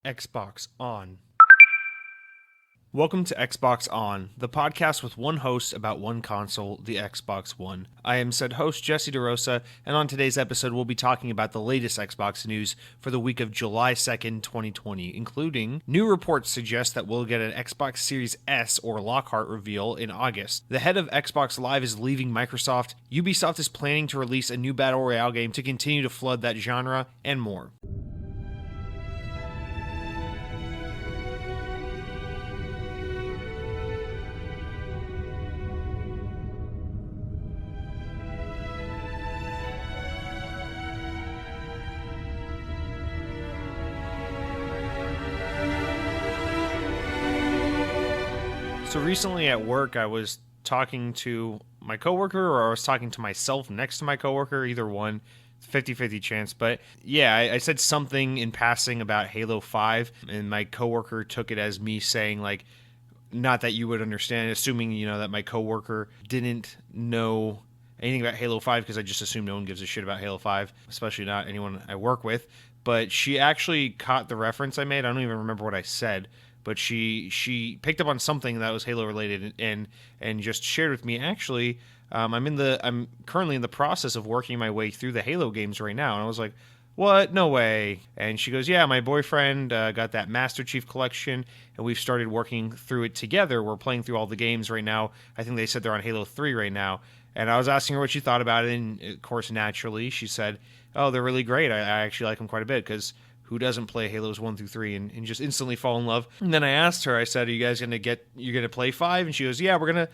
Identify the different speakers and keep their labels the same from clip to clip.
Speaker 1: Xbox On. Welcome to Xbox On, the podcast with one host about one console, the Xbox One. I am said host Jesse DeRosa, and on today's episode we'll be talking about the latest Xbox news for the week of July 2nd, 2020, including new reports suggest that we'll get an Xbox Series S or Lockhart reveal in August. The head of Xbox Live is leaving Microsoft, Ubisoft is planning to release a new Battle Royale game to continue to flood that genre, and more. So recently at work, I was talking to my coworker, or I was talking to myself next to my coworker, either one, 50-50 chance. But yeah, I said something in passing about Halo 5, and my coworker took it as me saying, like, not that you would understand, assuming, that my coworker didn't know anything about Halo 5, because I just assume no one gives a shit about Halo 5, especially not anyone I work with. But she actually caught the reference I made. I don't even remember what I said. But she picked up on something that was Halo related and just shared with me. Actually, I'm currently in the process of working my way through the Halo games right now, and I was like, "What? No way!" And she goes, "Yeah, my boyfriend got that Master Chief collection, and we've started working through it together. We're playing through all the games right now. I think they said they're on Halo 3 right now." And I was asking her what she thought about it, and of course, naturally, she said, "Oh, they're really great. I actually like them quite a bit because." Who doesn't play Halos 1 through 3 and just instantly fall in love? And then I asked her, I said, are you guys going to play 5? And she goes, yeah, we're going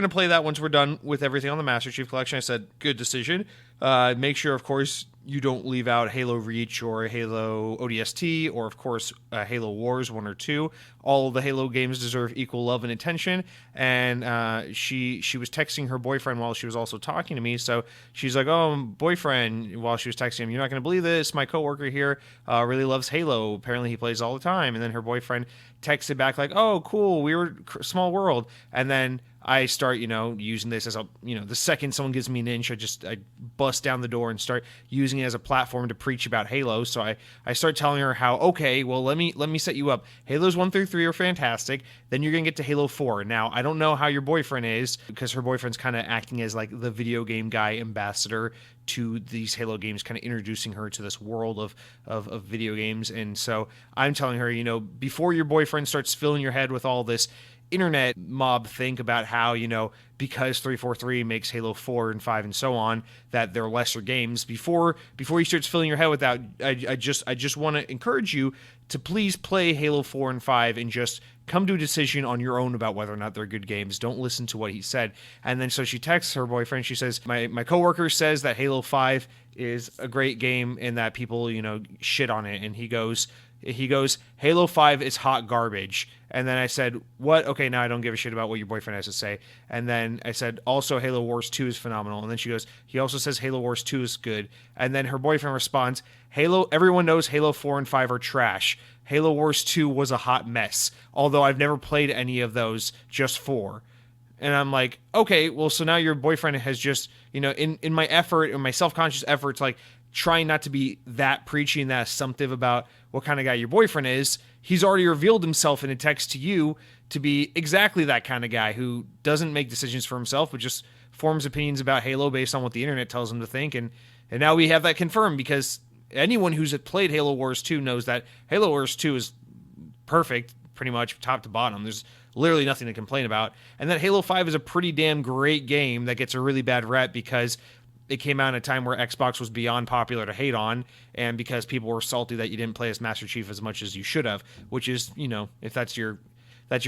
Speaker 1: to play that once we're done with everything on the Master Chief Collection. I said, good decision. Make sure, of course, you don't leave out Halo Reach or Halo ODST or, of course, Halo Wars 1 or 2. All of the Halo games deserve equal love and attention. And she was texting her boyfriend while she was also talking to me. So she's like, oh, boyfriend, while she was texting him, you're not going to believe this. My coworker here really loves Halo. Apparently he plays all the time. And then her boyfriend texted back like, oh, cool, weird, small world. And then I start, using this as a, the second someone gives me an inch, I bust down the door and start using it as a platform to preach about Halo. So I start telling her how, okay, well, let me set you up. Halos 1 through 3 are fantastic. Then you're going to get to Halo 4. Now, I don't know how your boyfriend is, because her boyfriend's kind of acting as like the video game guy ambassador to these Halo games, kind of introducing her to this world of video games. And so I'm telling her, before your boyfriend starts filling your head with all this internet mob think about how, because 343 makes Halo 4 and 5 and so on, that they're lesser games, before he starts filling your head with that, I just want to encourage you to please play Halo 4 and 5 and just come to a decision on your own about whether or not they're good games. Don't listen to what he said. And then so she texts her boyfriend. She says, my coworker says that Halo 5 is a great game and that people, shit on it. And he goes, Halo 5 is hot garbage. And then I said, what? Okay, now I don't give a shit about what your boyfriend has to say. And then I said, also Halo Wars 2 is phenomenal. And then she goes, he also says Halo Wars 2 is good. And then her boyfriend responds, everyone knows Halo 4 and 5 are trash. Halo Wars 2 was a hot mess. Although I've never played any of those, just 4. And I'm like, okay, well, so now your boyfriend has just, in my effort, in my self-conscious efforts, like, trying not to be that preachy and that assumptive about what kind of guy your boyfriend is, he's already revealed himself in a text to you to be exactly that kind of guy who doesn't make decisions for himself, but just forms opinions about Halo based on what the internet tells him to think. And now we have that confirmed, because anyone who's played Halo Wars 2 knows that Halo Wars 2 is perfect, pretty much top to bottom. There's literally nothing to complain about. And that Halo 5 is a pretty damn great game that gets a really bad rep because it came out in a time where Xbox was beyond popular to hate on, and because people were salty that you didn't play as Master Chief as much as you should have, which is, if that's your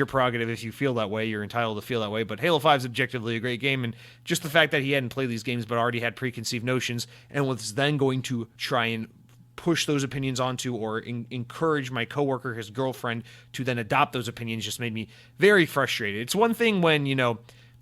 Speaker 1: prerogative. If you feel that way, you're entitled to feel that way. But Halo 5 is objectively a great game, and just the fact that he hadn't played these games but already had preconceived notions and was then going to try and push those opinions onto or encourage my coworker, his girlfriend, to then adopt those opinions just made me very frustrated. It's one thing when,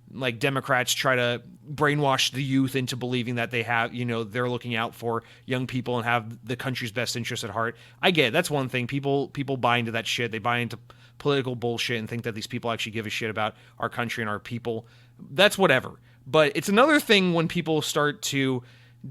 Speaker 1: like Democrats try to brainwash the youth into believing that they have, they're looking out for young people and have the country's best interests at heart. I get it. That's one thing. People buy into that shit. They buy into political bullshit and think that these people actually give a shit about our country and our people. That's whatever. But it's another thing when people start to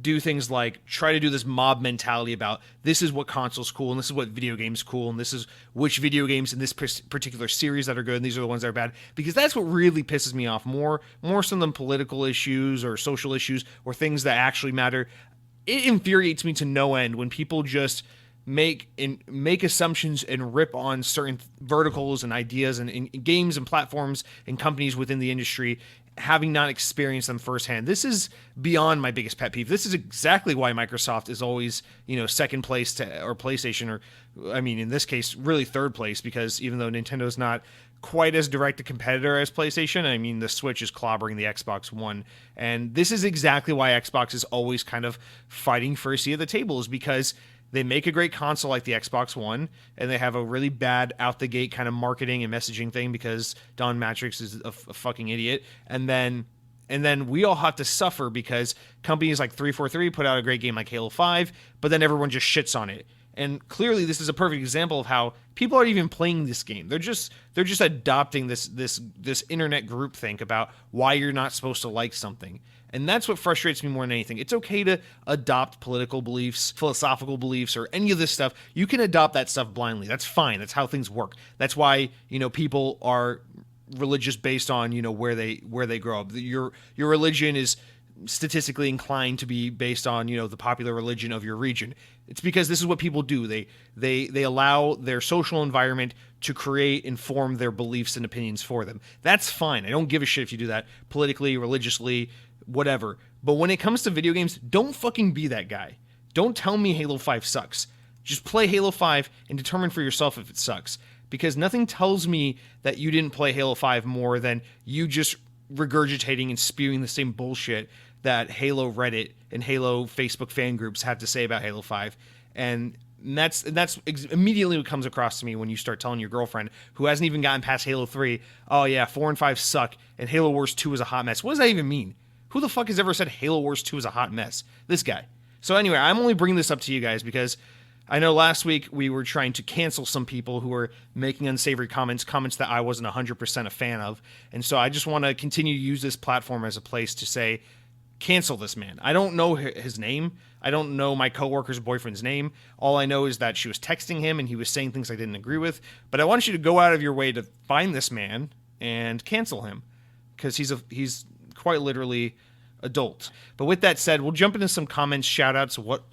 Speaker 1: do things like try to do this mob mentality about this is what console's cool and this is what video games cool and this is which video games in this particular series that are good and these are the ones that are bad, because that's what really pisses me off more so than political issues or social issues or things that actually matter. It infuriates me to no end when people just make assumptions and rip on certain verticals and ideas and games and platforms and companies within the industry, having not experienced them firsthand. This is beyond my biggest pet peeve. This is exactly why Microsoft is always, second place or PlayStation, or I mean, in this case, really third place, because even though Nintendo's not quite as direct a competitor as PlayStation, I mean, the Switch is clobbering the Xbox One. And this is exactly why Xbox is always kind of fighting for a seat at the table, is because they make a great console like the Xbox One, and they have a really bad out-the-gate kind of marketing and messaging thing because Don Matrix is a fucking idiot. And then we all have to suffer because companies like 343 put out a great game like Halo 5, but then everyone just shits on it. And clearly this is a perfect example of how people aren't even playing this game. They're just adopting this internet groupthink about why you're not supposed to like something. And that's what frustrates me more than anything. It's okay to adopt political beliefs, philosophical beliefs, or any of this stuff. You can adopt that stuff blindly. That's fine. That's how things work. That's why, people are religious based on, where they grow up. Your religion is statistically inclined to be based on, the popular religion of your region. It's because this is what people do. They allow their social environment to create and form their beliefs and opinions for them. That's fine. I don't give a shit if you do that politically, religiously, whatever. But when it comes to video games, don't fucking be that guy. Don't tell me Halo 5 sucks. Just play Halo 5 and determine for yourself if it sucks. Because nothing tells me that you didn't play Halo 5 more than you just regurgitating and spewing the same bullshit that Halo Reddit and Halo Facebook fan groups have to say about Halo 5. And that's immediately what comes across to me when you start telling your girlfriend, who hasn't even gotten past Halo 3, oh yeah, 4 and 5 suck, and Halo Wars 2 is a hot mess. What does that even mean? Who the fuck has ever said Halo Wars 2 is a hot mess? This guy. So anyway, I'm only bringing this up to you guys because I know last week we were trying to cancel some people who were making unsavory comments that I wasn't 100% a fan of. And so I just want to continue to use this platform as a place to say, cancel this man. I don't know his name. I don't know my coworker's boyfriend's name. All I know is that she was texting him and he was saying things I didn't agree with. But I want you to go out of your way to find this man and cancel him, because he's quite literally adult. But with that said, we'll jump into some comments, shout outs, what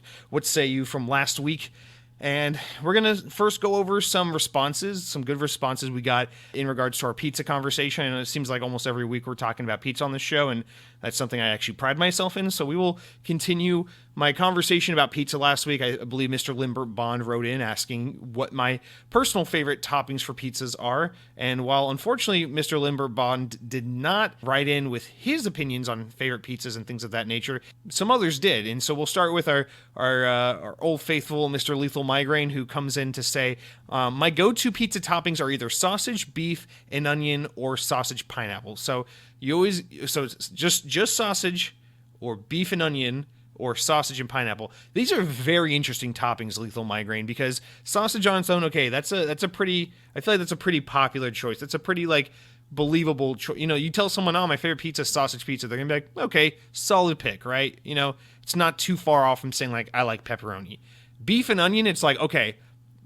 Speaker 1: say you from last week. And we're going to first go over some good responses we got in regards to our pizza conversation. And it seems like almost every week we're talking about pizza on this show, and that's something I actually pride myself in. So we will continue my conversation about pizza last week. I believe Mr. Limbert Bond wrote in asking what my personal favorite toppings for pizzas are. And while unfortunately Mr. Limbert Bond did not write in with his opinions on favorite pizzas and things of that nature, some others did. And so we'll start with our old faithful Mr. Lethal Migraine, who comes in to say, my go-to pizza toppings are either sausage, beef, and onion, or sausage pineapple. So it's just sausage, or beef and onion, or sausage and pineapple. These are very interesting toppings, Lethal Migraine, because sausage on its own, okay, that's a pretty, I feel like that's a pretty popular choice. That's a pretty believable choice. You tell someone, oh, my favorite pizza is sausage pizza, they're gonna be like, okay, solid pick, right? It's not too far off from saying I like pepperoni. Beef and onion, it's like, okay,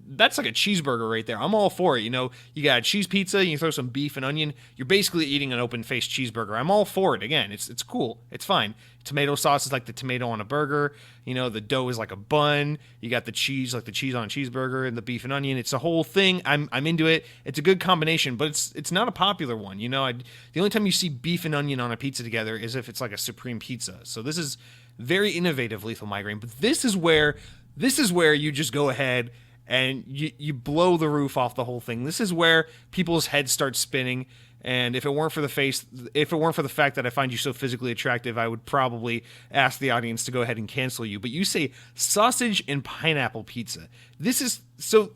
Speaker 1: that's like a cheeseburger right there. I'm all for it. You got a cheese pizza, you throw some beef and onion, you're basically eating an open-faced cheeseburger. I'm all for it. Again, it's cool. It's fine. Tomato sauce is like the tomato on a burger. The dough is like a bun. You got the cheese like the cheese on a cheeseburger, and the beef and onion. It's a whole thing. I'm into it. It's a good combination, but it's not a popular one. The only time you see beef and onion on a pizza together is if it's like a supreme pizza. So this is very innovative, Lethal Migraine. But this is where you just go ahead and you blow the roof off the whole thing. This is where people's heads start spinning. And if it weren't for the fact that I find you so physically attractive, I would probably ask the audience to go ahead and cancel you. But you say sausage and pineapple pizza. This is so.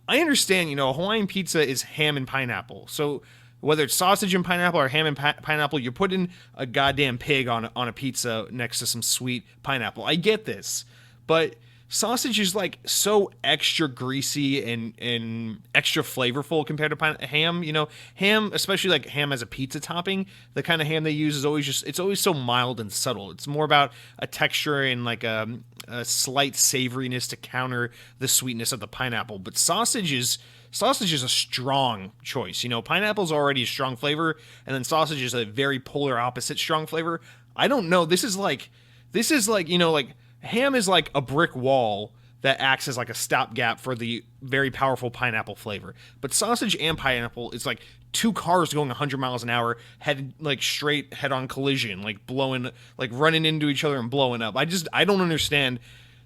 Speaker 1: I understand. A Hawaiian pizza is ham and pineapple. So whether it's sausage and pineapple or ham and pineapple, you're putting a goddamn pig on a pizza next to some sweet pineapple. I get this, but sausage is like so extra greasy and extra flavorful compared to ham. You know, ham, especially like ham as a pizza topping, the kind of ham they use is always it's always so mild and subtle. It's more about a texture and like a slight savoriness to counter the sweetness of the pineapple. But sausage is a strong choice. You know, pineapple's already a strong flavor, and then sausage is a very polar opposite strong flavor. I don't know. This is like, you know, like ham is like a brick wall that acts as like a stopgap for the very powerful pineapple flavor. But sausage and pineapple is like two cars going 100 miles an hour, headed like straight head-on collision, like blowing, like running into each other and blowing up. I don't understand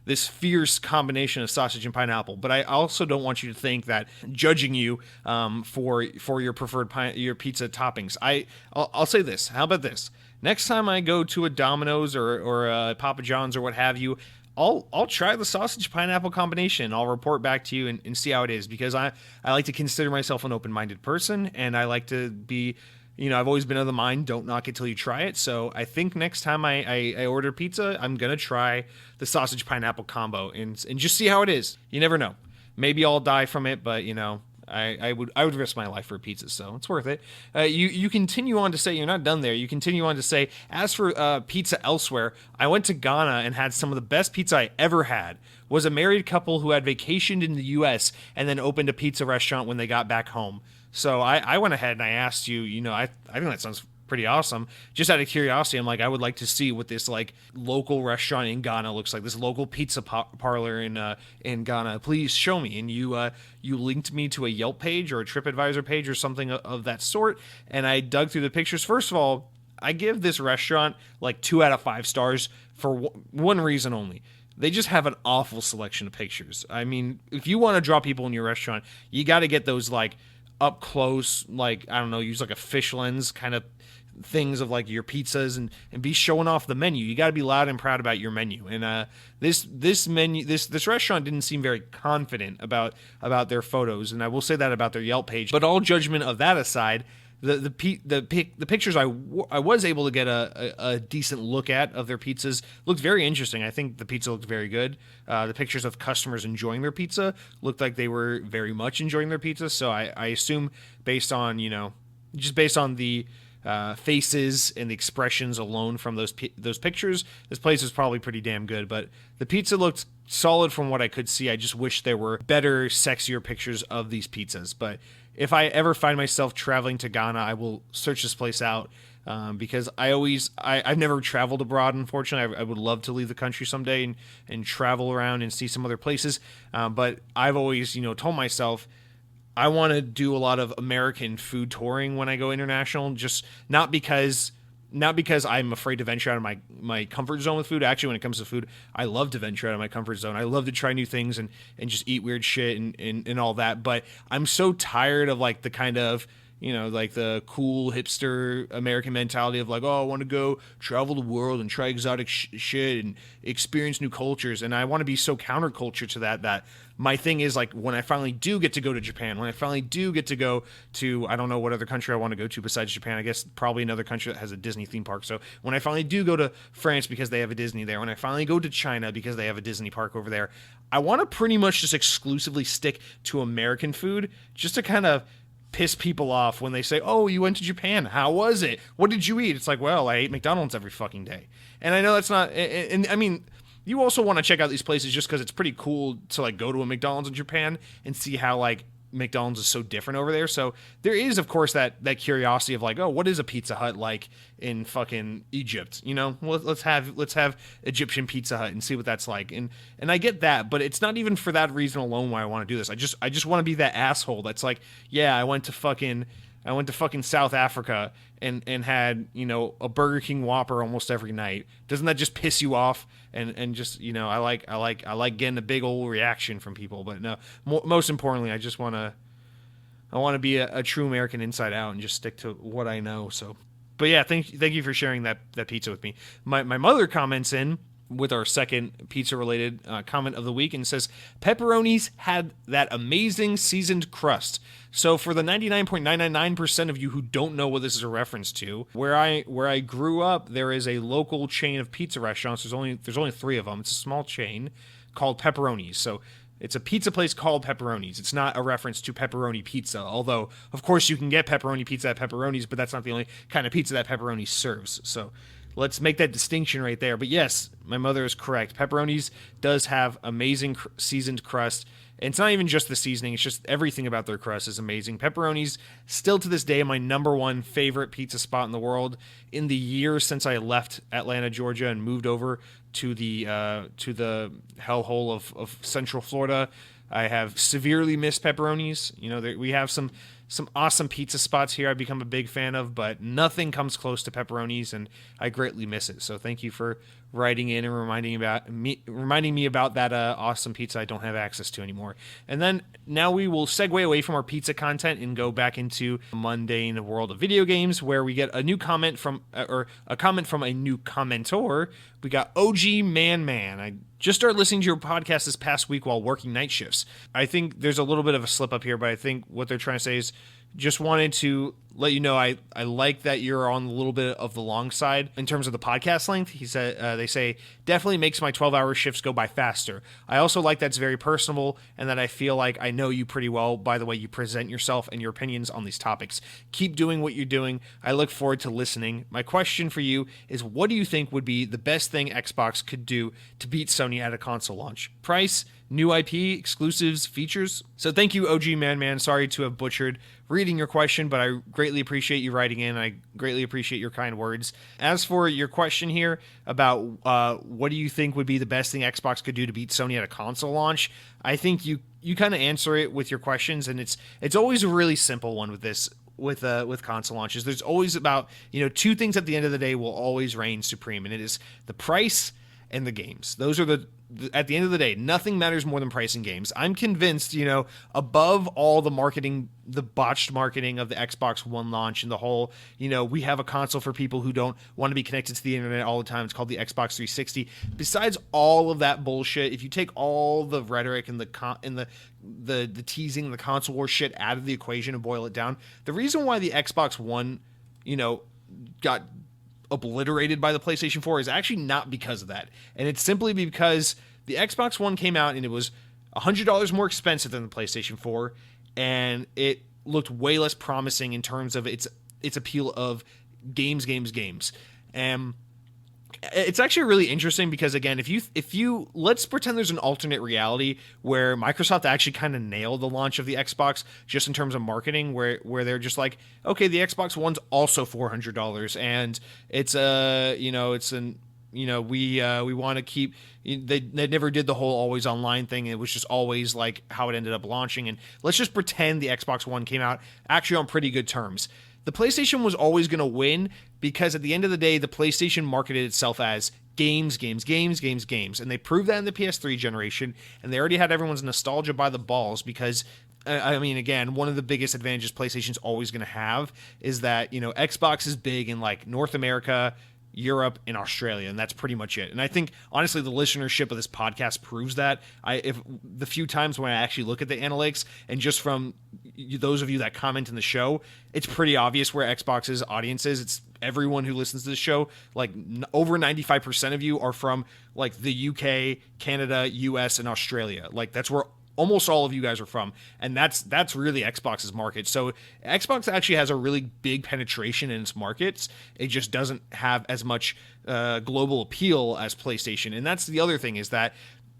Speaker 1: this fierce combination of sausage and pineapple. But I also don't want you to think that judging you for your preferred your pizza toppings. I'll say this. How about this? Next time I go to a Domino's or a Papa John's or what have you, I'll try the sausage pineapple combination. I'll report back to you and see how it is, because I like to consider myself an open-minded person, and I like to be, you know, I've always been of the mind, don't knock it till you try it. So I think next time I order pizza, I'm going to try the sausage pineapple combo and just see how it is. You never know. Maybe I'll die from it, but, you know, I would risk my life for a pizza, so it's worth it. You continue on to say, you're not done there. You continue on to say, as for pizza elsewhere, I went to Ghana and had some of the best pizza I ever had. Was a married couple who had vacationed in the U.S. and then opened a pizza restaurant when they got back home. So I went ahead and I asked you, you know, I think that sounds pretty awesome. Just out of curiosity, I'm like, I would like to see what this like local restaurant in Ghana looks like, this local pizza parlor in Ghana. Please show me. And you linked me to a Yelp page or a TripAdvisor page or something of that sort, and I dug through the pictures. First of all, I give this restaurant like 2 out of 5 stars for one reason only. They just have an awful selection of pictures. I mean, if you want to draw people in your restaurant, you got to get those like up close, like, I don't know, use like a fish lens kind of things of like your pizzas and be showing off the menu. You got to be loud and proud about your menu. And this restaurant didn't seem very confident about their photos, and I will say that about their Yelp page. But all judgment of that aside, the pictures I was able to get a decent look at of their pizzas looked very interesting. I think the pizza looked very good. The pictures of customers enjoying their pizza looked like they were very much enjoying their pizza. So I assume based on, you know, just based on the faces and the expressions alone from those pictures, this place is probably pretty damn good. But the pizza looked solid from what I could see. I just wish there were better, sexier pictures of these pizzas. But if I ever find myself traveling to Ghana, I will search this place out, because I've never traveled abroad, unfortunately. I would love to leave the country someday and travel around and see some other places. But I've always, you know, told myself I want to do a lot of American food touring when I go international, just not because I'm afraid to venture out of my comfort zone with food. Actually, when it comes to food, I love to venture out of my comfort zone. I love to try new things and just eat weird shit and all that. But I'm so tired of like the kind of, you know, like the cool hipster American mentality of like, oh, I want to go travel the world and try exotic shit and experience new cultures. And I want to be so counterculture to that my thing is like, when I finally do get to go to Japan, when I finally do get to go to, I don't know what other country I want to go to besides Japan. I guess probably another country that has a Disney theme park. So when I finally do go to France because they have a Disney there, when I finally go to China because they have a Disney park over there, I want to pretty much just exclusively stick to American food, just to kind of piss people off when they say, oh, you went to Japan, how was it, what did you eat? It's like, well, I ate McDonald's every fucking day. And I know that's not, and I mean, you also want to check out these places just because it's pretty cool to like go to a McDonald's in Japan and see how like McDonald's is so different over there. So there is, of course, that curiosity of like, oh, what is a Pizza Hut like in fucking Egypt? You know, well, let's have Egyptian Pizza Hut and see what that's like. And I get that, but it's not even for that reason alone why I want to do this. I just want to be that asshole that's like, yeah, I went to fucking South Africa and had, you know, a Burger King Whopper almost every night. Doesn't that just piss you off? And just, you know, I like getting a big old reaction from people. But no, most importantly, I want to be a true American inside out and just stick to what I know. So, but yeah, thank you for sharing that pizza with me. My mother comments in with our second pizza-related comment of the week and says, pepperonis had that amazing seasoned crust. So for the 99.999% of you who don't know what this is a reference to, where I grew up, there is a local chain of pizza restaurants. There's only 3 of them. It's a small chain called Pepperoni's. So it's a pizza place called Pepperoni's. It's not a reference to pepperoni pizza, although, of course, you can get pepperoni pizza at Pepperoni's, but that's not the only kind of pizza that Pepperoni serves. So let's make that distinction right there. But yes, my mother is correct. Pepperoni's does have amazing seasoned crust. And it's not even just the seasoning, it's just everything about their crust is amazing. Pepperoni's, still to this day, my number one favorite pizza spot in the world. In the years since I left Atlanta, Georgia, and moved over to the hellhole of Central Florida, I have severely missed Pepperoni's. You know, we have some awesome pizza spots here I've become a big fan of, but nothing comes close to Pepperoni's, and I greatly miss it. So thank you for writing in and reminding me about that awesome pizza I don't have access to anymore. And then now we will segue away from our pizza content and go back into the mundane world of video games, where we get a new comment from a comment from a new commentor. We got OG Man. I just started listening to your podcast this past week while working night shifts. I think there's a little bit of a slip up here, but I think what they're trying to say is, just wanted to let you know I like that you're on a little bit of the long side in terms of the podcast length. He said they say definitely makes my 12-hour shifts go by faster. I also like that it's very personable and that I feel like I know you pretty well by the way you present yourself and your opinions on these topics. Keep doing what you're doing. I look forward to listening. My question for you is, what do you think would be the best thing Xbox could do to beat Sony at a console launch? Price, new IP, exclusives, features? So thank you, OG Man. Sorry to have butchered reading your question, but I greatly appreciate you writing in. I greatly appreciate your kind words. As for your question here about what do you think would be the best thing Xbox could do to beat Sony at a console launch, I think you kind of answer it with your questions, and it's always a really simple one with this. With console launches, there's always about, two things at the end of the day will always reign supreme, and it is the price and the games. Those are at the end of the day, nothing matters more than price and games. I'm convinced, above all the marketing, the botched marketing of the Xbox One launch and the whole, we have a console for people who don't want to be connected to the internet all the time. It's called the Xbox 360. Besides all of that bullshit, if you take all the rhetoric and the teasing, the console war shit out of the equation and boil it down, the reason why the Xbox One, got obliterated by the PlayStation 4 is actually not because of that. And it's simply because the Xbox One came out and it was $100 more expensive than the PlayStation 4, and it looked way less promising in terms of its appeal of games. And it's actually really interesting because, again, if you let's pretend there's an alternate reality where Microsoft actually kind of nailed the launch of the Xbox just in terms of marketing, where they're just like, okay, the Xbox One's also $400, and we want to keep. They never did the whole always online thing. It was just always like how it ended up launching. And let's just pretend the Xbox One came out actually on pretty good terms. The PlayStation was always going to win because at the end of the day, the PlayStation marketed itself as games. And they proved that in the PS3 generation. And they already had everyone's nostalgia by the balls because, again, one of the biggest advantages PlayStation's always going to have is that, Xbox is big in like North America, Europe, and Australia, and that's pretty much it. And I think, honestly, the listenership of this podcast proves that. If the few times when I actually look at the analytics, and just from those of you that comment in the show, it's pretty obvious where Xbox's audience is. It's everyone who listens to the show. Like, over 95% of you are from, like, the UK, Canada, US, and Australia. Like, that's where almost all of you guys are from, and that's really Xbox's market. So Xbox actually has a really big penetration in its markets. It just doesn't have as much global appeal as PlayStation. And that's the other thing, is that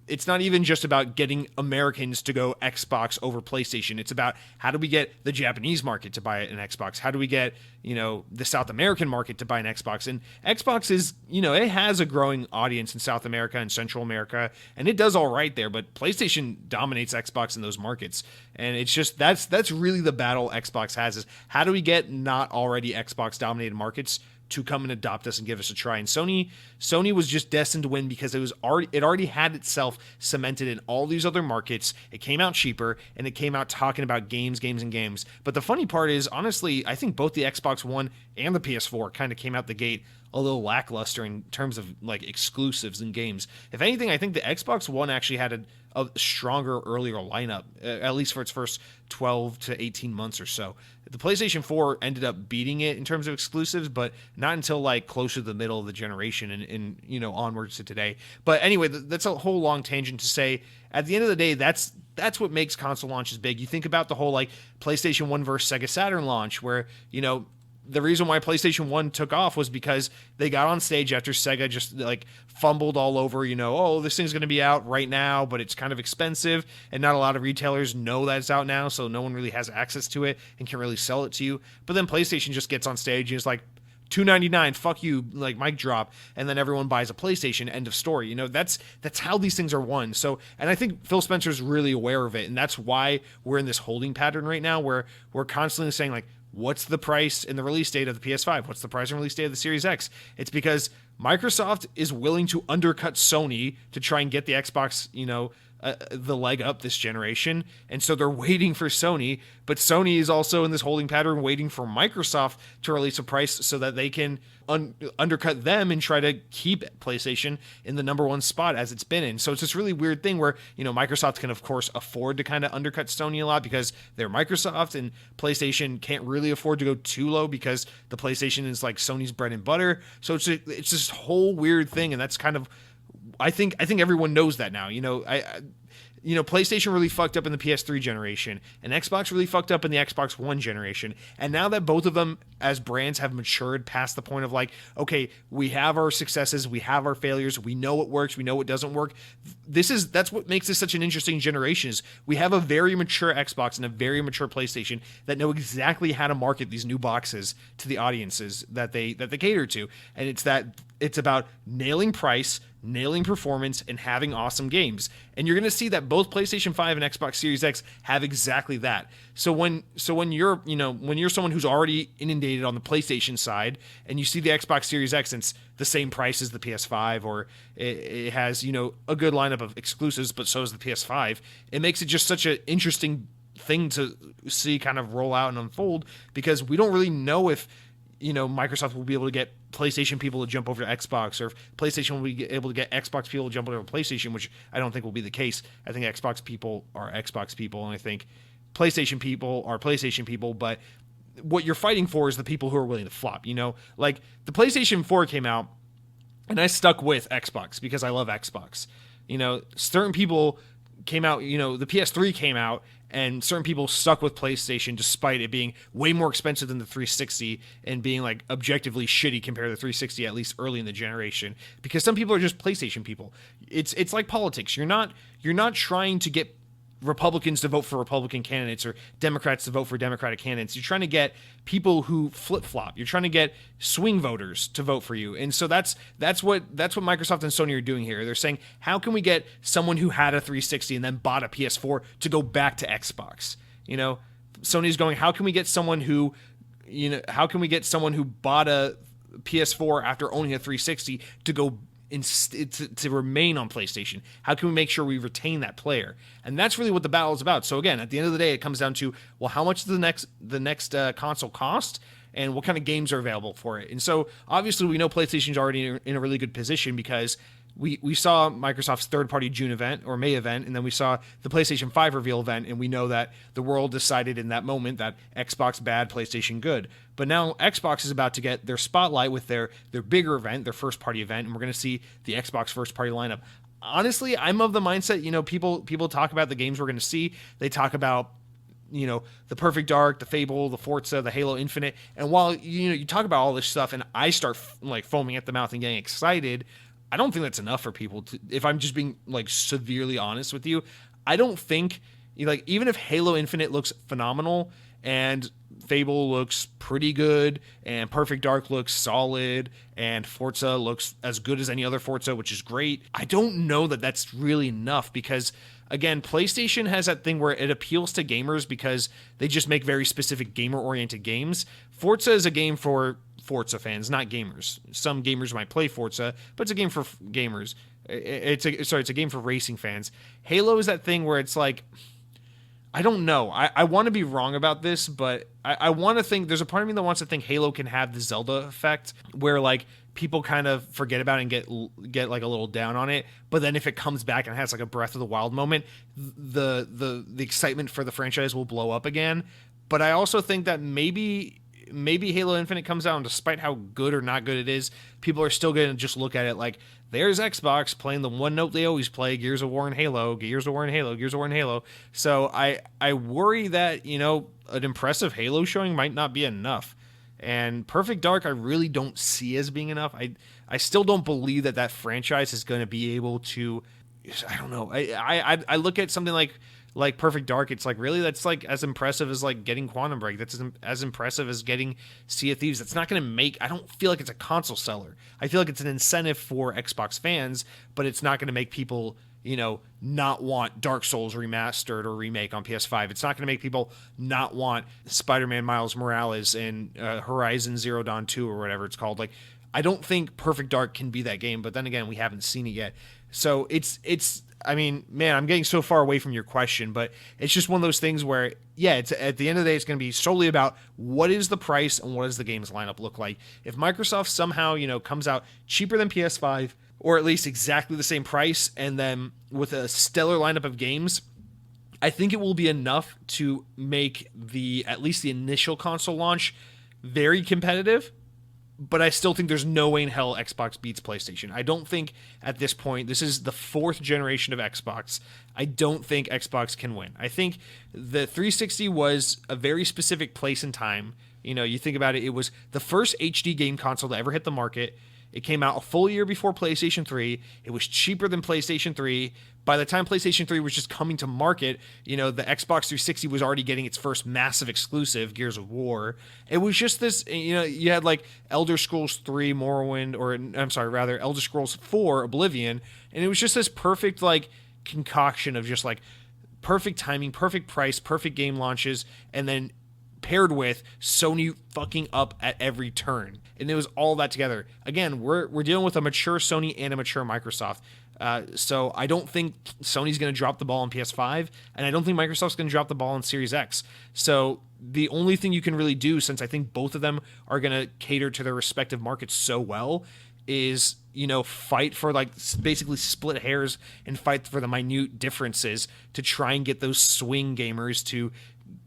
Speaker 1: it's not even just about getting Americans to go Xbox over PlayStation. It's about how do we get the Japanese market to buy an Xbox? How do we get, the South American market to buy an Xbox? And Xbox is, it has a growing audience in South America and Central America, and it does all right there, but PlayStation dominates Xbox in those markets. And it's just, that's really the battle Xbox has, is how do we get not already Xbox dominated markets to come and adopt us and give us a try. And Sony was just destined to win because it already had itself cemented in all these other markets. It came out cheaper, and it came out talking about games. But the funny part is, honestly, I think both the Xbox One and the PS4 kind of came out the gate a little lackluster in terms of like exclusives and games. If anything, I think the Xbox One actually had a stronger earlier lineup, at least for its first 12 to 18 months or so. The PlayStation 4 ended up beating it in terms of exclusives, but not until like closer to the middle of the generation and onwards to today. But anyway, that's a whole long tangent to say, at the end of the day, that's what makes console launches big. You think about the whole like PlayStation 1 versus Sega Saturn launch, where the reason why PlayStation 1 took off was because they got on stage after Sega just like fumbled all over, oh, this thing's going to be out right now, but it's kind of expensive, and not a lot of retailers know that it's out now, so no one really has access to it and can really sell it to you. But then PlayStation just gets on stage and is like, $299, fuck you, like mic drop, and then everyone buys a PlayStation, end of story. That's how these things are won. So, and I think Phil Spencer's really aware of it, and that's why we're in this holding pattern right now where we're constantly saying like, what's the price and the release date of the PS5? What's the price and release date of the Series X? It's because Microsoft is willing to undercut Sony to try and get the Xbox, the leg up this generation. And so they're waiting for Sony, but Sony is also in this holding pattern waiting for Microsoft to release a price so that they can undercut them and try to keep PlayStation in the number one spot as it's been in. So it's this really weird thing where, Microsoft can of course afford to kind of undercut Sony a lot because they're Microsoft, and PlayStation can't really afford to go too low because the PlayStation is like Sony's bread and butter. So it's this whole weird thing. And that's kind of, I think everyone knows that now. PlayStation really fucked up in the PS3 generation, and Xbox really fucked up in the Xbox One generation. And now that both of them as brands have matured past the point of like, okay, we have our successes, we have our failures, we know what works, we know what doesn't work. That's what makes this such an interesting generation, is we have a very mature Xbox and a very mature PlayStation that know exactly how to market these new boxes to the audiences that they cater to. And it's about nailing price, nailing performance, and having awesome games. And you're going to see that both PlayStation 5 and Xbox Series X have exactly that. So when you're someone who's already inundated on the PlayStation side and you see the Xbox Series X and it's the same price as the PS5, or it has, a good lineup of exclusives, but so is the PS5, it makes it just such an interesting thing to see kind of roll out and unfold, because we don't really know if Microsoft will be able to get PlayStation people to jump over to Xbox, or if PlayStation will be able to get Xbox people to jump over to PlayStation, which I don't think will be the case. I think Xbox people are Xbox people, and I think PlayStation people are PlayStation people, but what you're fighting for is the people who are willing to flop. Like the PlayStation 4 came out, and I stuck with Xbox because I love Xbox. Certain people came out, the PS3 came out, and certain people stuck with PlayStation despite it being way more expensive than the 360 and being like objectively shitty compared to the 360, at least early in the generation, because some people are just PlayStation people. It's like politics. You're not trying to get Republicans to vote for Republican candidates or Democrats to vote for Democratic candidates. You're trying to get people who flip-flop. You're trying to get swing voters to vote for you. And so that's what Microsoft and Sony are doing here. They're saying, how can we get someone who had a 360 and then bought a PS4 to go back to Xbox? Sony's going, how can we get someone who bought a PS4 after owning a 360 to go to remain on PlayStation? How can we make sure we retain that player? And that's really what the battle is about. So again, at the end of the day, it comes down to, well, how much does the next console cost, and what kind of games are available for it? And so obviously we know PlayStation's already in a really good position, because we saw Microsoft's third-party June event or May event, and then we saw the PlayStation 5 reveal event, and we know that the world decided in that moment that Xbox bad, PlayStation good. But now Xbox is about to get their spotlight with their bigger event, their first-party event, and we're going to see the Xbox first-party lineup. Honestly, I'm of the mindset, people talk about the games we're going to see. They talk about the Perfect Dark, the Fable, the Forza, the Halo Infinite, and while you talk about all this stuff and I start like foaming at the mouth and getting excited, I don't think that's enough for people to, if I'm just being like severely honest with you. I don't think, even if Halo Infinite looks phenomenal and Fable looks pretty good and Perfect Dark looks solid and Forza looks as good as any other Forza, which is great, I don't know that that's really enough, because again, PlayStation has that thing where it appeals to gamers because they just make very specific gamer-oriented games. Forza is a game for Forza fans, not gamers. Some gamers might play Forza, but it's a game for gamers. It's a game for racing fans. Halo is that thing where it's like, I don't know. I want to be wrong about this, but I want to think there's a part of me that wants to think Halo can have the Zelda effect where like people kind of forget about it and get like a little down on it, but then if it comes back and has like a Breath of the Wild moment, the excitement for the franchise will blow up again. But I also think that maybe Halo Infinite comes out, and despite how good or not good it is, people are still going to just look at it like, there's Xbox playing the one note they always play, Gears of War and Halo, Gears of War and Halo, Gears of War and Halo. So I worry that, an impressive Halo showing might not be enough. And Perfect Dark, I really don't see as being enough. I still don't believe that franchise is going to be able to. I don't know. I look at something like Perfect Dark. It's like, really, that's like as impressive as like getting Quantum Break. That's as impressive as getting Sea of Thieves. That's not going to make. I don't feel like it's a console seller. I feel like it's an incentive for Xbox fans, but it's not going to make people, not want Dark Souls remastered or remake on PS5. It's not going to make people not want Spider-Man Miles Morales and Horizon Zero Dawn 2 or whatever it's called. Like, I don't think Perfect Dark can be that game, but then again, we haven't seen it yet. So I mean, man, I'm getting so far away from your question, but it's just one of those things where, yeah, it's at the end of the day, it's going to be solely about what is the price and what does the game's lineup look like. If Microsoft somehow, comes out cheaper than PS5, or at least exactly the same price, and then with a stellar lineup of games, I think it will be enough to make at least the initial console launch very competitive. But I still think there's no way in hell Xbox beats PlayStation. I don't think at this point, this is the fourth generation of Xbox, I don't think Xbox can win. I think the 360 was a very specific place and time. You think about it, it was the first HD game console to ever hit the market. It came out a full year before PlayStation 3. It was cheaper than PlayStation 3. By the time PlayStation 3 was just coming to market, the Xbox 360 was already getting its first massive exclusive, Gears of War. It was just this, you had like Elder Scrolls 3 Morrowind, or I'm sorry, rather Elder Scrolls 4 Oblivion, and it was just this perfect like concoction of just like perfect timing, perfect price, perfect game launches, and then paired with Sony fucking up at every turn. And it was all that together. Again, we're dealing with a mature Sony and a mature Microsoft. So I don't think Sony's going to drop the ball on PS5, and I don't think Microsoft's going to drop the ball on Series X. So the only thing you can really do, since I think both of them are going to cater to their respective markets so well, is fight for like basically split hairs and fight for the minute differences to try and get those swing gamers to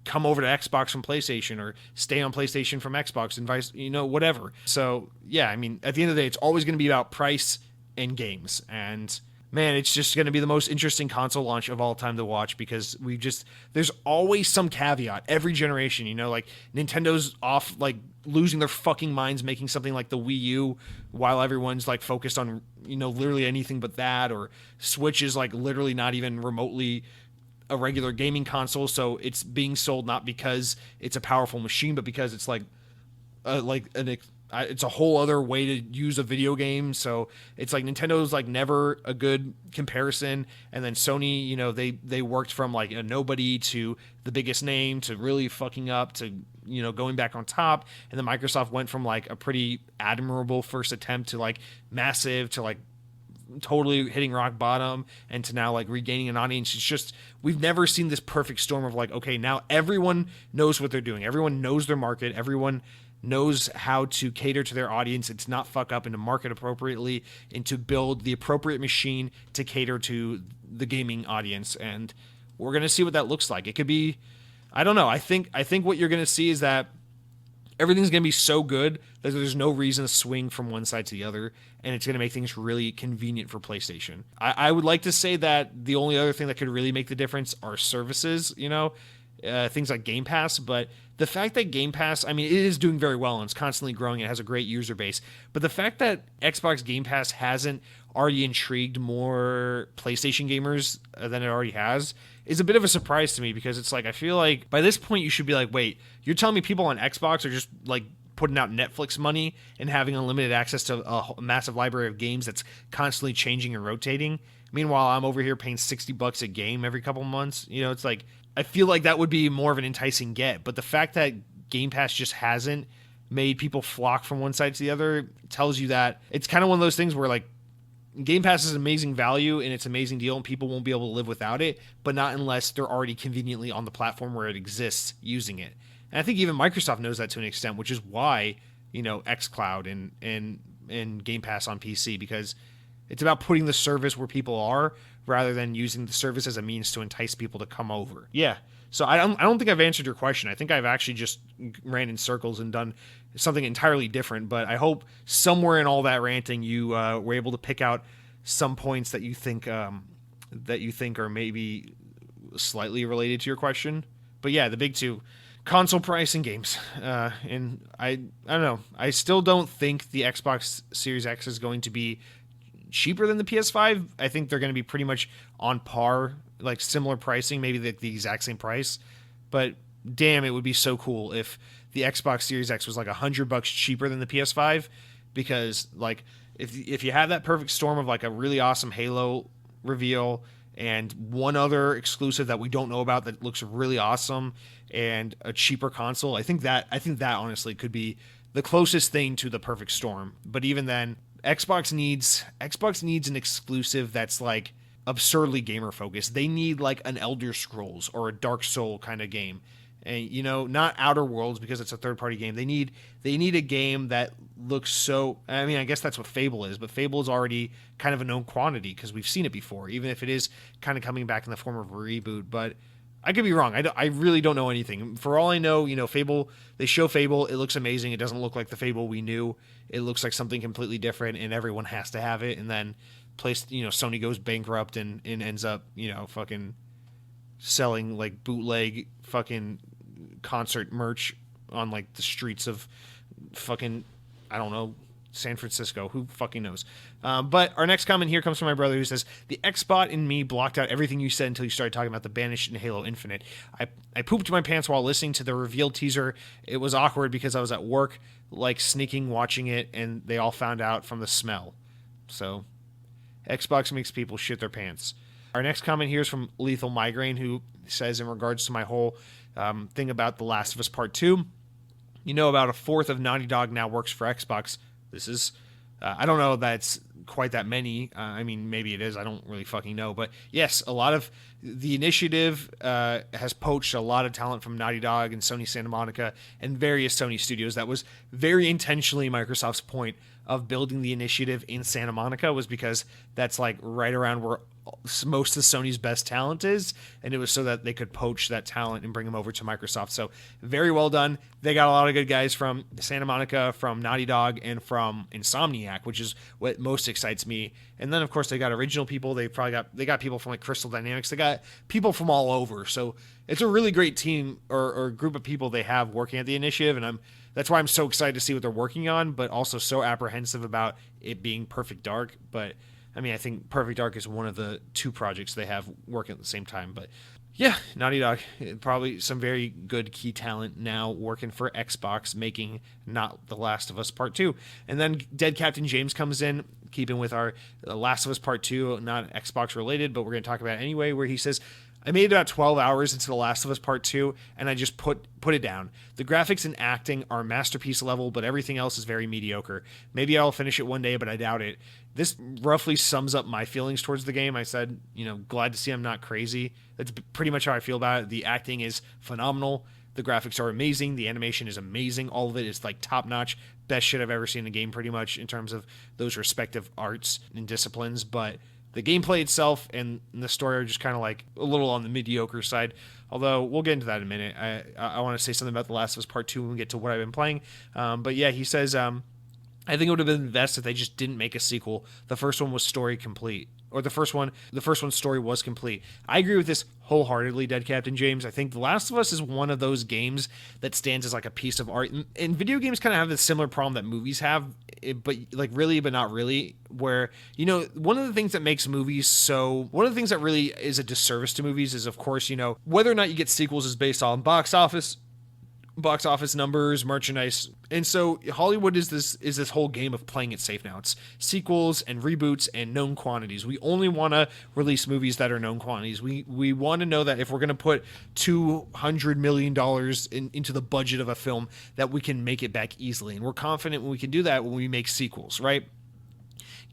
Speaker 1: come over to Xbox from PlayStation, or stay on PlayStation from Xbox, and vice, whatever. So yeah, I mean, at the end of the day, it's always going to be about price and games. And man, it's just going to be the most interesting console launch of all time to watch, because there's always some caveat every generation, like Nintendo's off like losing their fucking minds making something like the Wii U while everyone's like focused on, literally anything but that, or Switch is like literally not even remotely a regular gaming console, so it's being sold not because it's a powerful machine, but because it's it's a whole other way to use a video game. So it's like Nintendo's like never a good comparison, and then Sony, they worked from like a nobody to the biggest name to really fucking up to going back on top, and then Microsoft went from like a pretty admirable first attempt to like massive to like totally hitting rock bottom, and to now like regaining an audience. It's just, we've never seen this perfect storm of like, okay, now everyone knows what they're doing, everyone knows their market, everyone knows how to cater to their audience and to not fuck up and to market appropriately and to build the appropriate machine to cater to the gaming audience. And we're going to see what that looks like. It could be, I don't know. I think what you're going to see is that everything's going to be so good that there's no reason to swing from one side to the other, and it's going to make things really convenient for PlayStation. I would like to say that the only other thing that could really make the difference are services, things like Game Pass, but the fact that Game Pass, I mean, it is doing very well and it's constantly growing. It has a great user base, but the fact that Xbox Game Pass hasn't already intrigued more PlayStation gamers than it already has is a bit of a surprise to me, because it's like, I feel like by this point you should be like, wait, you're telling me people on Xbox are just like putting out Netflix money and having unlimited access to a massive library of games that's constantly changing and rotating? Meanwhile, I'm over here paying $60 a game every couple months. It's like, I feel like that would be more of an enticing get. But the fact that Game Pass just hasn't made people flock from one side to the other tells you that it's kind of one of those things where like Game Pass is amazing value and it's an amazing deal and people won't be able to live without it, but not unless they're already conveniently on the platform where it exists using it. And I think even Microsoft knows that to an extent, which is why, xCloud and Game Pass on PC, because it's about putting the service where people are rather than using the service as a means to entice people to come over. Yeah. So I don't think I've answered your question. I think I've actually just ran in circles and done something entirely different. But I hope somewhere in all that ranting, you were able to pick out some points that you think are maybe slightly related to your question. But yeah, the big two: console price and games. And I don't know. I still don't think the Xbox Series X is going to be cheaper than the PS5. I think they're going to be pretty much on par, like similar pricing, maybe the exact same price. But damn, it would be so cool if the Xbox Series X was like $100 cheaper than the PS5, because like if you have that perfect storm of like a really awesome Halo reveal and one other exclusive that we don't know about that looks really awesome and a cheaper console, I think that honestly could be the closest thing to the perfect storm. But even then, Xbox needs an exclusive that's like absurdly gamer focused. They need like an Elder Scrolls or a Dark Soul kind of game. And not Outer Worlds because it's a third party game. They need a game that looks so, I mean, I guess that's what Fable is, but Fable is already kind of a known quantity because we've seen it before, even if it is kind of coming back in the form of a reboot. But I could be wrong. I really don't know anything. For all I know, Fable, they show Fable. It looks amazing. It doesn't look like the Fable we knew. It looks like something completely different, and everyone has to have it. And then Sony goes bankrupt and ends up, fucking selling like bootleg fucking concert merch on like the streets of fucking, I don't know, San Francisco. Who fucking knows? But our next comment here comes from my brother, who says, the Xbot in me blocked out everything you said until you started talking about the Banished and Halo Infinite. I pooped my pants while listening to the reveal teaser. It was awkward because I was at work, like sneaking watching it, and they all found out from the smell. So Xbox makes people shit their pants. Our next comment here is from Lethal Migraine, who says, in regards to my whole thing about The Last of Us Part 2, about a fourth of Naughty Dog now works for Xbox. This is, I don't know if that's quite that many. I mean, maybe it is. I don't really fucking know. But yes, a lot of the initiative has poached a lot of talent from Naughty Dog and Sony Santa Monica and various Sony studios. That was very intentionally Microsoft's point of building the initiative in Santa Monica, was because that's like right around where most of Sony's best talent is, and it was so that they could poach that talent and bring them over to Microsoft. So very well done. They got a lot of good guys from Santa Monica, from Naughty Dog, and from Insomniac, which is what most excites me. And then of course they got original people. They got people from like Crystal Dynamics. They got people from all over. So it's a really great team or group of people they have working at the initiative, and that's why I'm so excited to see what they're working on, but also so apprehensive about it being Perfect Dark. But I mean, I think Perfect Dark is one of the two projects they have working at the same time. But yeah, Naughty Dog, probably some very good key talent now working for Xbox, making not The Last of Us Part 2. And then Dead Captain James comes in, keeping with our Last of Us Part 2, not Xbox related, but we're going to talk about it anyway, where he says, I made about 12 hours into The Last of Us Part 2, and I just put it down. The graphics and acting are masterpiece level, but everything else is very mediocre. Maybe I'll finish it one day, but I doubt it. This roughly sums up my feelings towards the game. I said, glad to see I'm not crazy. That's pretty much how I feel about it. The acting is phenomenal. The graphics are amazing. The animation is amazing. All of it is like top-notch. Best shit I've ever seen in a game, pretty much, in terms of those respective arts and disciplines. But the gameplay itself and the story are just kind of like a little on the mediocre side. Although we'll get into that in a minute. I want to say something about The Last of Us Part 2 when we get to what I've been playing. But yeah, he says, I think it would have been best if they just didn't make a sequel. The first one was story complete. Or the first one's story was complete. I agree with this wholeheartedly, Dead Captain James. I think The Last of Us is one of those games that stands as like a piece of art. And video games kind of have this similar problem that movies have, but like really, but not really. Where, one of the things that makes movies one of the things that really is a disservice to movies is, of course, whether or not you get sequels is based on box office numbers, merchandise. And so Hollywood is this whole game of playing it safe now. It's sequels and reboots and known quantities. We only want to release movies that are known quantities. We want to know that if we're going to put $200 million into the budget of a film, that we can make it back easily. And we're confident when we can do that when we make sequels, right?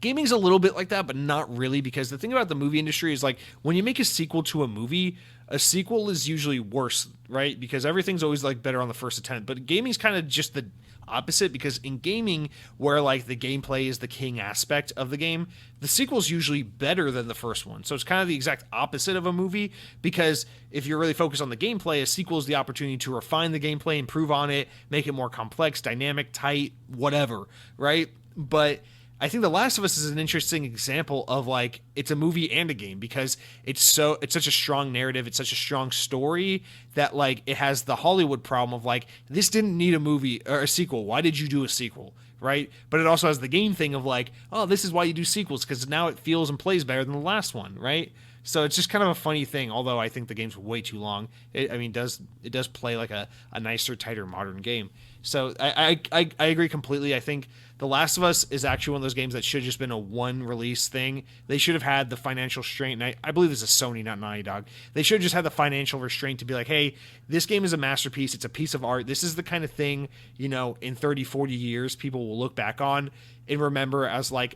Speaker 1: Gaming's a little bit like that, but not really, because the thing about the movie industry is like when you make a sequel to a movie, a sequel is usually worse, right? Because everything's always like better on the first attempt. But gaming's kind of just the opposite, because in gaming, where like the gameplay is the king aspect of the game, the sequel's usually better than the first one. So it's kind of the exact opposite of a movie, because if you're really focused on the gameplay, a sequel is the opportunity to refine the gameplay, improve on it, make it more complex, dynamic, tight, whatever, right? But I think The Last of Us is an interesting example of like it's a movie and a game, because it's such a strong narrative, it's such a strong story that like it has the Hollywood problem of like, this didn't need a movie or a sequel. Why did you do a sequel? Right? But it also has the game thing of like, oh, this is why you do sequels, because now it feels and plays better than the last one, right? So it's just kind of a funny thing, although I think the game's way too long. It does play like a nicer, tighter, modern game. So I agree completely. I think The Last of Us is actually one of those games that should have just been a one release thing. They should have had the financial restraint, and I believe this is Sony, not Naughty Dog. They should have just had the financial restraint to be like, hey, this game is a masterpiece. It's a piece of art. This is the kind of thing, you know, in 30, 40 years, people will look back on and remember as like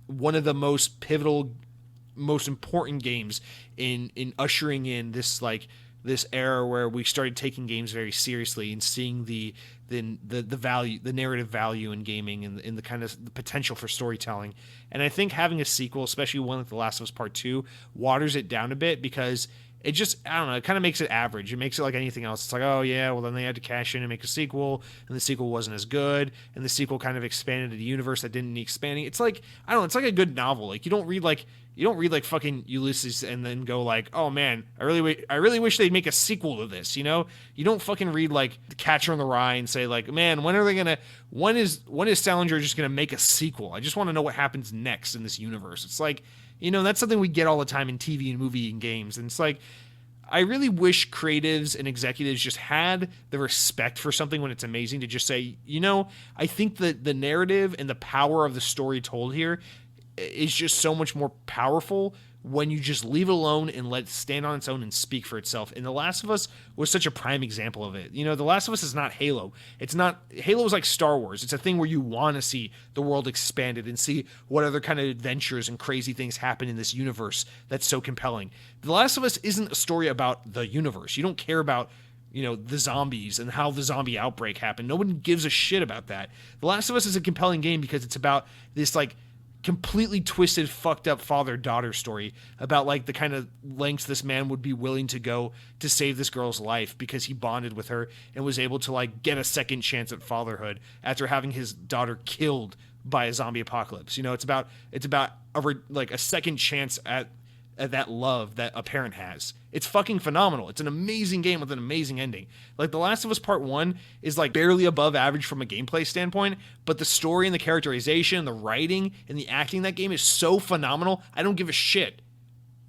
Speaker 1: one of the most pivotal, most important games in ushering in this like this era where we started taking games very seriously and seeing the value, the narrative value in gaming, and in the kind of the potential for storytelling. And I think having a sequel, especially one like The Last of Us Part 2, waters it down a bit, because it just, I don't know, it kind of makes it average. It makes it like anything else. It's like, oh yeah, well then they had to cash in and make a sequel, and the sequel wasn't as good, and the sequel kind of expanded a universe that didn't need expanding. It's like, I don't know, it's like a good novel. Like you don't read like fucking Ulysses and then go like, oh man, I really wish they'd make a sequel to this, you know? You don't fucking read like The Catcher in the Rye and say like, man, when is Salinger just gonna make a sequel? I just want to know what happens next in this universe. It's like, you know, that's something we get all the time in TV and movie and games. And it's like, I really wish creatives and executives just had the respect for something when it's amazing to just say, you know, I think that the narrative and the power of the story told here is just so much more powerful when you just leave it alone and let it stand on its own and speak for itself. And The Last of Us was such a prime example of it. You know, The Last of Us is not Halo. Halo is like Star Wars. It's a thing where you want to see the world expanded and see what other kind of adventures and crazy things happen in this universe that's so compelling. The Last of Us isn't a story about the universe. You don't care about, you know, the zombies and how the zombie outbreak happened. No one gives a shit about that. The Last of Us is a compelling game because it's about this like completely twisted, fucked up father-daughter story about like the kind of lengths this man would be willing to go to save this girl's life because he bonded with her and was able to like get a second chance at fatherhood after having his daughter killed by a zombie apocalypse. You know, it's about a second chance at that love that a parent has. It's fucking phenomenal. It's an amazing game with an amazing ending. Like The Last of Us Part 1 is like barely above average from a gameplay standpoint, but the story and the characterization, the writing and the acting in that game is so phenomenal, I don't give a shit.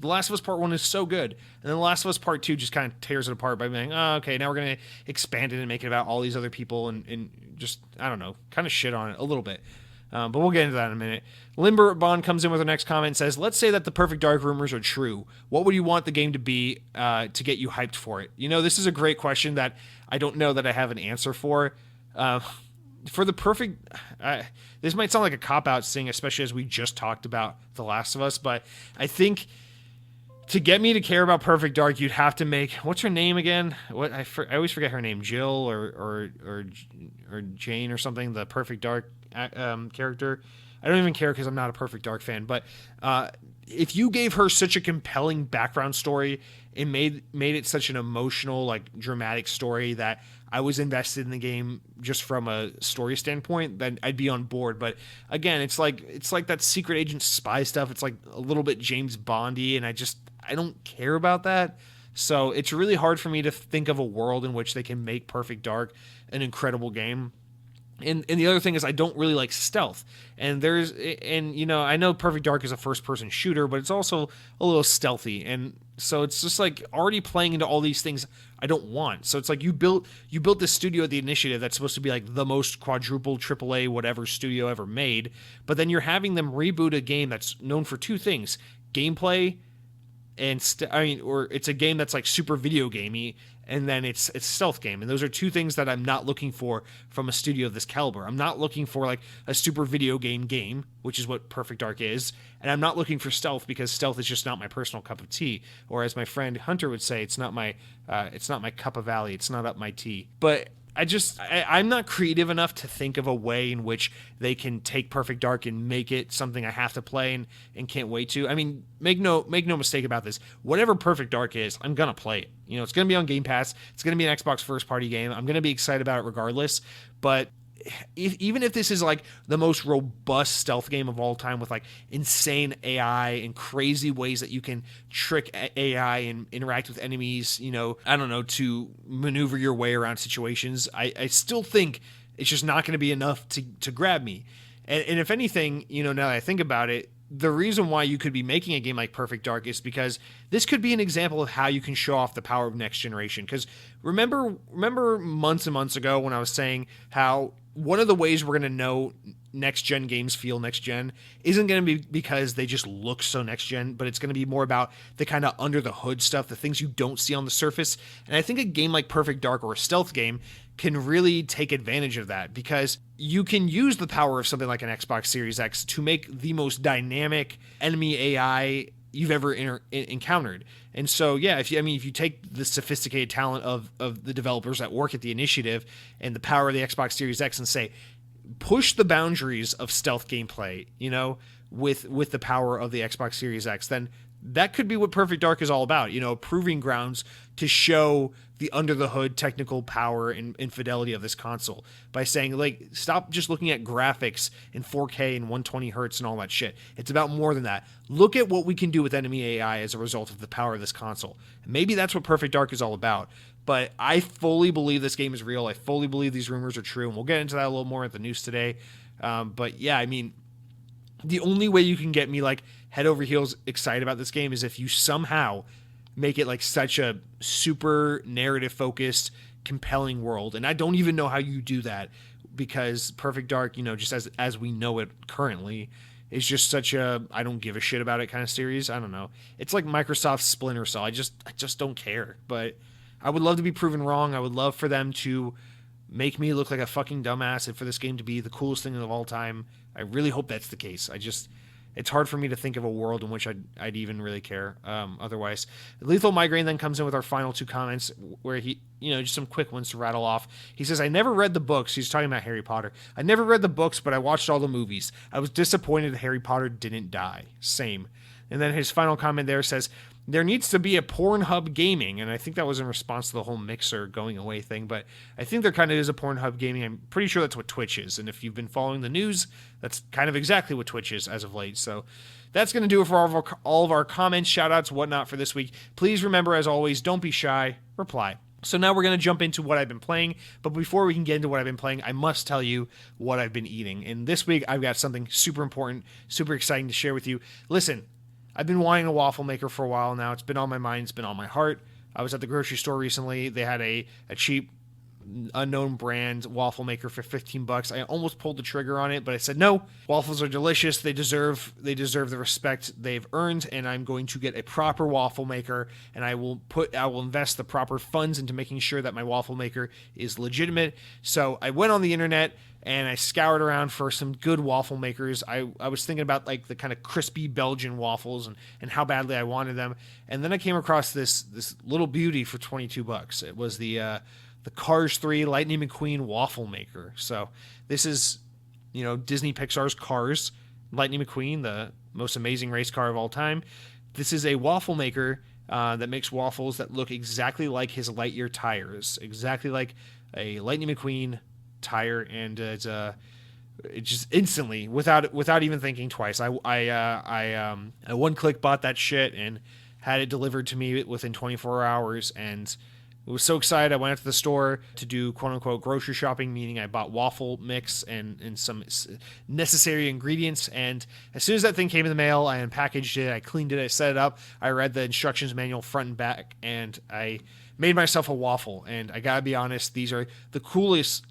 Speaker 1: The Last of Us Part 1 is so good. And then The Last of Us Part 2 just kind of tears it apart by being, oh, okay, now we're going to expand it and make it about all these other people and just, I don't know, kind of shit on it a little bit. But we'll get into that in a minute. Limber Bond comes in with her next comment and says, let's say that the Perfect Dark rumors are true. What would you want the game to be to get you hyped for it? You know, this is a great question that I don't know that I have an answer for. For the perfect... this might sound like a cop-out thing, especially as we just talked about The Last of Us, but I think to get me to care about Perfect Dark, you'd have to make... What's her name again? I always forget her name. Jill or Jane or something, the Perfect Dark character. I don't even care because I'm not a Perfect Dark fan, but if you gave her such a compelling background story and made it such an emotional, like dramatic story that I was invested in the game just from a story standpoint, then I'd be on board. But again, it's like that secret agent spy stuff. It's like a little bit James Bondy, and I don't care about that. So it's really hard for me to think of a world in which they can make Perfect Dark an incredible game. And the other thing is I don't really like stealth. And you know, I know Perfect Dark is a first-person shooter, but it's also a little stealthy. And so it's just like already playing into all these things I don't want. So it's like you built this studio at the Initiative that's supposed to be like the most quadruple AAA whatever studio ever made, but then you're having them reboot a game that's known for two things: gameplay and or it's a game that's like super video gamey, and then it's a stealth game, and those are two things that I'm not looking for from a studio of this caliber. I'm not looking for like a super video game, which is what Perfect Dark is, and I'm not looking for stealth because stealth is just not my personal cup of tea, or as my friend Hunter would say, it's not my cup of valley, it's not up my tea. But I'm not creative enough to think of a way in which they can take Perfect Dark and make it something I have to play and can't wait to. I mean, make no mistake about this. Whatever Perfect Dark is, I'm going to play it. You know, it's going to be on Game Pass. It's going to be an Xbox first party game. I'm going to be excited about it regardless. But even if this is like the most robust stealth game of all time with like insane AI and crazy ways that you can trick AI and interact with enemies, you know, I don't know, to maneuver your way around situations, I still think it's just not going to be enough to grab me. And if anything, you know, now that I think about it, the reason why you could be making a game like Perfect Dark is because this could be an example of how you can show off the power of next generation. Because remember months and months ago when I was saying how one of the ways we're going to know next gen games feel next gen isn't going to be because they just look so next gen, but it's going to be more about the kind of under the hood stuff, the things you don't see on the surface. And I think a game like Perfect Dark or a stealth game can really take advantage of that, because you can use the power of something like an Xbox Series X to make the most dynamic enemy AI you've ever encountered. And so, yeah, if you take the sophisticated talent of the developers that work at the initiative and the power of the Xbox Series X and say, push the boundaries of stealth gameplay, you know, with the power of the Xbox Series X, then that could be what Perfect Dark is all about, you know, proving grounds to show the under the hood technical power and fidelity of this console by saying, like, stop just looking at graphics in 4K and 120 hertz and all that shit. It's about more than that. Look at what we can do with enemy AI as a result of the power of this console. Maybe that's what Perfect Dark is all about. But I fully believe this game is real. I fully believe these rumors are true, and we'll get into that a little more at the news today. But yeah, I mean, the only way you can get me like head over heels excited about this game is if you somehow make it like such a super narrative focused, compelling world. And I don't even know how you do that, because Perfect Dark, you know, just as we know it currently, is just such a I don't give a shit about it kind of series. I don't know. It's like Microsoft's Splinter Cell. I just don't care. But I would love to be proven wrong. I would love for them to make me look like a fucking dumbass and for this game to be the coolest thing of all time. I really hope that's the case. It's hard for me to think of a world in which I'd even really care otherwise. Lethal Migraine then comes in with our final two comments, where he, you know, just some quick ones to rattle off. He says, I never read the books. He's talking about Harry Potter. I never read the books, but I watched all the movies. I was disappointed Harry Potter didn't die. Same. And then his final comment there says, there needs to be a Pornhub Gaming. And I think that was in response to the whole Mixer going away thing. But I think there kind of is a Pornhub Gaming. I'm pretty sure that's what Twitch is. And if you've been following the news, that's kind of exactly what Twitch is as of late. So that's going to do it for all of our comments, shout-outs, whatnot for this week. Please remember, as always, don't be shy. Reply. So now we're going to jump into what I've been playing. But before we can get into what I've been playing, I must tell you what I've been eating. And this week, I've got something super important, super exciting to share with you. Listen, I've been wanting a waffle maker for a while now. It's been on my mind. It's been on my heart. I was at the grocery store recently. They had a cheap, unknown brand waffle maker for $15. I almost pulled the trigger on it, but I said no. Waffles are delicious. They deserve the respect they've earned, and I'm going to get a proper waffle maker, and I will invest the proper funds into making sure that my waffle maker is legitimate. So I went on the internet and I scoured around for some good waffle makers. I was thinking about like the kind of crispy Belgian waffles and how badly I wanted them. And then I came across this little beauty for $22. It was the Cars 3 Lightning McQueen waffle maker. So this is, you know, Disney Pixar's Cars, Lightning McQueen, the most amazing race car of all time. This is a waffle maker that makes waffles that look exactly like his Lightyear tires, exactly like a Lightning McQueen tire, and it just instantly, without even thinking twice, I one click bought that shit and had it delivered to me within 24 hours, and I was so excited. I went out to the store to do quote unquote grocery shopping, meaning I bought waffle mix and some necessary ingredients. And as soon as that thing came in the mail, I unpackaged it, I cleaned it, I set it up, I read the instructions manual front and back, and I made myself a waffle. And I gotta be honest, these are the coolest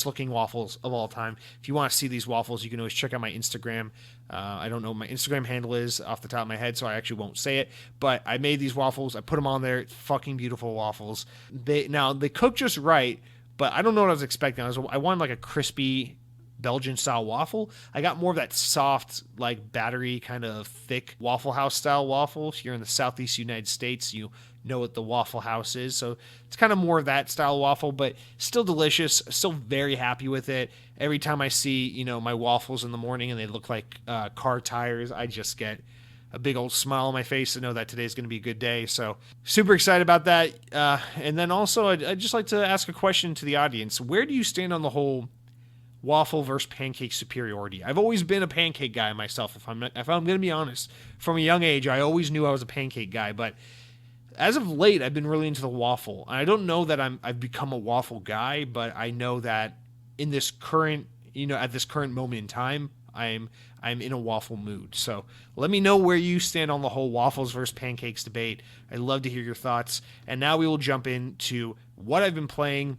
Speaker 1: looking waffles of all time. If you want to see these waffles, you can always check out my Instagram. I don't know what my Instagram handle is off the top of my head, so I actually won't say it. But I made these waffles. I put them on there. Fucking beautiful waffles. They cook just right, but I don't know what I was expecting. I wanted like a crispy Belgian style waffle. I got more of that soft, like battery kind of thick Waffle House style waffle. Here in the Southeast United States, you know what the Waffle House is. So it's kind of more of that style waffle, but still delicious. Still very happy with it. Every time I see, my waffles in the morning and they look like car tires, I just get a big old smile on my face to know that today's going to be a good day. So super excited about that. And then also, I'd just like to ask a question to the audience. Where do you stand on the whole waffle versus pancake superiority? I've always been a pancake guy myself. If I'm going to be honest, from a young age, I always knew I was a pancake guy. But as of late, I've been really into the waffle. And I don't know that I've become a waffle guy, but I know that in this current, at this current moment in time, I'm in a waffle mood. So let me know where you stand on the whole waffles versus pancakes debate. I'd love to hear your thoughts. And now we will jump into what I've been playing.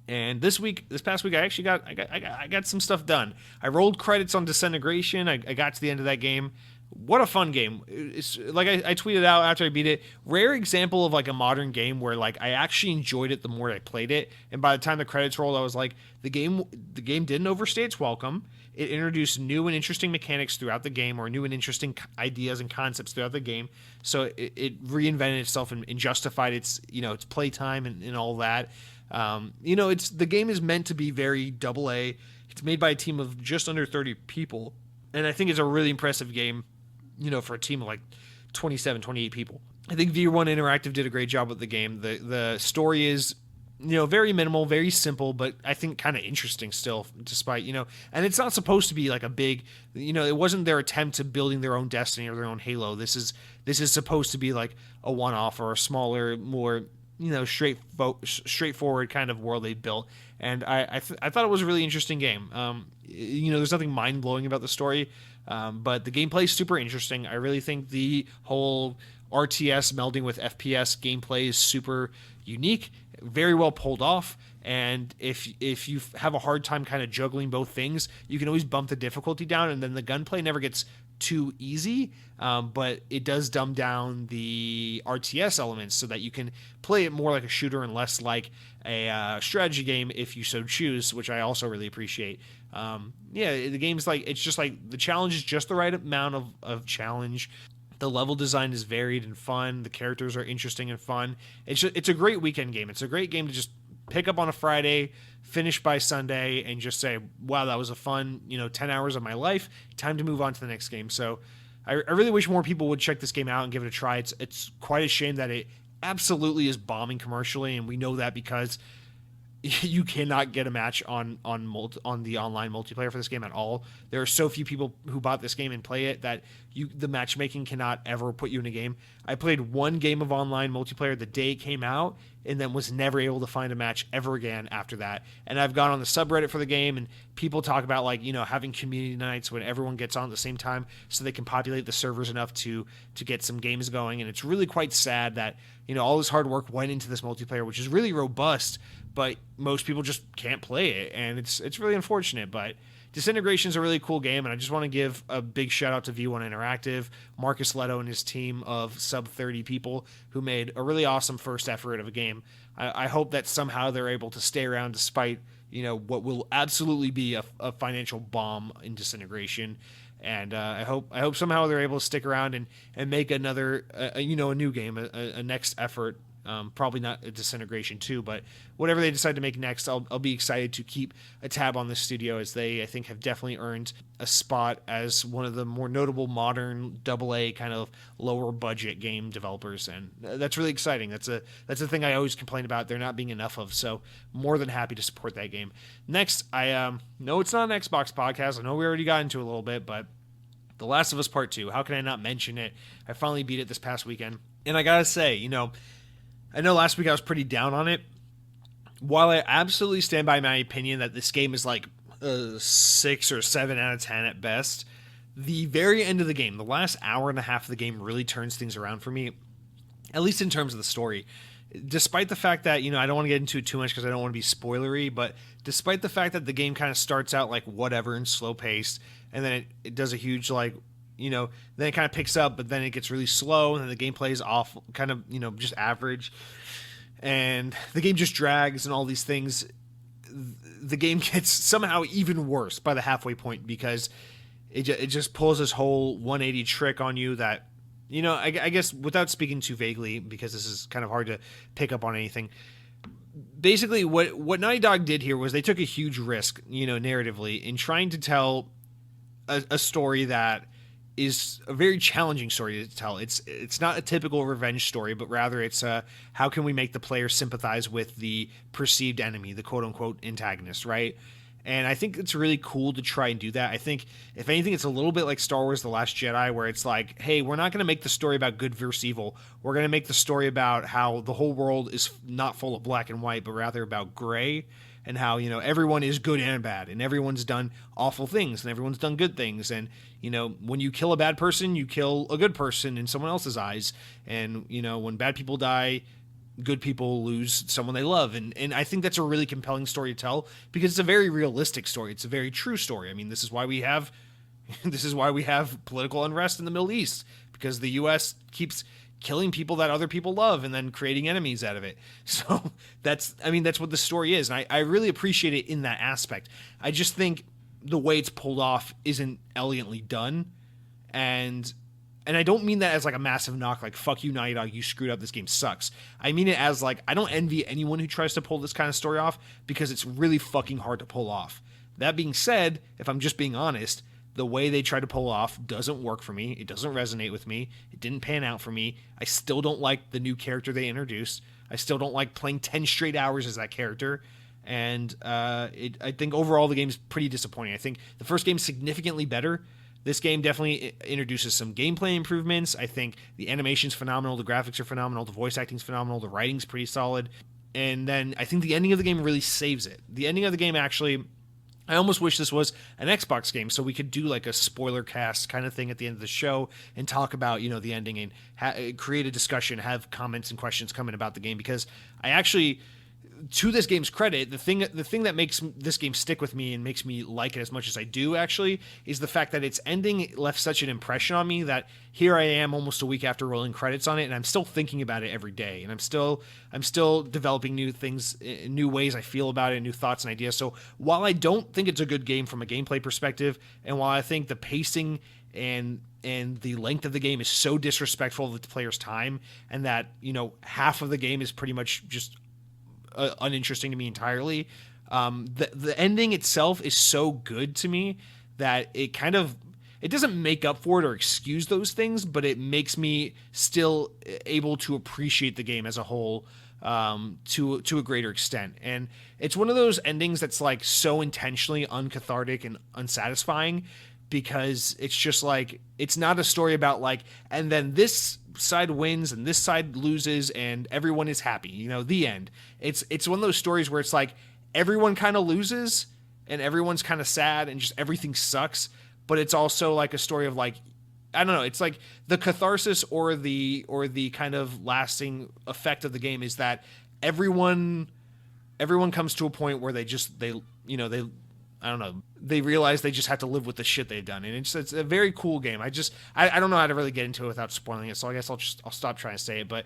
Speaker 1: And this past week, I actually got some stuff done. I rolled credits on Disintegration. I got to the end of that game. What a fun game. It's like I tweeted out after I beat it, rare example of like a modern game where like I actually enjoyed it the more I played it. And by the time the credits rolled, I was like, the game didn't overstay its welcome. It introduced new and interesting mechanics throughout the game, or new and interesting ideas and concepts throughout the game. So it reinvented itself and justified its its playtime and all that. The game is meant to be very AA. It's made by a team of just under 30 people, and I think it's a really impressive game. For a team of like 27, 28 people. I think V1 Interactive did a great job with the game. The story is, very minimal, very simple, but I think kind of interesting still, despite, and it's not supposed to be like a big, it wasn't their attempt to building their own Destiny or their own Halo. This is supposed to be like a one-off or a smaller, more, straightforward kind of world they built. And I thought it was a really interesting game. There's nothing mind-blowing about the story, but the gameplay is super interesting. I really think the whole RTS melding with FPS gameplay is super unique, very well pulled off. And if you have a hard time kind of juggling both things, you can always bump the difficulty down, and then the gunplay never gets too easy, but it does dumb down the RTS elements so that you can play it more like a shooter and less like a strategy game if you so choose, which I also really appreciate. The game's like, it's just like the challenge is just the right amount of challenge. The level design is varied and fun. The characters are interesting and fun. It's a great weekend game. It's a great game to just pick up on a Friday, finish by Sunday, and just say, wow, that was a fun, 10 hours of my life. Time to move on to the next game. So I really wish more people would check this game out and give it a try. It's quite a shame that it absolutely is bombing commercially, and we know that because you cannot get a match on the online multiplayer for this game at all. There are so few people who bought this game and play it that the matchmaking cannot ever put you in a game. I played one game of online multiplayer the day it came out, and then was never able to find a match ever again after that. And I've gone on the subreddit for the game, and people talk about having community nights when everyone gets on at the same time so they can populate the servers enough to get some games going. And it's really quite sad that all this hard work went into this multiplayer, which is really robust, but most people just can't play it, and it's really unfortunate. But Disintegration is a really cool game, and I just want to give a big shout out to V1 Interactive, Marcus Leto and his team of sub 30 people who made a really awesome first effort of a game. I hope that somehow they're able to stay around despite what will absolutely be a financial bomb in Disintegration. And I hope somehow they're able to stick around and make another a new game, a next effort. Probably not a Disintegration 2, but whatever they decide to make next, I'll be excited to keep a tab on this studio, as they, I think, have definitely earned a spot as one of the more notable modern AA kind of lower budget game developers, and that's really exciting. That's a thing I always complain about there not being enough of, so more than happy to support that game. Next, I know it's not an Xbox podcast. I know we already got into it a little bit, but The Last of Us Part 2, how can I not mention it? I finally beat it this past weekend, and I gotta say, I know last week I was pretty down on it. While I absolutely stand by my opinion that this game is like 6 or 7 out of 10 at best, the very end of the game, the last hour and a half of the game, really turns things around for me, at least in terms of the story. Despite the fact that, I don't want to get into it too much because I don't want to be spoilery, but despite the fact that the game kind of starts out like whatever and slow-paced, and then it does a huge like, then it kind of picks up, but then it gets really slow, and then the gameplay is awful, kind of, just average, and the game just drags and all these things. The game gets somehow even worse by the halfway point because it just pulls this whole 180 trick on you that, I guess without speaking too vaguely, because this is kind of hard to pick up on anything. Basically, what Naughty Dog did here was they took a huge risk, narratively, in trying to tell a story that is a very challenging story to tell. It's not a typical revenge story, but rather it's how can we make the player sympathize with the perceived enemy, the quote-unquote antagonist, right? And I think it's really cool to try and do that. I think, if anything, it's a little bit like Star Wars The Last Jedi, where it's like, hey, we're not going to make the story about good versus evil. We're going to make the story about how the whole world is not full of black and white, but rather about gray, and how, everyone is good and bad, and everyone's done awful things, and everyone's done good things. And, when you kill a bad person, you kill a good person in someone else's eyes. And, when bad people die, good people lose someone they love. And I think that's a really compelling story to tell, because it's a very realistic story. It's a very true story. I mean, this is why we have political unrest in the Middle East, because the U.S. keeps killing people that other people love and then creating enemies out of it. So that's what the story is. And I really appreciate it in that aspect. I just think the way it's pulled off isn't elegantly done. And I don't mean that as like a massive knock, like, fuck you, Naughty Dog, you screwed up, this game sucks. I mean it as like, I don't envy anyone who tries to pull this kind of story off, because it's really fucking hard to pull off. That being said, if I'm just being honest, the way they try to pull off doesn't work for me. It doesn't resonate with me. It didn't pan out for me. I still don't like the new character they introduced. I still don't like playing 10 straight hours as that character. And I think overall the game's pretty disappointing. I think the first game's significantly better. This game definitely introduces some gameplay improvements. I think the animation's phenomenal, the graphics are phenomenal, the voice acting's phenomenal, the writing's pretty solid. And then I think the ending of the game really saves it. The ending of the game actually, I almost wish this was an Xbox game, so we could do like a spoiler cast kind of thing at the end of the show and talk about, the ending, and create a discussion, have comments and questions come in about the game, because I actually, to this game's credit, the thing that makes this game stick with me and makes me like it as much as I do actually is the fact that its ending left such an impression on me that here I am almost a week after rolling credits on it, and I'm still thinking about it every day, and I'm still developing new things, new ways I feel about it, new thoughts and ideas. So while I don't think it's a good game from a gameplay perspective, and while I think the pacing and the length of the game is so disrespectful of the player's time, and that half of the game is pretty much just uninteresting to me entirely, the ending itself is so good to me that it doesn't make up for it or excuse those things, but it makes me still able to appreciate the game as a whole, to a greater extent. And it's one of those endings that's like so intentionally uncathartic and unsatisfying, because it's just like, it's not a story about like, and then this side wins and this side loses and everyone is happy, the end. It's one of those stories where it's like everyone kind of loses and everyone's kind of sad and just everything sucks, but it's also like a story of like, I don't know, it's like the catharsis or the kind of lasting effect of the game is that everyone comes to a point where they I don't know, they realize they just have to live with the shit they've done. And it's a very cool game. I don't know how to really get into it without spoiling it, so I guess I'll stop trying to say it. But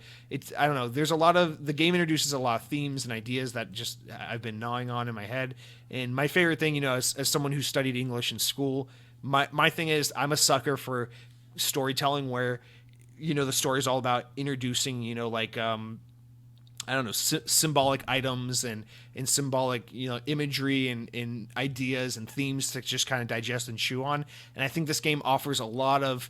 Speaker 1: I don't know, the game introduces a lot of themes and ideas that just I've been gnawing on in my head. And my favorite thing, as someone who studied English in school, my thing is I'm a sucker for storytelling where, the story is all about introducing, I don't know, symbolic items and symbolic, imagery and ideas and themes to just kind of digest and chew on. And I think this game offers a lot of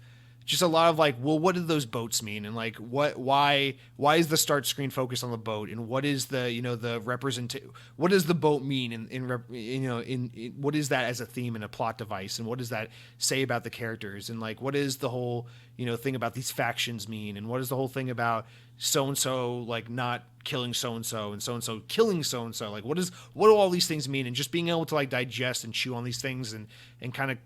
Speaker 1: like, well, what do those boats mean? And like, why is the start screen focused on the boat? And what is what does the boat mean in what is that as a theme and a plot device? And what does that say about the characters? And like, what is the whole, thing about these factions mean? And what is the whole thing about so-and-so like not killing so-and-so and so-and-so killing so-and-so? Like, what do all these things mean? And just being able to like digest and chew on these things and kind of,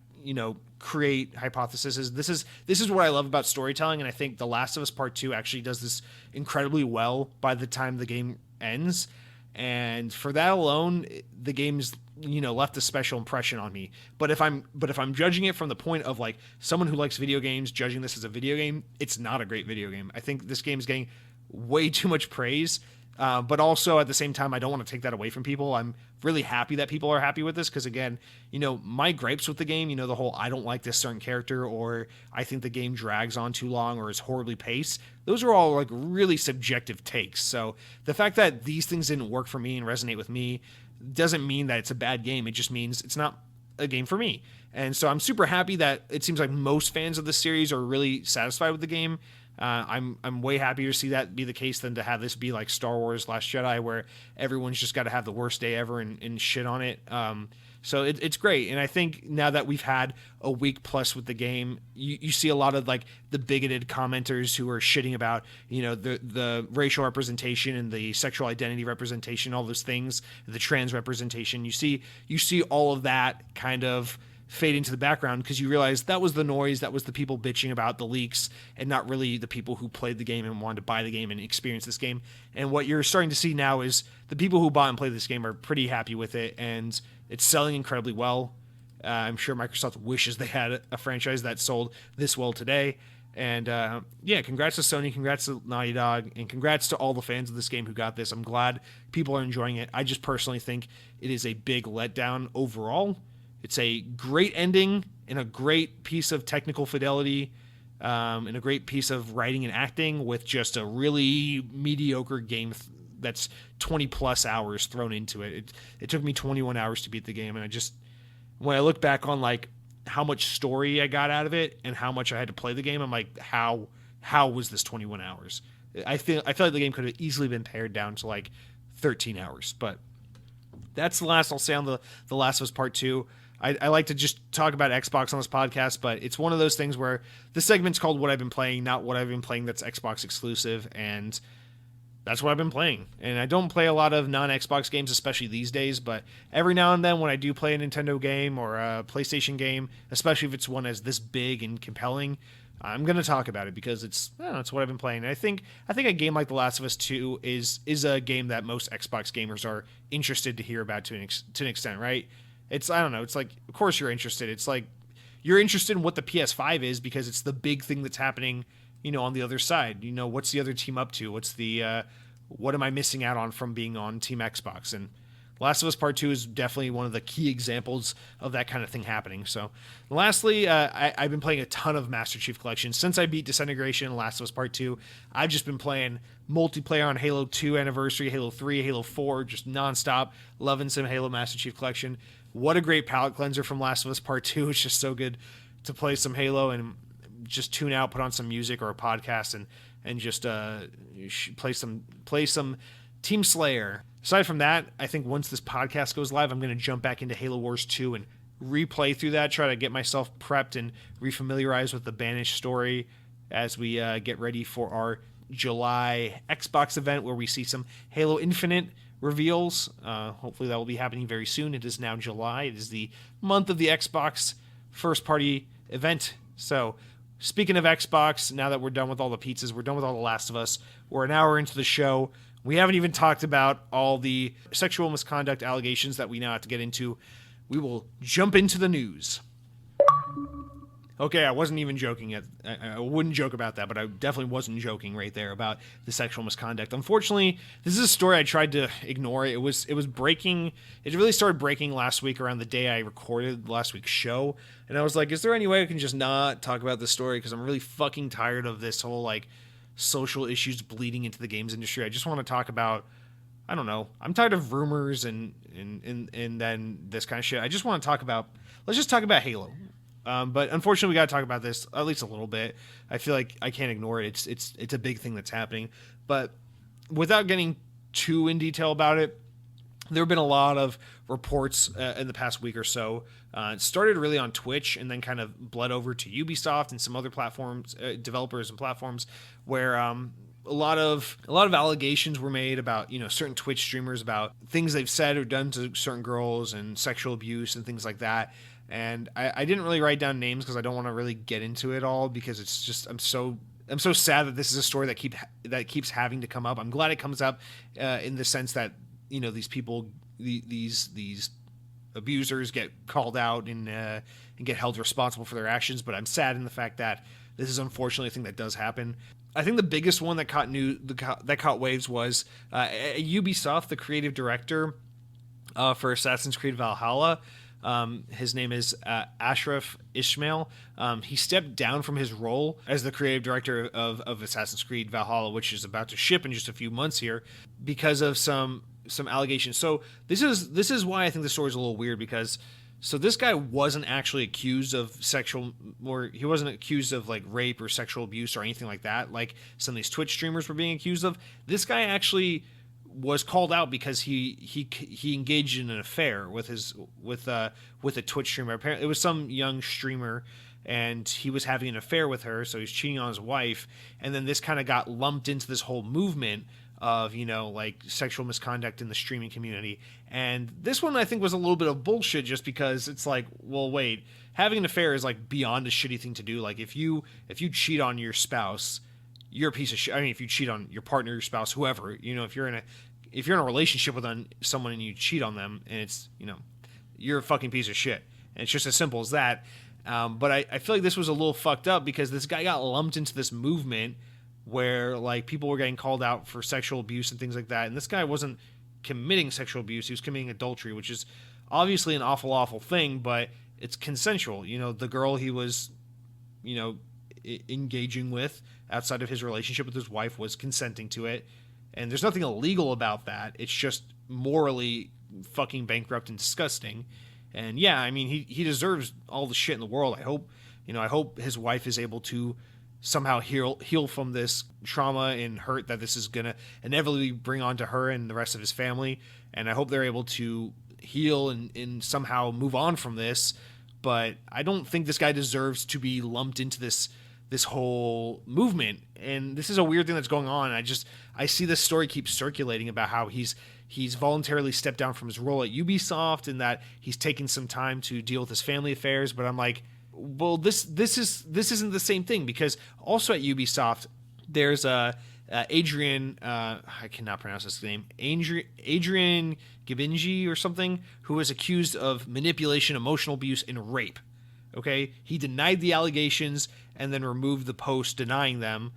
Speaker 1: create hypotheses. This is what I love about storytelling. And I think The Last of Us Part 2 actually does this incredibly well by the time the game ends. and for that alone, the game's left a special impression on me. But if I'm judging it from the point of like someone who likes video games judging this as a video game, it's not a great video game. I think this game's getting way too much praise. But also at the same time, I don't want to take that away from people. I'm really happy that people are happy with this because, again, my gripes with the game, the whole I don't like this certain character, or I think the game drags on too long or is horribly paced, those are all like really subjective takes. So the fact that these things didn't work for me and resonate with me doesn't mean that it's a bad game. It just means it's not a game for me. And so I'm super happy that it seems like most fans of the series are really satisfied with the game. I'm way happier to see that be the case than to have this be like Star Wars Last Jedi, where everyone's just got to have the worst day ever and shit on it. So it's great. And I think now that we've had a week plus with the game, you see a lot of like the bigoted commenters who are shitting about, the racial representation and the sexual identity representation, all those things, the trans representation. You see all of that kind of fade into the background because you realize that was the noise, that was the people bitching about the leaks, and not really the people who played the game and wanted to buy the game and experience this game. And what you're starting to see now is the people who bought and played this game are pretty happy with it, and it's selling incredibly well. I'm sure Microsoft wishes they had a franchise that sold this well today. And congrats to Sony, congrats to Naughty Dog, and congrats to all the fans of this game who got this. I'm glad people are enjoying it. I just personally think it is a big letdown overall. It's a great ending and a great piece of technical fidelity and a great piece of writing and acting with just a really mediocre game that's 20 plus hours thrown into it. It took me 21 hours to beat the game, and when I look back on like how much story I got out of it and how much I had to play the game, I'm like, how was this 21 hours? I feel like the game could have easily been pared down to like 13 hours, but that's the last I'll say on the Last of Us Part 2. I like to just talk about Xbox on this podcast, but it's one of those things where the segment's called What I've Been Playing, not what I've been playing that's Xbox exclusive, and that's what I've been playing. And I don't play a lot of non-Xbox games, especially these days, but every now and then when I do play a Nintendo game or a PlayStation game, especially if it's one as this big and compelling, I'm going to talk about it because it's what I've been playing. And I think a game like The Last of Us 2 is a game that most Xbox gamers are interested to hear about to an extent, right? It's, I don't know, it's like, of course you're interested. It's like, you're interested in what the PS5 is because it's the big thing that's happening, on the other side. What's the other team up to? What am I missing out on from being on Team Xbox? And Last of Us Part 2 is definitely one of the key examples of that kind of thing happening. So, lastly, I've been playing a ton of Master Chief Collection. Since I beat Disintegration and Last of Us Part 2, I've just been playing multiplayer on Halo 2 Anniversary, Halo 3, Halo 4, just nonstop. Loving some Halo Master Chief Collection. What a great palate cleanser from Last of Us Part 2. It's just so good to play some Halo and just tune out, put on some music or a podcast, and just play some Team Slayer. Aside from that, I think once this podcast goes live, I'm going to jump back into Halo Wars 2 and replay through that, try to get myself prepped and refamiliarized with the Banished story as we get ready for our July Xbox event where we see some Halo Infinite reveals. Hopefully that will be happening very soon. It is now July. It is the month of the Xbox first party event. So speaking of Xbox, now that we're done with all the pizzas, we're done with all The Last of Us, we're an hour into the show. We haven't even talked about all the sexual misconduct allegations that we now have to get into. We will jump into the news. Okay, I wasn't even joking. I wouldn't joke about that, but I definitely wasn't joking right there about the sexual misconduct. Unfortunately, this is a story I tried to ignore. It was breaking. It really started breaking last week around the day I recorded last week's show, and I was like, is there any way I can just not talk about this story? Because I'm really fucking tired of this whole like social issues bleeding into the games industry. I just want to talk about, I don't know. I'm tired of rumors and then this kind of shit. I just want to talk about. Let's just talk about Halo. But unfortunately, we got to talk about this at least a little bit. I feel like I can't ignore it. It's a big thing that's happening. But without getting too in detail about it, there have been a lot of reports in the past week or so. It started really on Twitch and then kind of bled over to Ubisoft and some other platforms, developers and platforms, where a lot of allegations were made about certain Twitch streamers about things they've said or done to certain girls and sexual abuse and things like that. And I didn't really write down names because I don't want to really get into it all because it's just I'm so sad that this is a story that keeps having to come up. I'm glad it comes up in the sense that these people, these abusers get called out and get held responsible for their actions. But I'm sad in the fact that this is unfortunately a thing that does happen. I think the biggest one that caught waves was Ubisoft, the creative director for Assassin's Creed Valhalla. His name is Ashraf Ismail. He stepped down from his role as the creative director of Assassin's Creed Valhalla, which is about to ship in just a few months here, because of some allegations. So this is why I think the story is a little weird, because so this guy wasn't actually accused of he wasn't accused of like rape or sexual abuse or anything like that, like some of these Twitch streamers were being accused of. This guy actually was called out because he engaged in an affair with a Twitch streamer. Apparently, it was some young streamer, and he was having an affair with her, so he's cheating on his wife. And then this kind of got lumped into this whole movement of, like sexual misconduct in the streaming community. And this one I think was a little bit of bullshit, just because it's like, well, wait, having an affair is like beyond a shitty thing to do. Like if you cheat on your spouse, you're a piece of shit. I mean, if you cheat on your partner, your spouse, whoever, if you're in a relationship with someone and you cheat on them, and it's, you're a fucking piece of shit. And it's just as simple as that. But I feel like this was a little fucked up, because this guy got lumped into this movement where like people were getting called out for sexual abuse and things like that. And this guy wasn't committing sexual abuse. He was committing adultery, which is obviously an awful, awful thing, but it's consensual. The girl he was, engaging with outside of his relationship with his wife was consenting to it. And there's nothing illegal about that. It's just morally fucking bankrupt and disgusting. And yeah, I mean, he deserves all the shit in the world. I hope his wife is able to somehow heal from this trauma and hurt that this is gonna inevitably bring onto her and the rest of his family. And I hope they're able to heal and somehow move on from this. But I don't think this guy deserves to be lumped into this whole movement. And this is a weird thing that's going on. I see this story keep circulating about how he's voluntarily stepped down from his role at Ubisoft, and that he's taking some time to deal with his family affairs. But I'm like, well, this isn't the same thing, because also at Ubisoft there's Adrian, I cannot pronounce his name, Adrian Gibinji or something, who was accused of manipulation, emotional abuse, and rape. Okay, he denied the allegations and then removed the post denying them,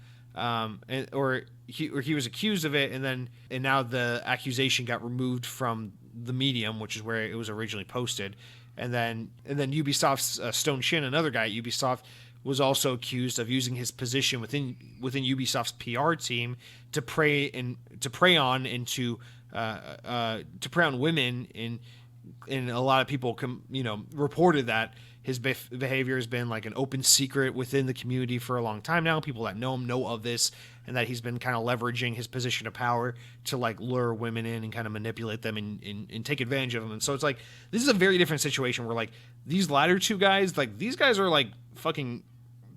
Speaker 1: or he was accused of it, and now the accusation got removed from the medium, which is where it was originally posted. And then Ubisoft's Stone Shin, another guy at Ubisoft, was also accused of using his position within Ubisoft's PR team to prey on women, and a lot of people reported that his behavior has been like an open secret within the community for a long time now. People that know him know of this, and that he's been kind of leveraging his position of power to like lure women in and kind of manipulate them and take advantage of them. And so it's like, this is a very different situation where like these latter two guys, like these guys are like fucking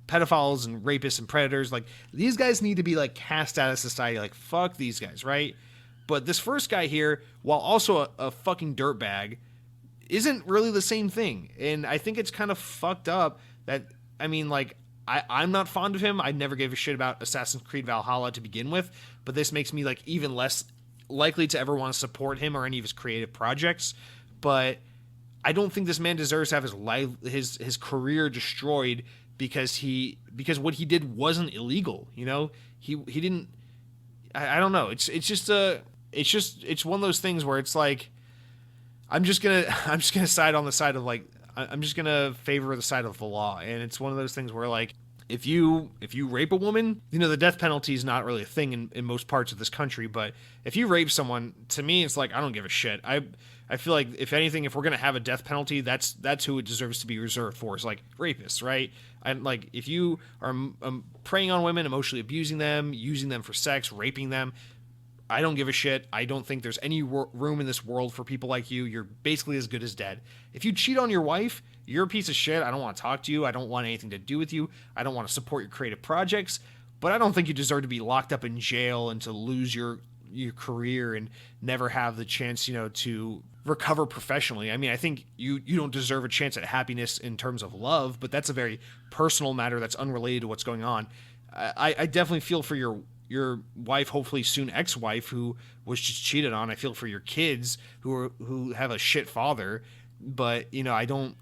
Speaker 1: pedophiles and rapists and predators. Like these guys need to be like cast out of society. Like fuck these guys, right? But this first guy here, while also a fucking dirtbag, isn't really the same thing. And I think it's kind of fucked up that, I mean, like, I'm not fond of him. I never gave a shit about Assassin's Creed Valhalla to begin with, but this makes me like even less likely to ever want to support him or any of his creative projects. But I don't think this man deserves to have his career destroyed because what he did wasn't illegal. He didn't. I don't know. It's one of those things where it's like, I'm just gonna side on the side of like, I'm just gonna favor the side of the law. And it's one of those things where like, if you rape a woman, the death penalty is not really a thing in most parts of this country. But if you rape someone, to me, it's like, I don't give a shit. I feel like if anything, if we're gonna have a death penalty, that's who it deserves to be reserved for, is like rapists, right? And like, if you are preying on women, emotionally abusing them, using them for sex, raping them, I don't give a shit. I don't think there's any room in this world for people like you. You're basically as good as dead. If you cheat on your wife, you're a piece of shit. I don't want to talk to you. I don't want anything to do with you. I don't want to support your creative projects. But I don't think you deserve to be locked up in jail and to lose your career and never have the chance, to recover professionally. I mean, I think you don't deserve a chance at happiness in terms of love, but that's a very personal matter that's unrelated to what's going on. I definitely feel for your your wife, hopefully soon ex-wife, who was just cheated on. I feel for your kids who have a shit father, but I don't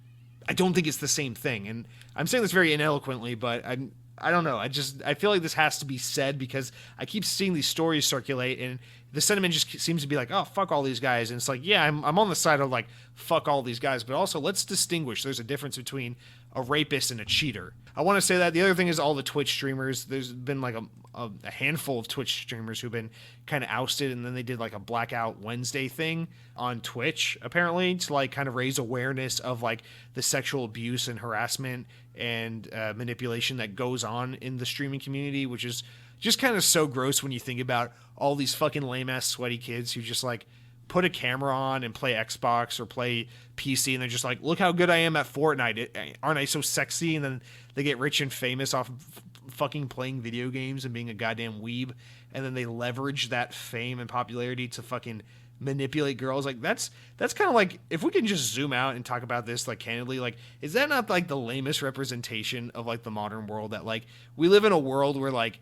Speaker 1: think it's the same thing. And I'm saying this very ineloquently, but I don't know. I feel like this has to be said because I keep seeing these stories circulate, and the sentiment just seems to be like, oh, fuck all these guys. And it's like, yeah, I'm on the side of like, fuck all these guys, but also let's distinguish. There's a difference between a rapist and a cheater. I want to say that. The other thing is all the Twitch streamers. There's been like a handful of Twitch streamers who've been kind of ousted, and then they did like a Blackout Wednesday thing on Twitch, apparently, to like kind of raise awareness of like the sexual abuse and harassment and manipulation that goes on in the streaming community, which is just kind of so gross when you think about all these fucking lame-ass sweaty kids who just like put a camera on and play Xbox or play PC, and they're just like, look how good I am at Fortnite. Aren't I so sexy? And then they get rich and famous off of fucking playing video games and being a goddamn weeb, and then they leverage that fame and popularity to fucking manipulate girls. Like that's kind of like, if we can just zoom out and talk about this like candidly, like is that not like the lamest representation of like the modern world, that like we live in a world where like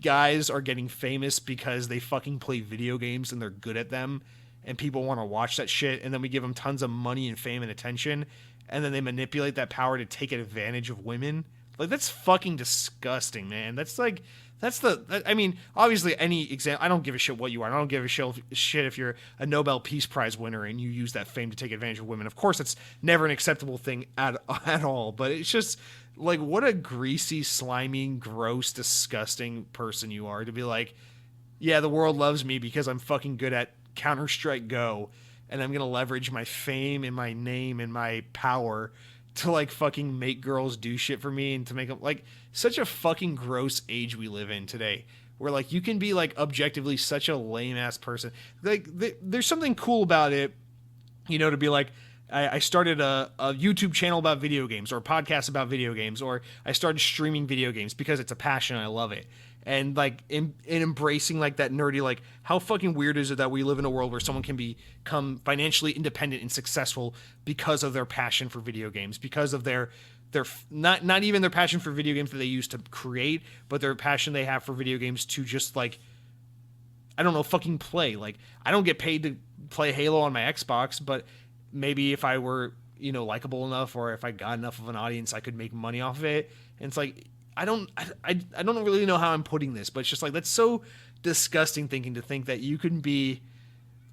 Speaker 1: guys are getting famous because they fucking play video games and they're good at them and people want to watch that shit, and then we give them tons of money and fame and attention, and then they manipulate that power to take advantage of women? Like that's fucking disgusting, man. I mean, obviously any example, I don't give a shit what you are. I don't give a shit if you're a Nobel Peace Prize winner and you use that fame to take advantage of women. Of course, it's never an acceptable thing at all, but it's just like, what a greasy, slimy, gross, disgusting person you are to be like, yeah, the world loves me because I'm fucking good at Counter-Strike Go, and I'm going to leverage my fame and my name and my power to like fucking make girls do shit for me and to make them like, such a fucking gross age we live in today, where like you can be like objectively such a lame ass person. Like there's something cool about it, to be like, I started a YouTube channel about video games, or a podcast about video games, or I started streaming video games because it's a passion and I love it. And like in embracing like that nerdy, like how fucking weird is it that we live in a world where someone can become financially independent and successful because of their passion for video games, because of their not even their passion for video games that they used to create, but their passion they have for video games to just like, I don't know, fucking play. Like I don't get paid to play Halo on my Xbox, but maybe if I were, likable enough, or if I got enough of an audience, I could make money off of it. And it's like, I don't really know how I'm putting this, but it's just like, that's so disgusting thinking to think that you can be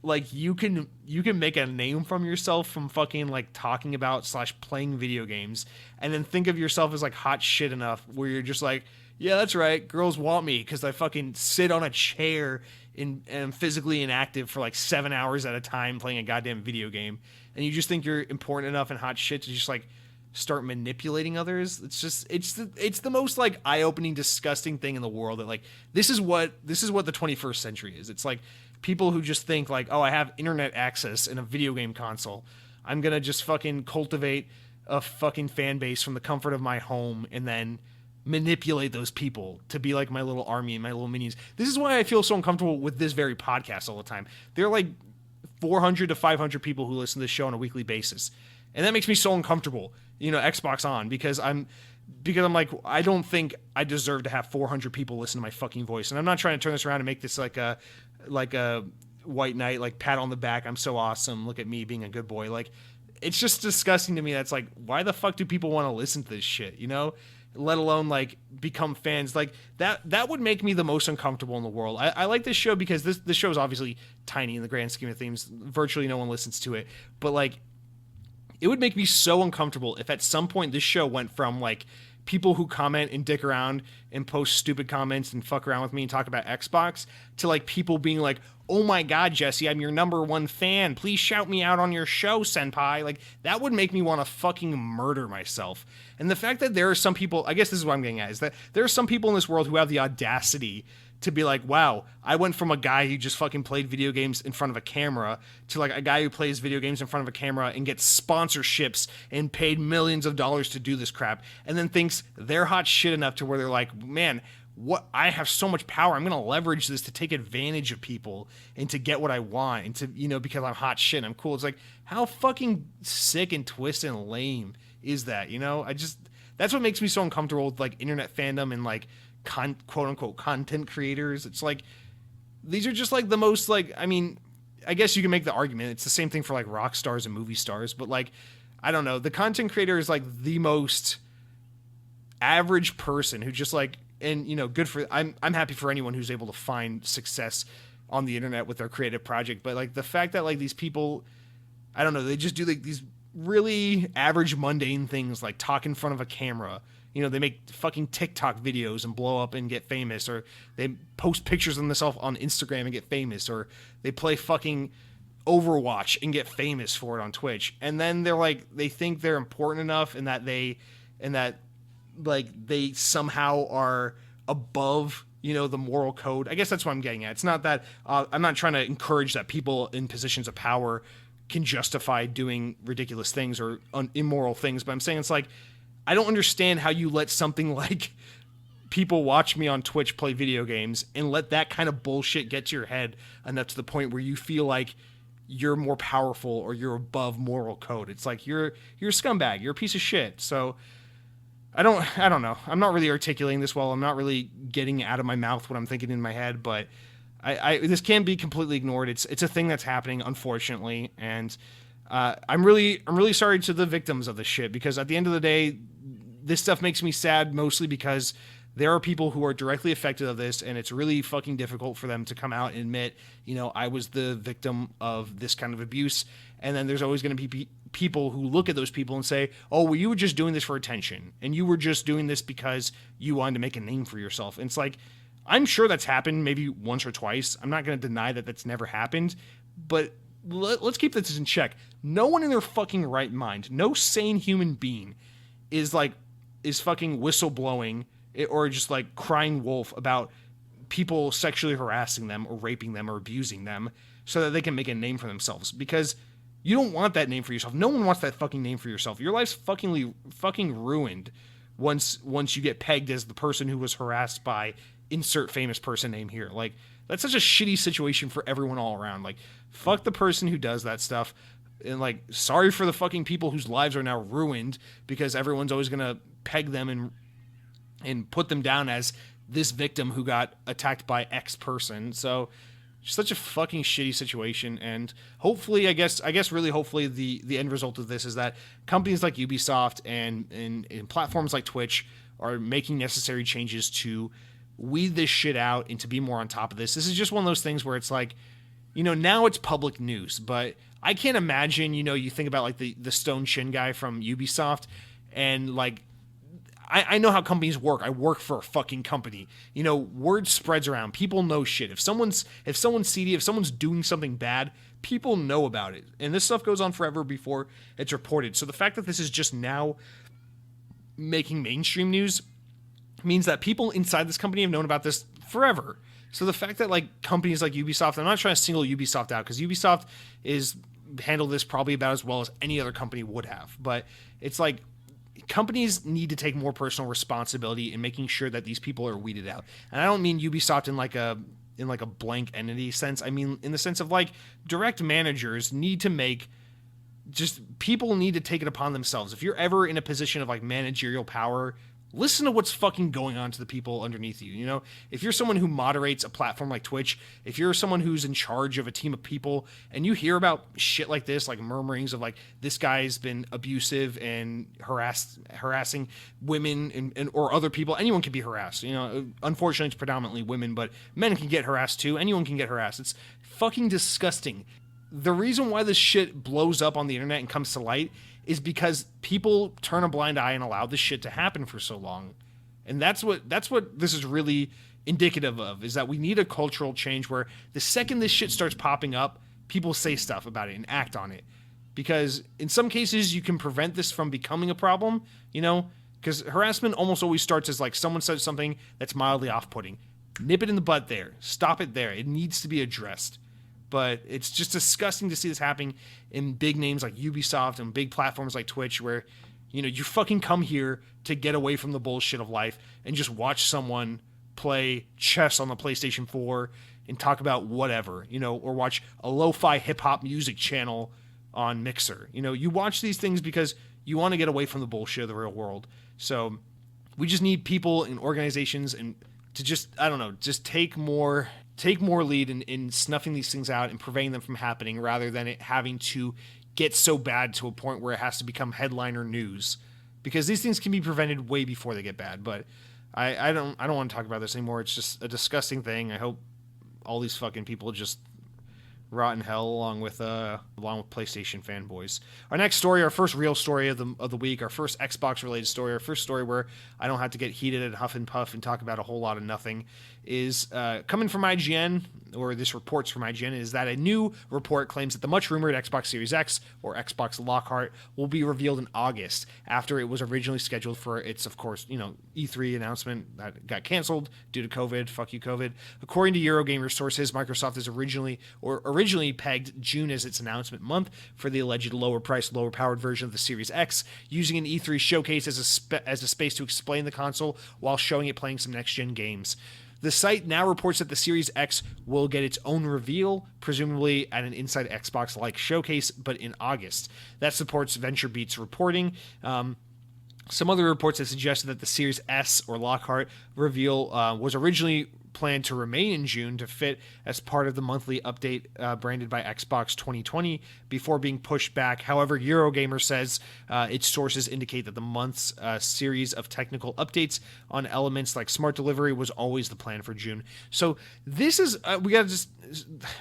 Speaker 1: like, you can make a name from yourself from fucking like talking about / playing video games, and then think of yourself as like hot shit enough where you're just like, yeah, that's right, girls want me because I fucking sit on a chair and am physically inactive for like 7 hours at a time playing a goddamn video game, and you just think you're important enough and hot shit to just like start manipulating others. It's the most like eye-opening, disgusting thing in the world, that like this is what the 21st century is. It's like people who just think like, oh, I have internet access and a video game console, I'm gonna just fucking cultivate a fucking fan base from the comfort of my home and then manipulate those people to be like my little army and my little minions. This is why I feel so uncomfortable with this very podcast all the time. There are like 400 to 500 people who listen to this show on a weekly basis, and that makes me so uncomfortable, Xbox on, because I'm like, I don't think I deserve to have 400 people listen to my fucking voice. And I'm not trying to turn this around and make this like a white knight, like pat on the back, I'm so awesome, look at me being a good boy. Like, it's just disgusting to me. That's like, why the fuck do people want to listen to this shit, let alone like become fans? Like that would make me the most uncomfortable in the world. I like this show because this show is obviously tiny in the grand scheme of things. Virtually no one listens to it, but like, it would make me so uncomfortable if at some point this show went from like people who comment and dick around and post stupid comments and fuck around with me and talk about Xbox to like people being like, oh my God, Jesse, I'm your #1 fan. Please shout me out on your show, senpai. Like, that would make me want to fucking murder myself. And the fact that there are some people, I guess this is what I'm getting at, is that there are some people in this world who have the audacity to be like, wow, I went from a guy who just fucking played video games in front of a camera to like a guy who plays video games in front of a camera and gets sponsorships and paid millions of dollars to do this crap, and then thinks they're hot shit enough to where they're like, man, what, I have so much power, I'm gonna leverage this to take advantage of people and to get what I want, and to, because I'm hot shit and I'm cool. It's like, how fucking sick and twisted and lame is that? That's what makes me so uncomfortable with like internet fandom and like quote unquote content creators. It's like, these are just like the most like, I mean, I guess you can make the argument. It's the same thing for like rock stars and movie stars, but like, I don't know. The content creator is like the most average person who just like, and you know, good for, I'm happy for anyone who's able to find success on the internet with their creative project. But like the fact that like these people, I don't know, they just do like these really average mundane things like talk in front of a camera. You know, they make fucking TikTok videos and blow up and get famous, or they post pictures of themselves on Instagram and get famous, or they play fucking Overwatch and get famous for it on Twitch. And then they're like, they think they're important enough and that they somehow are above, you know, the moral code. I guess that's what I'm getting at. It's not that I'm not trying to encourage that people in positions of power can justify doing ridiculous things or immoral things, but I'm saying it's like, I don't understand how you let something like people watch me on Twitch play video games and let that kind of bullshit get to your head enough to the point where you feel like you're more powerful or you're above moral code. It's like you're a scumbag, you're a piece of shit. So I don't know. I'm not really articulating this well. I'm not really getting out of my mouth what I'm thinking in my head, but I this can't be completely ignored. It's a thing that's happening, unfortunately, and I'm really sorry to the victims of this shit, because at the end of the day, this stuff makes me sad mostly because there are people who are directly affected of this, and it's really fucking difficult for them to come out and admit, you know, I was the victim of this kind of abuse. And then there's always going to be people who look at those people and say, oh, well, you were just doing this for attention, and you were just doing this because you wanted to make a name for yourself. And it's like, I'm sure that's happened maybe once or twice. I'm not going to deny that that's never happened, but let's keep this in check. No one in their fucking right mind, no sane human being is fucking whistleblowing or just like crying wolf about people sexually harassing them or raping them or abusing them so that they can make a name for themselves, because you don't want that name for yourself. No one wants that fucking name for yourself. Your life's fucking ruined once you get pegged as the person who was harassed by insert famous person name here. Like, that's such a shitty situation for everyone all around. Like, fuck the person who does that stuff. And like, sorry for the fucking people whose lives are now ruined because everyone's always gonna peg them and put them down as this victim who got attacked by X person. So such a fucking shitty situation. And hopefully, I guess really hopefully the end result of this is that companies like Ubisoft and platforms like Twitch are making necessary changes to weed this shit out and to be more on top of this. This is just one of those things where it's like, you know, now it's public news, but I can't imagine, you know, you think about like the Stone Chin guy from Ubisoft, and like, I know how companies work. I work for a fucking company. You know, word spreads around. People know shit. If someone's seedy, if someone's doing something bad, people know about it. And this stuff goes on forever before it's reported. So the fact that this is just now making mainstream news means that people inside this company have known about this forever. So the fact that like companies like Ubisoft, I'm not trying to single Ubisoft out because Ubisoft is handled this probably about as well as any other company would have. But it's like, companies need to take more personal responsibility in making sure that these people are weeded out. And I don't mean Ubisoft in like a blank entity sense. I mean in the sense of like direct managers need to make, just people need to take it upon themselves. If you're ever in a position of like managerial power, listen to what's fucking going on to the people underneath you. You know, if you're someone who moderates a platform like Twitch, if you're someone who's in charge of a team of people and you hear about shit like this, like murmurings of like, this guy's been abusive and harassing women and or other people, anyone can be harassed. You know, unfortunately it's predominantly women, but men can get harassed too. Anyone can get harassed. It's fucking disgusting. The reason why this shit blows up on the internet and comes to light is because people turn a blind eye and allow this shit to happen for so long. And that's what this is really indicative of, is that we need a cultural change where the second this shit starts popping up, people say stuff about it and act on it. Because in some cases you can prevent this from becoming a problem, you know, because harassment almost always starts as like someone says something that's mildly off-putting. Nip it in the butt there. Stop it there. It needs to be addressed. But it's just disgusting to see this happening in big names like Ubisoft and big platforms like Twitch, where, you know, you fucking come here to get away from the bullshit of life and just watch someone play chess on the PlayStation 4 and talk about whatever, you know, or watch a lo-fi hip-hop music channel on Mixer. You know, you watch these things because you want to get away from the bullshit of the real world. So we just need people and organizations and to just, I don't know, just take more lead in snuffing these things out and preventing them from happening, rather than it having to get so bad to a point where it has to become headliner news, because these things can be prevented way before they get bad. But I don't want to talk about this anymore. It's just a disgusting thing. I hope all these fucking people just rot in hell along with PlayStation fanboys. Our next story, our first real story of the week, our first Xbox related story, our first story where I don't have to get heated and huff and puff and talk about a whole lot of nothing, is coming from IGN, or this report's from IGN, is that a new report claims that the much rumored Xbox Series X, or Xbox Lockhart, will be revealed in August, after it was originally scheduled for its, of course, E3 announcement that got canceled due to COVID. Fuck you, COVID. According to Eurogamer sources, Microsoft has originally pegged June as its announcement month for the alleged lower-priced, lower-powered version of the Series X, using an E3 showcase as a space to explain the console while showing it playing some next-gen games. The site now reports that the Series X will get its own reveal, presumably at an Inside Xbox-like showcase, but in August. That supports VentureBeat's reporting. Some other reports have suggested that the Series S, or Lockhart, reveal was originally planned to remain in June to fit as part of the monthly update branded by Xbox 2020 before being pushed back. However, Eurogamer says its sources indicate that the month's series of technical updates on elements like smart delivery was always the plan for June. So this is, we got to just,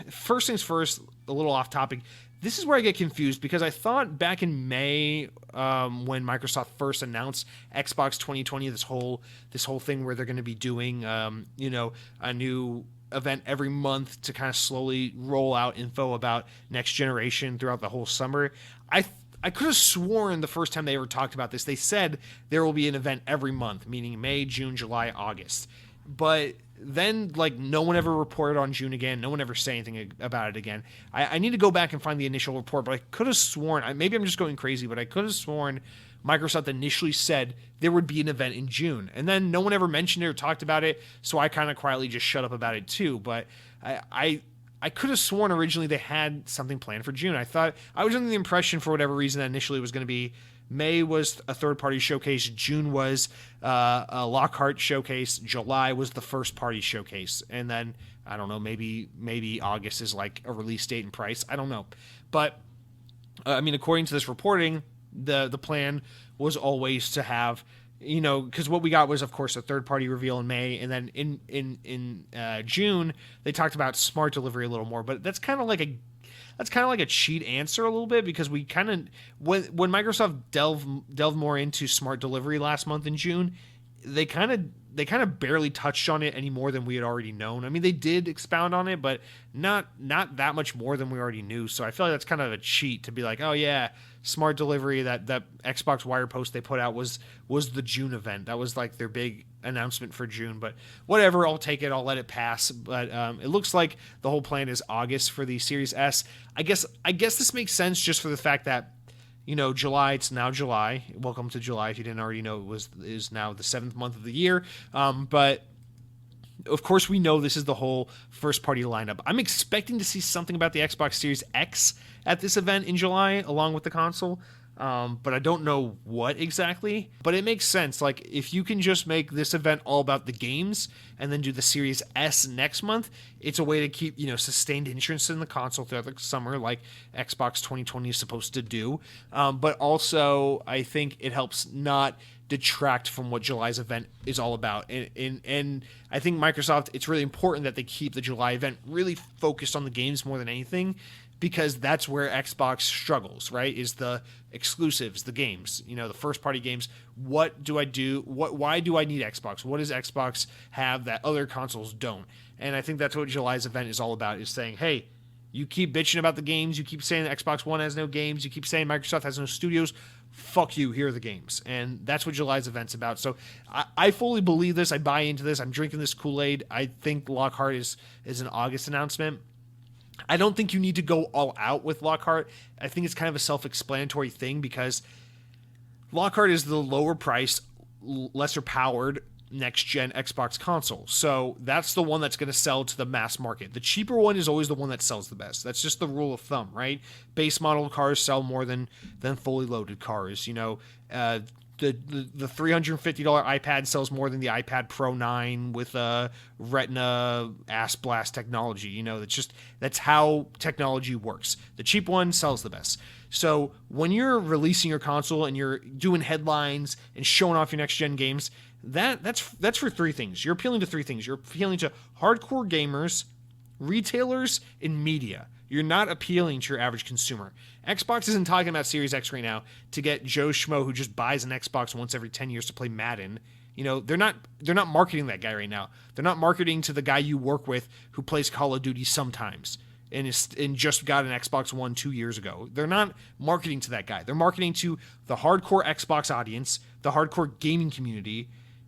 Speaker 1: first things first, a little off topic. This is where I get confused, because I thought back in May, when Microsoft first announced Xbox 2020, this whole thing where they're going to be doing, a new event every month to kind of slowly roll out info about next generation throughout the whole summer. I could have sworn the first time they ever talked about this, they said there will be an event every month, meaning May, June, July, August. But then, no one ever reported on June again. No one ever said anything about it again. I need to go back and find the initial report, but I could have sworn, maybe I'm just going crazy, but I could have sworn Microsoft initially said there would be an event in June. And then no one ever mentioned it or talked about it, so I kind of quietly just shut up about it too. But I could have sworn originally they had something planned for June. I was under the impression, for whatever reason, that initially it was going to be May was a third-party showcase, June was a Lockhart showcase, July was the first-party showcase, and then, I don't know, maybe August is like a release date and price. I don't know. But, according to this reporting, the plan was always to have, because what we got was, of course, a third-party reveal in May, and then in June, they talked about smart delivery a little more, but that's kind of like a cheat answer a little bit, because we kind of, when Microsoft delved more into smart delivery last month in June, they kind of barely touched on it any more than we had already known. They did expound on it, but not that much more than we already knew. So I feel like that's kind of a cheat to be like, oh yeah, smart delivery, that Xbox Wire post they put out was the June event. That was like their big announcement for June. But whatever, I'll take it. I'll let it pass. But it looks like the whole plan is August for the Series S. I guess this makes sense just for the fact that, July, it's now July. Welcome to July. If you didn't already know, is now the 7th month of the year. But of course, we know this is the whole first-party lineup. I'm expecting to see something about the Xbox Series X at this event in July, along with the console. But I don't know what exactly. But it makes sense. If you can just make this event all about the games and then do the Series S next month, it's a way to keep, sustained interest in the console throughout the summer, like Xbox 2020 is supposed to do. But also, I think it helps not detract from what July's event is all about. And I think Microsoft, it's really important that they keep the July event really focused on the games more than anything, because that's where Xbox struggles, right? Is the exclusives, the games, the first party games. What do I do? Why do I need Xbox? What does Xbox have that other consoles don't? And I think that's what July's event is all about, is saying, hey, you keep bitching about the games. You keep saying that Xbox One has no games. You keep saying Microsoft has no studios. Fuck you. Here are the games. And that's what July's event's about. So I fully believe this. I buy into this. I'm drinking this Kool-Aid. I think Lockhart is an August announcement. I don't think you need to go all out with Lockhart. I think it's kind of a self-explanatory thing, because Lockhart is the lower priced, lesser powered next-gen Xbox console. So that's the one that's going to sell to the mass market. The cheaper one is always the one that sells the best. That's just the rule of thumb, right? Base model cars sell more than fully loaded cars. the $350 iPad sells more than the iPad Pro 9 with a Retina ass blast technology. You know, that's how technology works. The cheap one sells the best. So when you're releasing your console and you're doing headlines and showing off your next gen games, that's for three things. You're appealing to three things. You're appealing to hardcore gamers, retailers, and media. You're not appealing to your average consumer. Xbox isn't talking about Series X right now to get Joe Schmo who just buys an Xbox once every 10 years to play Madden. You know, they're not marketing that guy right now. They're not marketing to the guy you work with who plays Call of Duty sometimes and just got an Xbox One 2 years ago. They're not marketing to that guy. They're marketing to the hardcore Xbox audience, the hardcore gaming community,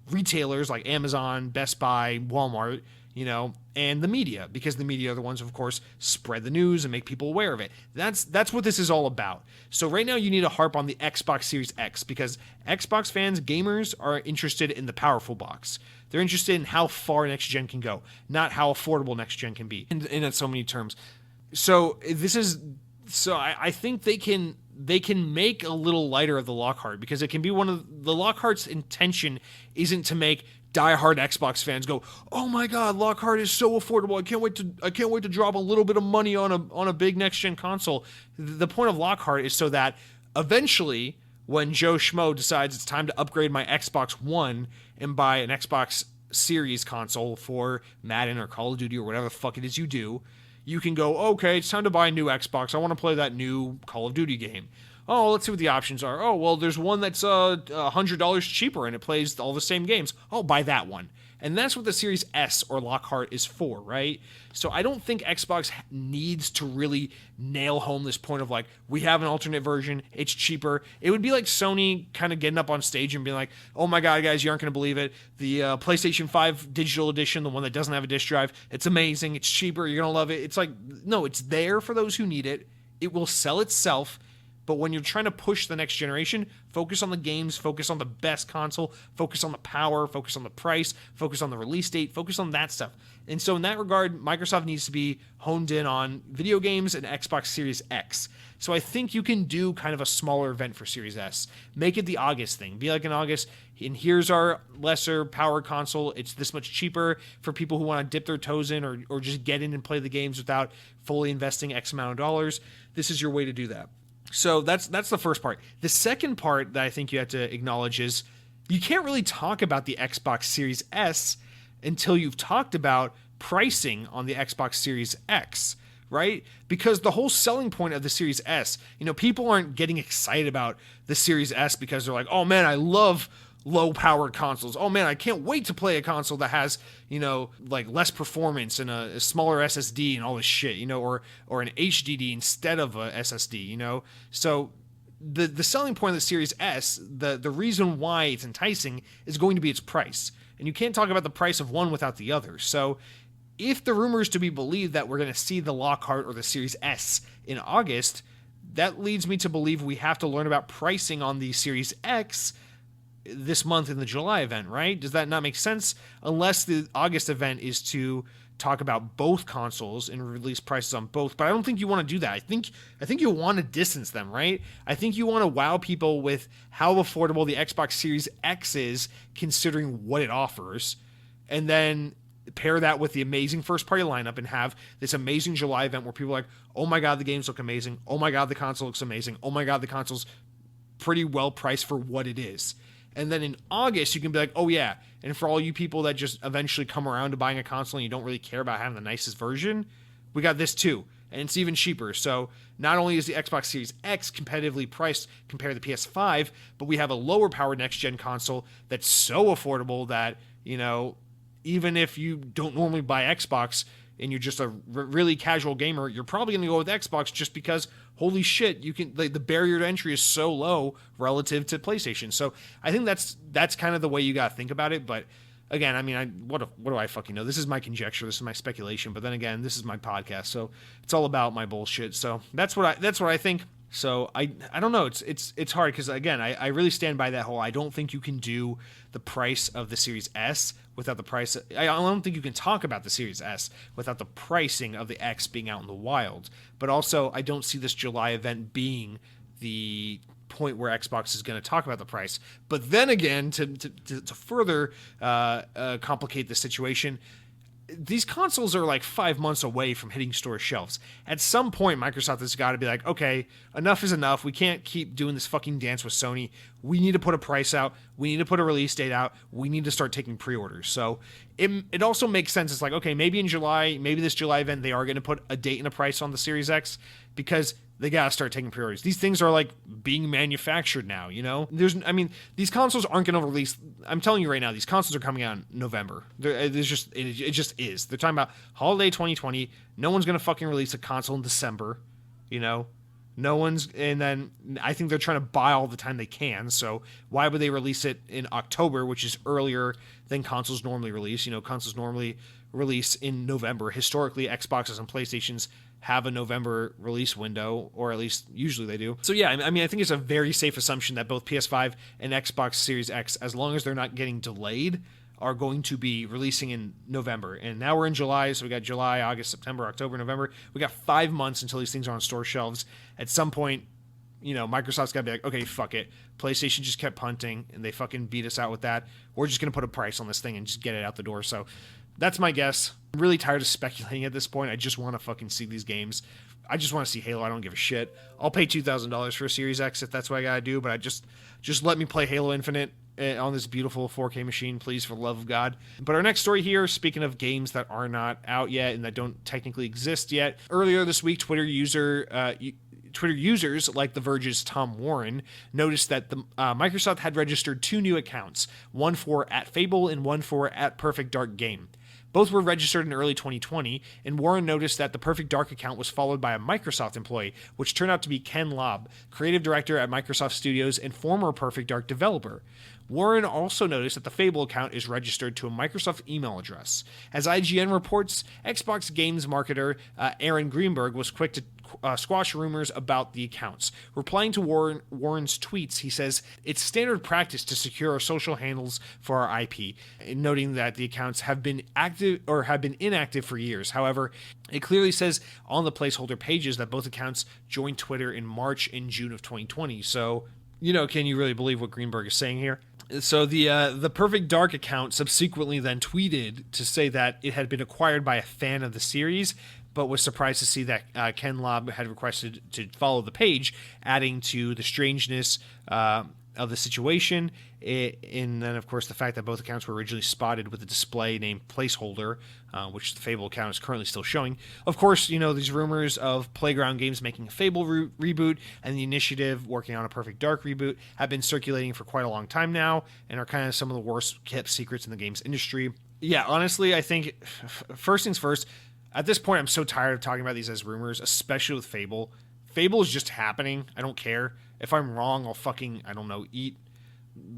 Speaker 1: retailers like Amazon, Best Buy, Walmart, you know, and the media, because the media are the ones, of course, spread the news and make people aware of it. That's what this is all about. So right now you need to harp on the Xbox Series X, because Xbox fans, gamers, are interested in the powerful box. They're interested in how far next gen can go, not how affordable next gen can be, in so many terms. So I think they can make a little lighter of the Lockhart, because it can be one of the Lockhart's intention isn't to make diehard Xbox fans go, "Oh my God, Lockhart is so affordable! I can't wait to drop a little bit of money on a big next gen console." The point of Lockhart is so that eventually, when Joe Schmo decides it's time to upgrade my Xbox One and buy an Xbox Series console for Madden or Call of Duty or whatever the fuck it is you do, you can go, "Okay, it's time to buy a new Xbox. I want to play that new Call of Duty game. Oh, let's see what the options are. Oh, well, there's one that's $100 cheaper and it plays all the same games. Oh, buy that one." And that's what the Series S or Lockhart is for, right? So I don't think Xbox needs to really nail home this point of like, we have an alternate version, it's cheaper. It would be like Sony kind of getting up on stage and being like, "Oh my God, guys, you aren't going to believe it. The PlayStation 5 digital edition, the one that doesn't have a disc drive, it's amazing, it's cheaper, you're going to love it." It's like, no, it's there for those who need it. It will sell itself. But when you're trying to push the next generation, focus on the games, focus on the best console, focus on the power, focus on the price, focus on the release date, focus on that stuff. And so in that regard, Microsoft needs to be honed in on video games and Xbox Series X. So I think you can do kind of a smaller event for Series S. Make it the August thing. Be like in August, and here's our lesser power console. It's this much cheaper for people who want to dip their toes in or just get in and play the games without fully investing X amount of dollars. This is your way to do that. So that's the first part. The second part that I think you have to acknowledge is you can't really talk about the Xbox Series S until you've talked about pricing on the Xbox Series X, right? Because the whole selling point of the Series S, you know, people aren't getting excited about the Series S because they're like, "Oh man, I love low-powered consoles. Oh man, I can't wait to play a console that has, you know, like less performance and a smaller SSD and all this shit, you know, or an HDD instead of a SSD, you know." So the selling point of the Series S, the reason why it's enticing is going to be its price. And you can't talk about the price of one without the other. So if the rumor is to be believed that we're going to see the Lockhart or the Series S in August, that leads me to believe we have to learn about pricing on the Series X this month in the July event, right? Does that not make sense? Unless the August event is to talk about both consoles and release prices on both. But I don't think you want to do that. I think you want to distance them, right? I think you want to wow people with how affordable the Xbox Series X is considering what it offers, and then pair that with the amazing first-party lineup and have this amazing July event where people are like, "Oh my God, the games look amazing. Oh my God, the console looks amazing. Oh my God, the console's pretty well priced for what it is." And then in August, you can be like, "Oh yeah." And for all you people that just eventually come around to buying a console and you don't really care about having the nicest version, we got this too. And it's even cheaper. So not only is the Xbox Series X competitively priced compared to the PS5, but we have a lower powered next gen console that's so affordable that, you know, even if you don't normally buy Xbox and you're just a really casual gamer, you're probably going to go with Xbox just because, holy shit, you can, the barrier to entry is so low relative to PlayStation. So I think that's kind of the way you got to think about it. But again, I mean, what do I fucking know? This is my conjecture. This is my speculation. But then again, this is my podcast, so it's all about my bullshit. So that's what I think. So I don't know. It's hard because again, I really stand by that whole. I don't think you can do the price of the Series S without the price. I don't think you can talk about the Series S without the pricing of the X being out in the wild. But also, I don't see this July event being the point where Xbox is going to talk about the price. But then again, to further complicate the situation, these consoles are like 5 months away from hitting store shelves. At some point, Microsoft has got to be like, okay, enough is enough. We can't keep doing this fucking dance with Sony. We need to put a price out. We need to put a release date out. We need to start taking pre-orders. So it also makes sense. It's like, okay, maybe in July, maybe this July event, they are going to put a date and a price on the Series X because they got to start taking pre-orders. These things are like being manufactured now, you know? These consoles aren't going to release. I'm telling you right now, these consoles are coming out in November. It just is. They're talking about holiday 2020. No one's going to fucking release a console in December, you know? No one's, and then I think they're trying to buy all the time they can. So why would they release it in October, which is earlier than consoles normally release? You know, consoles normally release in November. Historically, Xboxes and PlayStations have a November release window, or at least usually they do. So yeah, I think it's a very safe assumption that both PS5 and Xbox Series X, as long as they're not getting delayed, are going to be releasing in November. And now we're in July, so we got July, August, September, October, November. We got 5 months until these things are on store shelves. At some point, you know, Microsoft's got to be like, okay, fuck it. PlayStation just kept punting, and they fucking beat us out with that. We're just going to put a price on this thing and just get it out the door. So that's my guess. I'm really tired of speculating at this point. I just want to fucking see these games. I just want to see Halo. I don't give a shit. I'll pay $2,000 for a Series X if that's what I gotta do, but just let me play Halo Infinite on this beautiful 4K machine, please, for the love of God. But our next story here, speaking of games that are not out yet and that don't technically exist yet, earlier this week, Twitter users like The Verge's Tom Warren noticed that Microsoft had registered 2 new accounts, one for @Fable and one for @PerfectDarkGame. Both were registered in early 2020, and Warren noticed that the Perfect Dark account was followed by a Microsoft employee, which turned out to be Ken Lobb, creative director at Microsoft Studios and former Perfect Dark developer. Warren also noticed that the Fable account is registered to a Microsoft email address. As IGN reports, Xbox games marketer Aaron Greenberg was quick to squash rumors about the accounts. Replying to Warren's tweets, he says, "It's standard practice to secure our social handles for our IP," noting that the accounts have been active or have been inactive for years. However, it clearly says on the placeholder pages that both accounts joined Twitter in March and June of 2020. So, you know, can you really believe what Greenberg is saying here? So the Perfect Dark account subsequently then tweeted to say that it had been acquired by a fan of the series, but was surprised to see that Ken Lobb had requested to follow the page, adding to the strangeness of the situation. And then, of course, the fact that both accounts were originally spotted with a display named Placeholder, which the Fable account is currently still showing. Of course, you know, these rumors of Playground Games making a Fable reboot and the initiative working on a Perfect Dark reboot have been circulating for quite a long time now and are kind of some of the worst kept secrets in the games industry. Yeah, honestly, I think, first things first, at this point, I'm so tired of talking about these as rumors, especially with Fable. Fable is just happening. I don't care. If I'm wrong, I'll fucking, I don't know, eat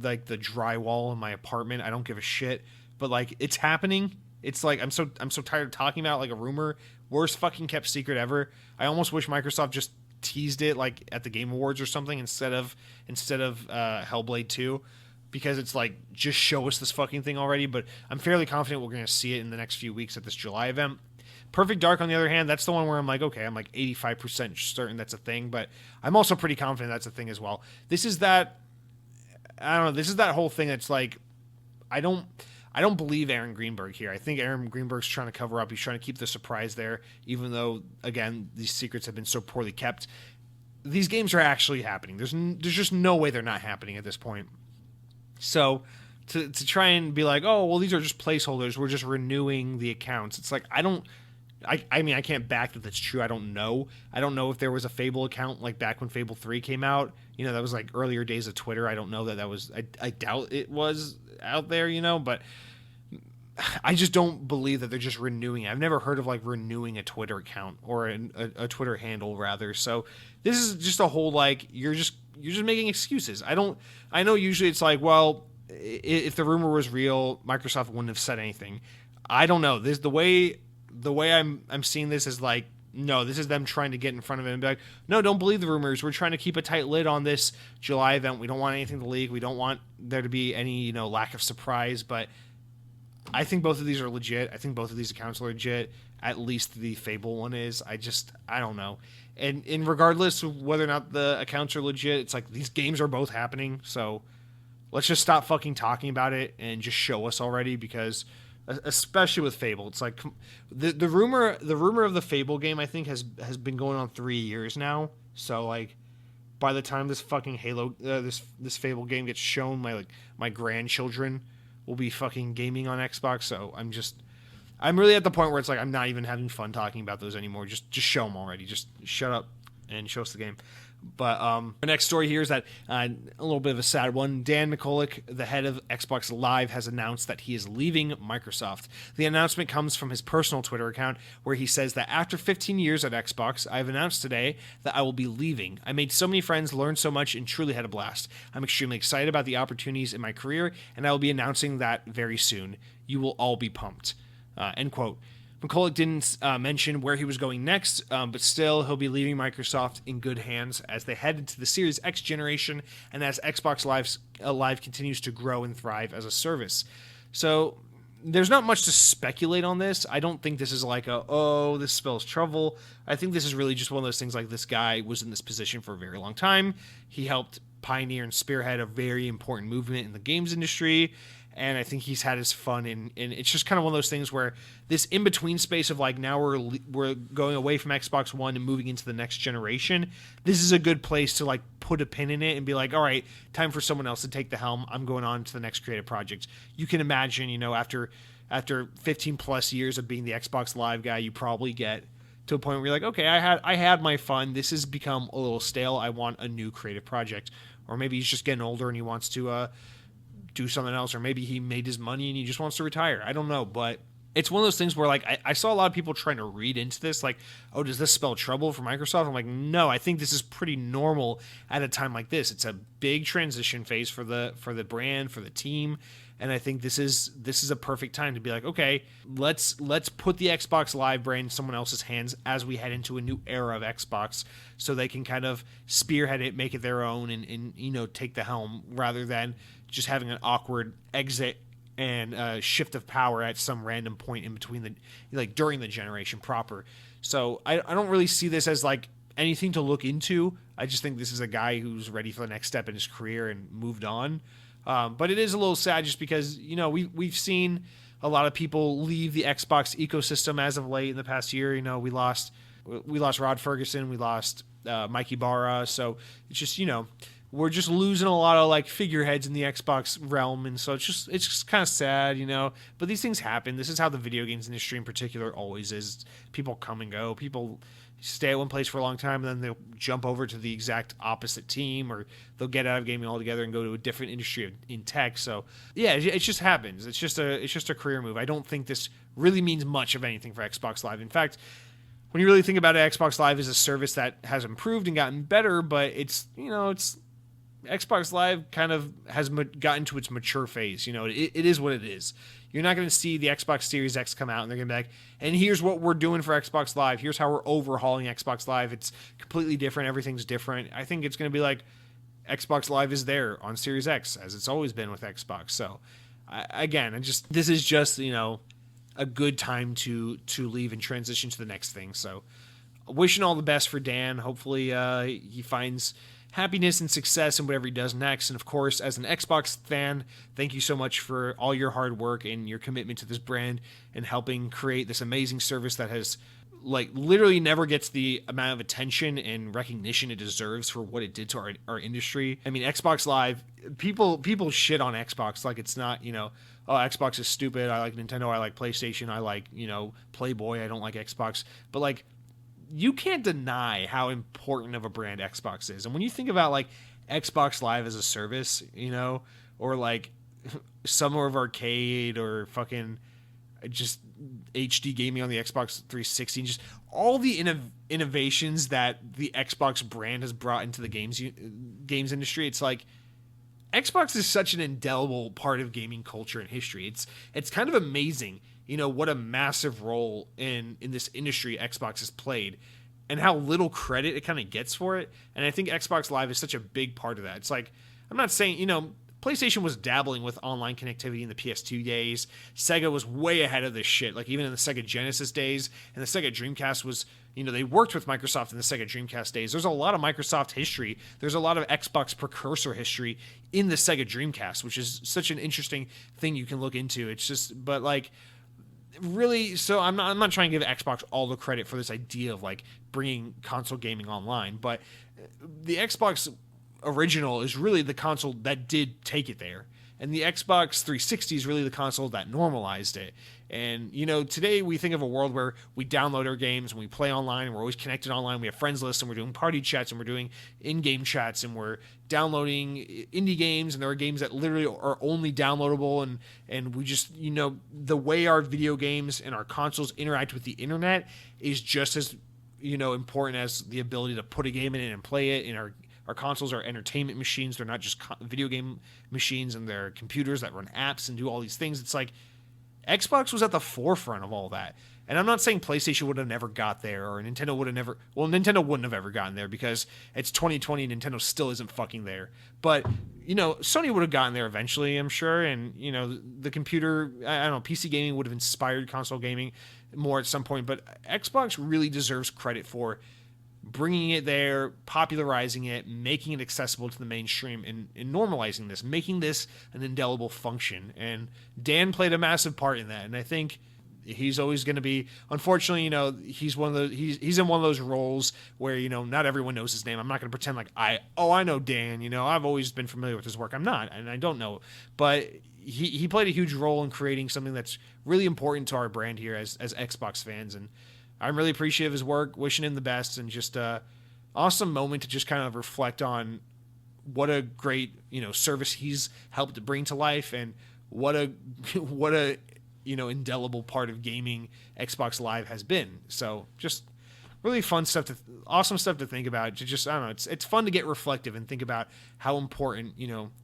Speaker 1: like the drywall in my apartment. I don't give a shit. But like, it's happening. It's like I'm so tired of talking about it like a rumor. Worst fucking kept secret ever. I almost wish Microsoft just teased it like at the Game Awards or something instead of Hellblade 2, because it's like, just show us this fucking thing already. But I'm fairly confident we're going to see it in the next few weeks at this July event. Perfect Dark, on the other hand, that's the one where I'm like, okay, I'm like 85% certain that's a thing, but I'm also pretty confident that's a thing as well. This is that whole thing that's like, I don't believe Aaron Greenberg here. I think Aaron Greenberg's trying to cover up. He's trying to keep the surprise there, even though, again, these secrets have been so poorly kept. These games are actually happening. There's just no way they're not happening at this point. So to try and be like, oh, well, these are just placeholders, we're just renewing the accounts. It's like, I mean, I can't back that that's true. I don't know. I don't know if there was a Fable account like back when Fable 3 came out. You know, that was like earlier days of Twitter. I don't know that was, I doubt it was out there, you know, but I just don't believe that they're just renewing it. I've never heard of like renewing a Twitter account or a Twitter handle rather. So this is just a whole, like, you're just making excuses. I know usually it's like, well, if the rumor was real, Microsoft wouldn't have said anything. I don't know. The way I'm seeing this is like, no, this is them trying to get in front of it and be like, no, don't believe the rumors. We're trying to keep a tight lid on this July event. We don't want anything to leak. We don't want there to be any, you know, lack of surprise. But I think both of these are legit. I think both of these accounts are legit. at least the Fable one is. I don't know. And regardless of whether or not the accounts are legit, it's like these games are both happening. So let's just stop fucking talking about it and just show us already, because especially with Fable, it's like the rumor of the Fable game, I think has been going on 3 years now. So like by the time this fucking Halo this Fable game gets shown, my grandchildren will be fucking gaming on Xbox. So I'm really at the point where it's like I'm not even having fun talking about those anymore. Just show them already. Just shut up and show us the game. But the next story here is that a little bit of a sad one. Dan McCulloch, the head of Xbox Live, has announced that he is leaving Microsoft. The announcement comes from his personal Twitter account, where he says that after 15 years at Xbox, I have announced today that I will be leaving. I made so many friends, learned so much, and truly had a blast. I'm extremely excited about the opportunities in my career, and I will be announcing that very soon. You will all be pumped. End quote. McCulloch didn't mention where he was going next, but still, he'll be leaving Microsoft in good hands as they head into the Series X generation and as Xbox Live continues to grow and thrive as a service. So there's not much to speculate on this. I don't think this is like this spells trouble. I think this is really just one of those things like this guy was in this position for a very long time. He helped pioneer and spearhead a very important movement in the games industry. And I think he's had his fun, and it's just kind of one of those things where this in-between space of like now we're going away from Xbox One and moving into the next generation. This is a good place to like put a pin in it and be like, all right, time for someone else to take the helm. I'm going on to the next creative project. You can imagine, after 15 plus years of being the Xbox Live guy, you probably get to a point where you're like, okay, I had my fun. This has become a little stale. I want a new creative project. Or maybe he's just getting older and he wants to do something else, or maybe he made his money and he just wants to retire. I don't know, but it's one of those things where like I saw a lot of people trying to read into this like, oh, does this spell trouble for Microsoft? I'm like, no, I think this is pretty normal at a time like this. It's a big transition phase for the brand, for the team, and I think this is a perfect time to be like, okay, let's put the Xbox Live brand in someone else's hands as we head into a new era of Xbox, so they can kind of spearhead it, make it their own, and take the helm rather than just having an awkward exit and shift of power at some random point in between during the generation proper. So I don't really see this as like anything to look into. I just think this is a guy who's ready for the next step in his career and moved on. But it is a little sad just because, we've seen a lot of people leave the Xbox ecosystem as of late in the past year. We lost Rod Ferguson, we lost Mike Ibarra. So it's just, we're just losing a lot of like figureheads in the Xbox realm, and so it's just kind of sad, But these things happen. This is how the video games industry in particular always is. People come and go. People stay at one place for a long time, and then they'll jump over to the exact opposite team, or they'll get out of gaming altogether and go to a different industry in tech. So yeah, it just happens. It's just a career move. I don't think this really means much of anything for Xbox Live. In fact, when you really think about it, Xbox Live is a service that has improved and gotten better, but it's Xbox Live kind of has gotten to its mature phase. It is what it is. You're not going to see the Xbox Series X come out and they're going to be like, and here's what we're doing for Xbox Live. Here's how we're overhauling Xbox Live. It's completely different. Everything's different. I think it's going to be like Xbox Live is there on Series X, as it's always been with Xbox. So, this is just, a good time to leave and transition to the next thing. So, wishing all the best for Dan. Hopefully he finds happiness and success in whatever he does next. And of course, as an Xbox fan, thank you so much for all your hard work and your commitment to this brand and helping create this amazing service that has literally never gets the amount of attention and recognition it deserves for what it did to our industry. I mean, Xbox Live, people shit on Xbox like it's not, oh, Xbox is stupid. I like Nintendo. I like PlayStation. I like, Playboy. I don't like Xbox. But you can't deny how important of a brand Xbox is. And when you think about Xbox Live as a service, or Summer of Arcade or fucking just HD gaming on the Xbox 360, just all the innovations that the Xbox brand has brought into the games industry, it's like Xbox is such an indelible part of gaming culture and history. It's kind of amazing, what a massive role in this industry Xbox has played and how little credit it kind of gets for it. And I think Xbox Live is such a big part of that. It's like, I'm not saying, PlayStation was dabbling with online connectivity in the PS2 days. Sega was way ahead of this shit, like even in the Sega Genesis days, and the Sega Dreamcast was, they worked with Microsoft in the Sega Dreamcast days. There's a lot of Microsoft history. There's a lot of Xbox precursor history in the Sega Dreamcast, which is such an interesting thing you can look into. It's just, but like, really, so I'm not trying to give Xbox all the credit for this idea of like bringing console gaming online, but the Xbox original is really the console that did take it there, and the Xbox 360 is really the console that normalized it. And today we think of a world where we download our games and we play online and we're always connected online. We have friends lists and we're doing party chats and we're doing in-game chats and we're downloading indie games, and there are games that literally are only downloadable, and we just, the way our video games and our consoles interact with the internet is just as important as the ability to put a game in it and play it. And our consoles are entertainment machines. They're not just video game machines, and they're computers that run apps and do all these things. It's like Xbox was at the forefront of all that. And I'm not saying PlayStation would have never got there, or Nintendo would have never... Well, Nintendo wouldn't have ever gotten there because it's 2020 and Nintendo still isn't fucking there. But, Sony would have gotten there eventually, I'm sure. And, the computer... I don't know, PC gaming would have inspired console gaming more at some point. But Xbox really deserves credit for bringing it there, popularizing it, making it accessible to the mainstream, and normalizing this, making this an indelible function. And Dan played a massive part in that. And I think he's always going to be, unfortunately, he's one of those, he's in one of those roles where, not everyone knows his name. I'm not going to pretend like I know Dan, I've always been familiar with his work. I'm not, and I don't know, but he played a huge role in creating something that's really important to our brand here as Xbox fans. And I'm really appreciative of his work, wishing him the best, and just awesome moment to just kind of reflect on what a great, service he's helped to bring to life, and what a indelible part of gaming Xbox Live has been. So just really fun stuff, awesome stuff to think about. To just, I don't know, it's fun to get reflective and think about how important,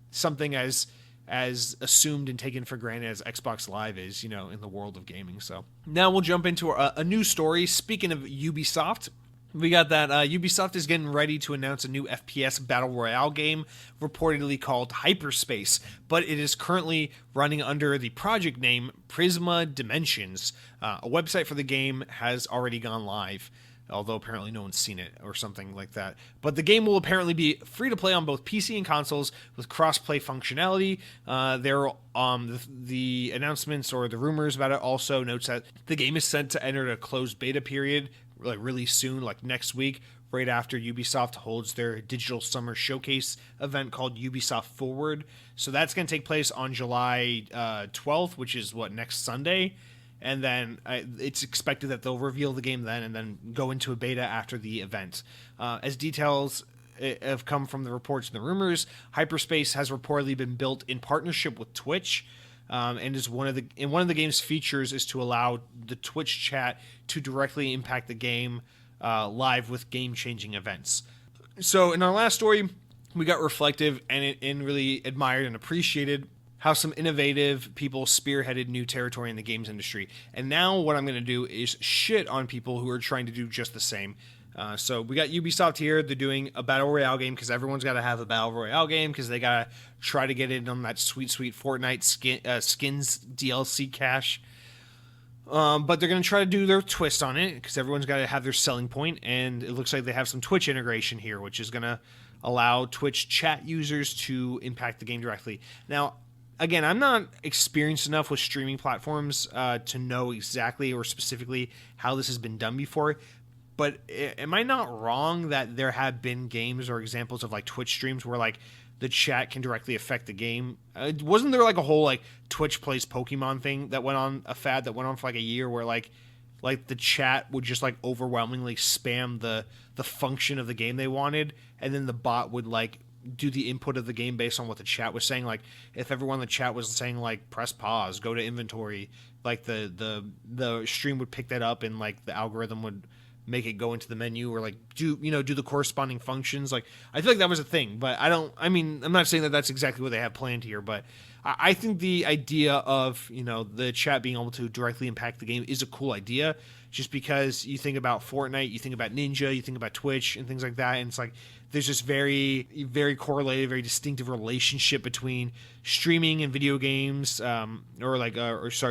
Speaker 1: something as assumed and taken for granted as Xbox Live is, in the world of gaming. So now we'll jump into a new story. Speaking of Ubisoft, we got that Ubisoft is getting ready to announce a new FPS battle royale game, reportedly called Hyperspace, but it is currently running under the project name Prisma Dimensions. A website for the game has already gone live, although apparently no one's seen it or something like that. But the game will apparently be free to play on both PC and consoles with cross-play functionality. The announcements or the rumors about it also notes that the game is set to enter a closed beta period like really soon, like next week, right after Ubisoft holds their digital summer showcase event called Ubisoft Forward. So that's going to take place on July 12th, which is next Sunday. And then it's expected that they'll reveal the game then and then go into a beta after the event. As details have come from the reports and the rumors, Hyperspace has reportedly been built in partnership with Twitch, and is one of the game's features is to allow the Twitch chat to directly impact the game live with game-changing events. So in our last story, we got reflective and really admired and appreciated how some innovative people spearheaded new territory in the games industry. And now what I'm going to do is shit on people who are trying to do just the same. So we got Ubisoft here. They're doing a Battle Royale game because everyone's got to have a Battle Royale game because they got to try to get in on that sweet Fortnite skins DLC cash. But they're going to try to do their twist on it because everyone's got to have their selling point. And it looks like they have some Twitch integration here, which is going to allow Twitch chat users to impact the game directly. Now, again, I'm not experienced enough with streaming platforms to know exactly or specifically how this has been done before. But am I not wrong that there have been games or examples of like Twitch streams where like the chat can directly affect the game? Wasn't there like a whole like Twitch plays Pokemon thing that went on, a fad that went on for like a year where like the chat would just like overwhelmingly spam the function of the game they wanted, and then the bot would like do the input of the game based on what the chat was saying. Like if everyone in the chat was saying like press pause, go to inventory, like the stream would pick that up and like the algorithm would make it go into the menu or like do the corresponding functions. Like I feel like that was a thing, but I'm not saying that that's exactly what they have planned here, but I think the idea of the chat being able to directly impact the game is a cool idea. just because you think about Fortnite, you think about Ninja, you think about Twitch and things like that, and it's like there's this very, very correlated, very distinctive relationship between streaming and video games,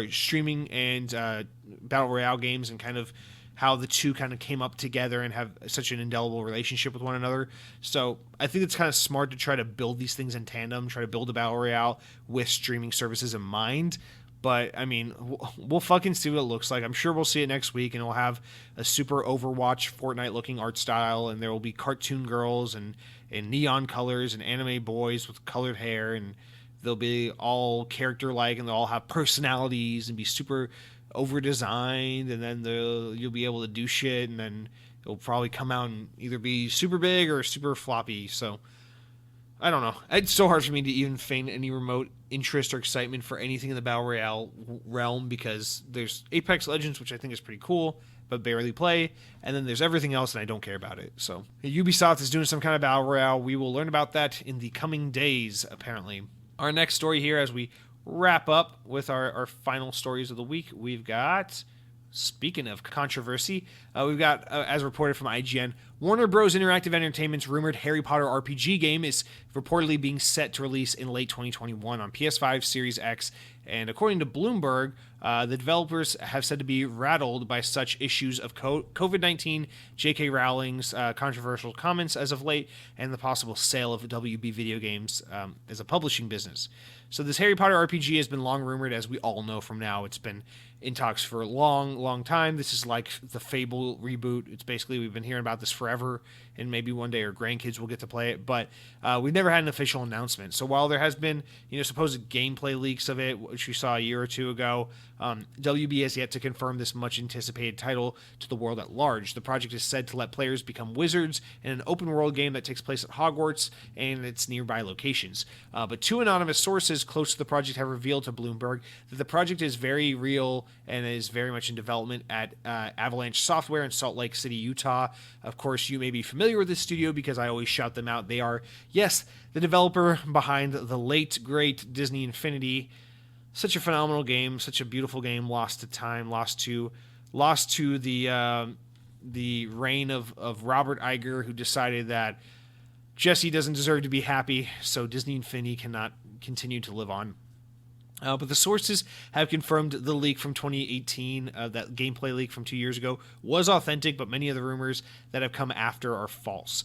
Speaker 1: streaming and battle royale games, and kind of how the two kind of came up together and have such an indelible relationship with one another. So I think it's kind of smart to try to build these things in tandem, try to build a battle royale with streaming services in mind. But, I mean, we'll fucking see what it looks like. I'm sure we'll see it next week, and it'll have a super Overwatch, Fortnite-looking art style, and there will be cartoon girls and neon colors and anime boys with colored hair, and they'll be all character-like, and they'll all have personalities and be super over-designed, and then you'll be able to do shit, and then it'll probably come out and either be super big or super floppy. So I don't know. It's so hard for me to even feign any remote interest or excitement for anything in the Battle Royale realm, because there's Apex Legends, which I think is pretty cool, but barely play, and then there's everything else, and I don't care about it. So Ubisoft is doing some kind of Battle Royale. We will learn about that in the coming days, apparently. Our next story here, as we wrap up with our final stories of the week, we've got, speaking of controversy, we've got, as reported from IGN, Warner Bros. Interactive Entertainment's rumored Harry Potter RPG game is reportedly being set to release in late 2021 on PS5, Series X, and according to Bloomberg, the developers have said to be rattled by such issues of COVID-19, J.K. Rowling's controversial comments as of late, and the possible sale of WB video games as a publishing business. So this Harry Potter RPG has been long rumored, as we all know from now. It's been in talks for a long, long time. This is like the Fable reboot. It's basically, we've been hearing about this forever, and maybe one day our grandkids will get to play it, but we've never had an official announcement. So while there has been, supposed gameplay leaks of it, which we saw a year or two ago, WB has yet to confirm this much anticipated title to the world at large. The project is said to let players become wizards in an open world game that takes place at Hogwarts and its nearby locations. But two anonymous sources close to the project have revealed to Bloomberg that the project is very real and is very much in development at Avalanche Software in Salt Lake City, Utah. Of course, you may be familiar with this studio because I always shout them out. They are, yes, the developer behind the late, great Disney Infinity. Such a phenomenal game, such a beautiful game, lost to time, lost to the reign of Robert Iger, who decided that Jesse doesn't deserve to be happy, so Disney Infinity cannot continue to live on. But the sources have confirmed the leak from 2018, that gameplay leak from 2 years ago, was authentic, but many of the rumors that have come after are false.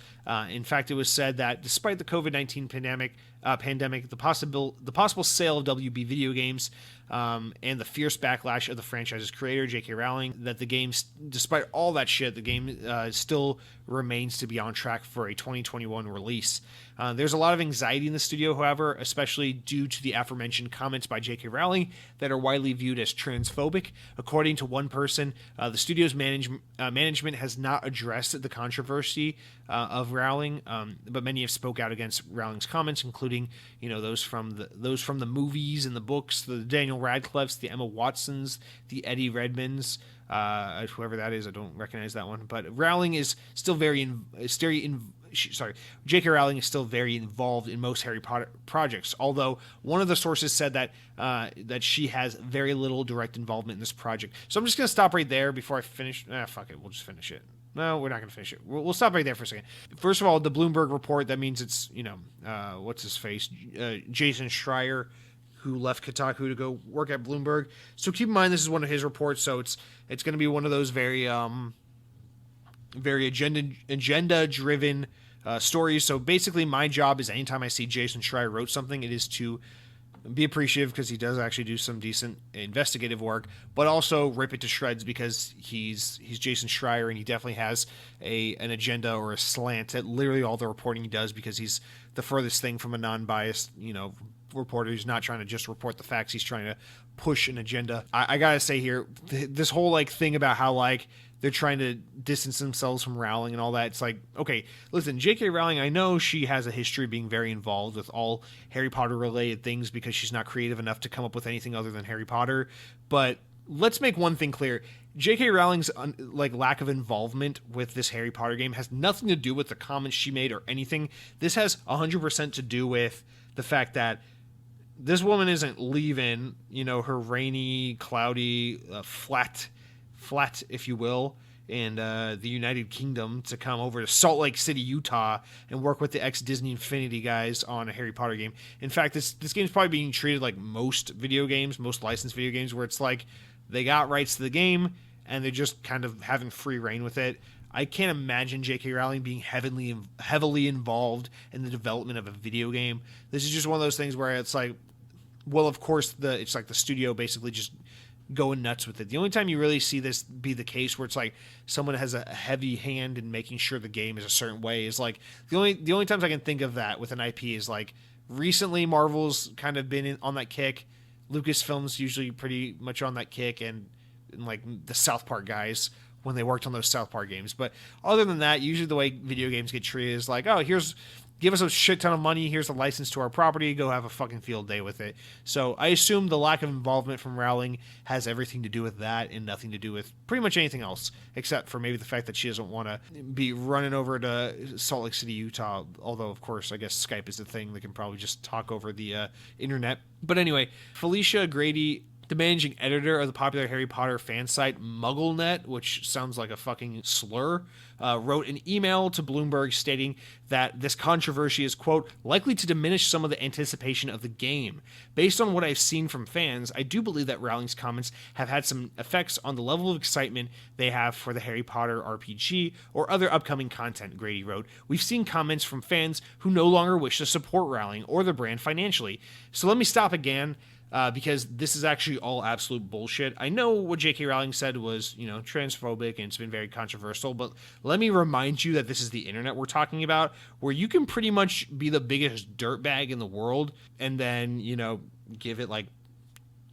Speaker 1: In fact, it was said that despite the COVID-19 pandemic, the possible sale of WB video games, and the fierce backlash of the franchise's creator, J.K. Rowling, that the game, despite all that shit, the game still remains to be on track for a 2021 release. There's a lot of anxiety in the studio, however, especially due to the aforementioned comments by J.K. Rowling that are widely viewed as transphobic. According to one person, the studio's management has not addressed the controversy of Rowling, but many have spoke out against Rowling's comments, including those from the movies and the books, the Daniel Radcliffes, the Emma Watsons, the Eddie Redmaynes. Whoever that is, I don't recognize that one. But Rowling is still J.K. Rowling is still very involved in most Harry Potter projects, although one of the sources said that she has very little direct involvement in this project. So I'm just going to stop right there before I finish. Fuck it, we'll just finish it. No, we're not going to finish it. We'll stop right there for a second. First of all, the Bloomberg report, that means it's, what's his face? Jason Schreier, who left Kotaku to go work at Bloomberg. So keep in mind, this is one of his reports, so it's going to be one of those very agenda-driven stories. So basically, my job is anytime I see Jason Schreier wrote something, it is to be appreciative because he does actually do some decent investigative work, but also rip it to shreds because he's Jason Schreier and he definitely has an agenda or a slant at literally all the reporting he does, because he's the furthest thing from a non-biased, reporter who's not trying to just report the facts. He's trying to push an agenda. I gotta say here, this whole thing about how they're trying to distance themselves from Rowling and all that. It's okay, listen, J.K. Rowling, I know she has a history of being very involved with all Harry Potter related things because she's not creative enough to come up with anything other than Harry Potter. But let's make one thing clear. J.K. Rowling's lack of involvement with this Harry Potter game has nothing to do with the comments she made or anything. This has 100% to do with the fact that this woman isn't leaving, her rainy, cloudy, flat, if you will, and the United Kingdom to come over to Salt Lake City, Utah, and work with the ex-Disney Infinity guys on a Harry Potter game. In fact, this game's probably being treated like most video games, most licensed video games, where it's like they got rights to the game, and they're just kind of having free reign with it. I can't imagine J.K. Rowling being heavily involved in the development of a video game. This is just one of those things where it's like, well, of course, it's like the studio basically just going nuts with it. The only time you really see this be the case where it's like someone has a heavy hand in making sure the game is a certain way is like the only times I can think of that with an IP is like recently Marvel's kind of been on that kick. Lucasfilm's usually pretty much on that kick, and like the South Park guys when they worked on those South Park games. But other than that, usually the way video games get treated is like, oh, give us a shit ton of money, here's a license to our property, go have a fucking field day with it. So I assume the lack of involvement from Rowling has everything to do with that and nothing to do with pretty much anything else, except for maybe the fact that she doesn't want to be running over to Salt Lake City, Utah, although, of course, I guess Skype is the thing. They can probably just talk over the internet. But anyway, Felicia Grady, the managing editor of the popular Harry Potter fan site MuggleNet, which sounds like a fucking slur, wrote an email to Bloomberg stating that this controversy is, quote, likely to diminish some of the anticipation of the game. Based on what I've seen from fans, I do believe that Rowling's comments have had some effects on the level of excitement they have for the Harry Potter RPG or other upcoming content, Grady wrote. We've seen comments from fans who no longer wish to support Rowling or the brand financially. So let me stop again. Because this is actually all absolute bullshit. I know what J.K. Rowling said was, transphobic and it's been very controversial, but let me remind you that this is the internet we're talking about, where you can pretty much be the biggest dirtbag in the world and then, give it like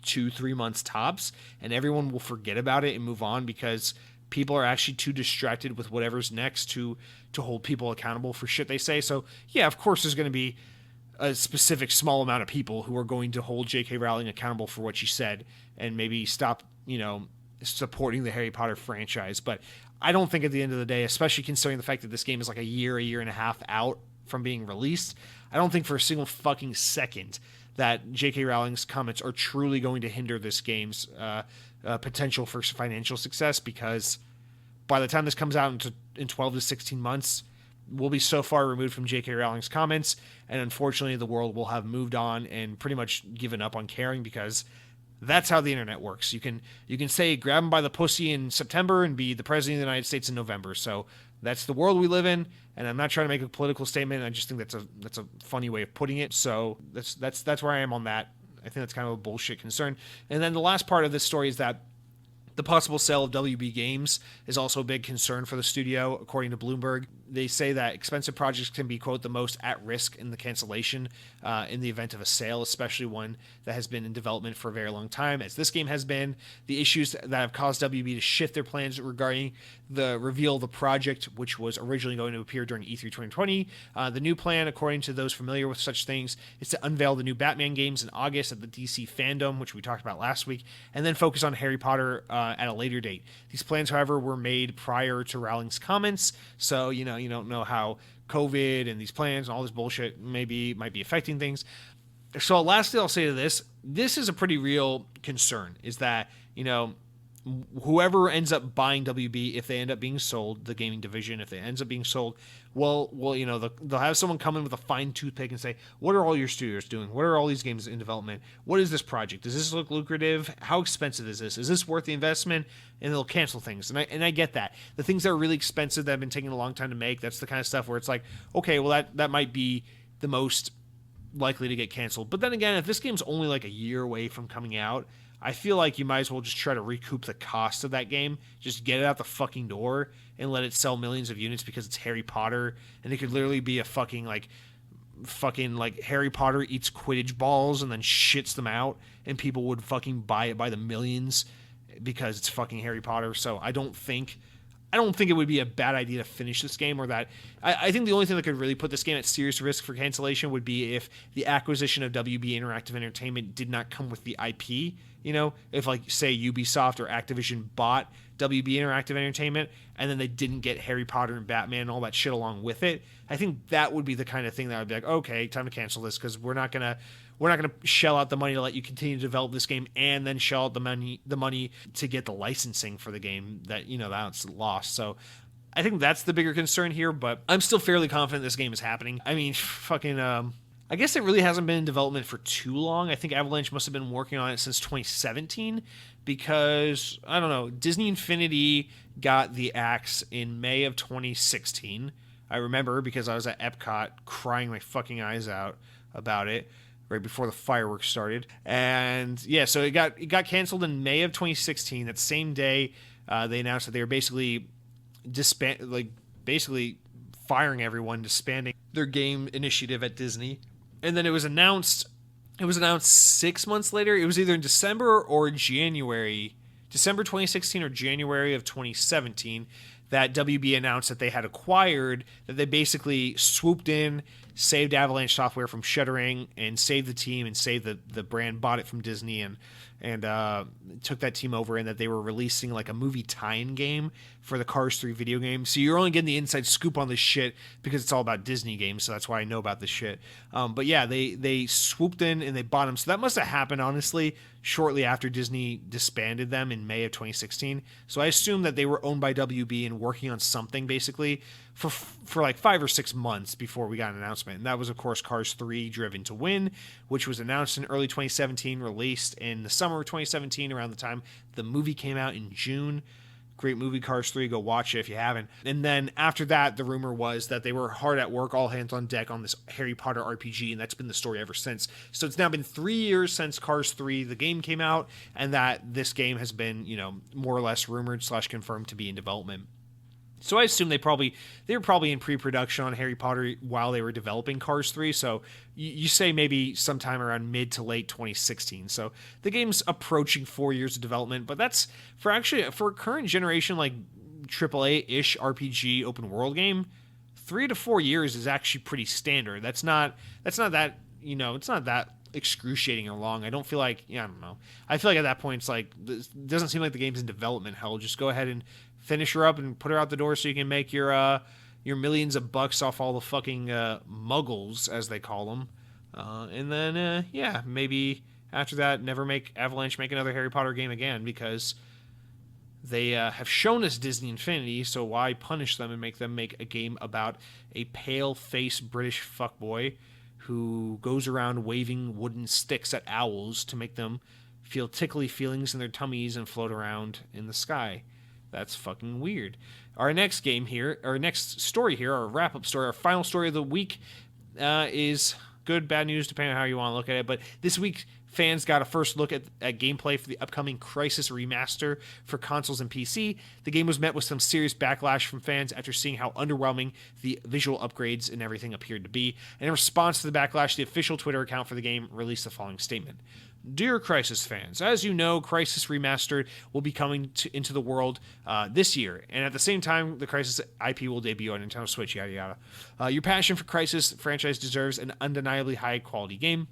Speaker 1: 2-3 months tops, and everyone will forget about it and move on because people are actually too distracted with whatever's next to hold people accountable for shit they say. So, yeah, of course there's going to be a specific small amount of people who are going to hold J.K. Rowling accountable for what she said and maybe stop, supporting the Harry Potter franchise. But I don't think at the end of the day, especially considering the fact that this game is like a year and a half out from being released, I don't think for a single fucking second that J.K. Rowling's comments are truly going to hinder this game's potential for financial success, because by the time this comes out in 12 to 16 months, we'll be so far removed from J.K. Rowling's comments, and unfortunately the world will have moved on and pretty much given up on caring, because that's how the internet works. You can say grab him by the pussy in September and be the president of the United States in November. So that's the world we live in, and I'm not trying to make a political statement. I just think that's a funny way of putting it. So that's where I am on that. I think that's kind of a bullshit concern. And then the last part of this story is that the possible sale of WB Games is also a big concern for the studio, according to Bloomberg. They say that expensive projects can be, quote, the most at risk in the cancellation in the event of a sale, especially one that has been in development for a very long time, as this game has been. The issues that have caused WB to shift their plans regarding the reveal of the project, which was originally going to appear during E3 2020. The new plan, according to those familiar with such things, is to unveil the new Batman games in August at the DC Fandom, which we talked about last week, and then focus on Harry Potter at a later date. These plans, however, were made prior to Rowling's comments, so you don't know how COVID and these plans and all this bullshit might be affecting things. So lastly, I'll say to this is a pretty real concern, is that whoever ends up buying WB, if they end up being sold, the gaming division, if it ends up being sold, well, they'll have someone come in with a fine toothpick and say, what are all your studios doing? What are all these games in development? What is this project? Does this look lucrative? How expensive is this? Is this worth the investment? And they'll cancel things. And I get that. The things that are really expensive that have been taking a long time to make, that's the kind of stuff where it's like, okay, well, that might be the most likely to get canceled. But then again, if this game's only like a year away from coming out, I feel like you might as well just try to recoup the cost of that game. Just get it out the fucking door and let it sell millions of units because it's Harry Potter, and it could literally be a fucking Harry Potter eats Quidditch balls and then shits them out, and people would fucking buy it by the millions because it's fucking Harry Potter. So I don't think it would be a bad idea to finish this game, or that I think the only thing that could really put this game at serious risk for cancellation would be if the acquisition of WB Interactive Entertainment did not come with the IP, if like say Ubisoft or Activision bought WB Interactive Entertainment and then they didn't get Harry Potter and Batman and all that shit along with it, I think that would be the kind of thing that would be like, okay, time to cancel this because we're not gonna shell out the money to let you continue to develop this game and then shell out the money to get the licensing for the game that that's lost. So I think that's the bigger concern here, but I'm still fairly confident this game is happening. I mean, fucking I guess it really hasn't been in development for too long. I think Avalanche must have been working on it since 2017 because, I don't know, Disney Infinity got the axe in May of 2016. I remember because I was at Epcot crying my fucking eyes out about it right before the fireworks started. And yeah, so it got canceled in May of 2016. That same day, they announced that they were basically firing everyone, disbanding their game initiative at Disney. And then it was announced 6 months later. It was either in December 2016 or January of 2017, that WB announced that they had acquired, that they basically swooped in, saved Avalanche Software from shuttering, and saved the team and saved the brand, bought it from Disney, and took that team over, and that they were releasing like a movie tie-in game for the Cars 3 video game. So you're only getting the inside scoop on this shit because it's all about Disney games, so that's why I know about this shit. But yeah, they swooped in and they bought them. So that must have happened, honestly, shortly after Disney disbanded them in May of 2016. So I assume that they were owned by WB and working on something basically for like 5 or 6 months before we got an announcement. And that was, of course, Cars 3 Driven to Win, which was announced in early 2017, released in the summer of 2017 around the time the movie came out in June. Great movie, Cars 3. Go watch it if you haven't. And then after that, the rumor was that they were hard at work, all hands on deck on this Harry Potter RPG, and that's been the story ever since. So it's now been 3 years since Cars 3, the game, came out, and that this game has been, more or less rumored / confirmed to be in development. So I assume they were probably in pre-production on Harry Potter while they were developing Cars 3. So you say maybe sometime around mid to late 2016. So the game's approaching 4 years of development, but that's for a current generation like AAA-ish RPG open world game, 3 to 4 years is actually pretty standard. That's not that, it's not that excruciating or long. I don't feel like, I don't know. I feel like at that point it's like, it doesn't seem like the game's in development hell. Just go ahead and finish her up and put her out the door so you can make your millions of bucks off all the fucking muggles, as they call them. And then, maybe after that, never make Avalanche make another Harry Potter game again, because they have shown us Disney Infinity, so why punish them and make them make a game about a pale-faced British fuckboy who goes around waving wooden sticks at owls to make them feel tickly feelings in their tummies and float around in the sky. That's fucking weird. Our next story here, our wrap-up story, our final story of the week is good, bad news, depending on how you want to look at it. But this week, fans got a first look at gameplay for the upcoming Crysis remaster for consoles and PC. The game was met with some serious backlash from fans after seeing how underwhelming the visual upgrades and everything appeared to be. And in response to the backlash, the official Twitter account for the game released the following statement. Dear Crysis fans, as you know, Crysis Remastered will be coming into the world this year, and at the same time, the Crysis IP will debut on Nintendo Switch, yada yada. Your passion for Crysis franchise deserves an undeniably high-quality game,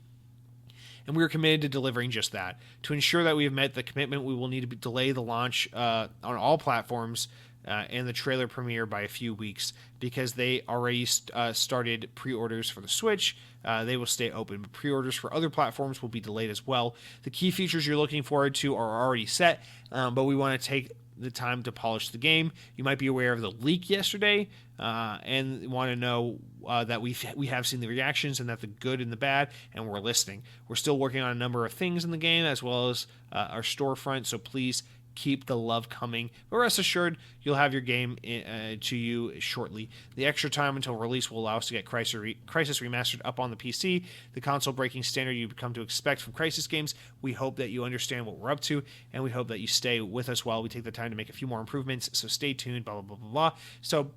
Speaker 1: and we are committed to delivering just that. To ensure that we have met the commitment, we will need to delay the launch on all platforms and the trailer premiere by a few weeks, because they already started pre-orders for the Switch. They will stay open, but pre-orders for other platforms will be delayed as well. The key features you're looking forward to are already set, but we want to take the time to polish the game. You might be aware of the leak yesterday and want to know that we have seen the reactions, and that the good and the bad, and we're listening. We're still working on a number of things in the game, as well as our storefront, so please keep the love coming, but rest assured you'll have your game to you shortly. The extra time until release will allow us to get Crysis Remastered up on the PC, the console-breaking standard you've come to expect from Crysis games. We hope that you understand what we're up to, and we hope that you stay with us while we take the time to make a few more improvements, so stay tuned, blah, blah, blah, blah, blah. So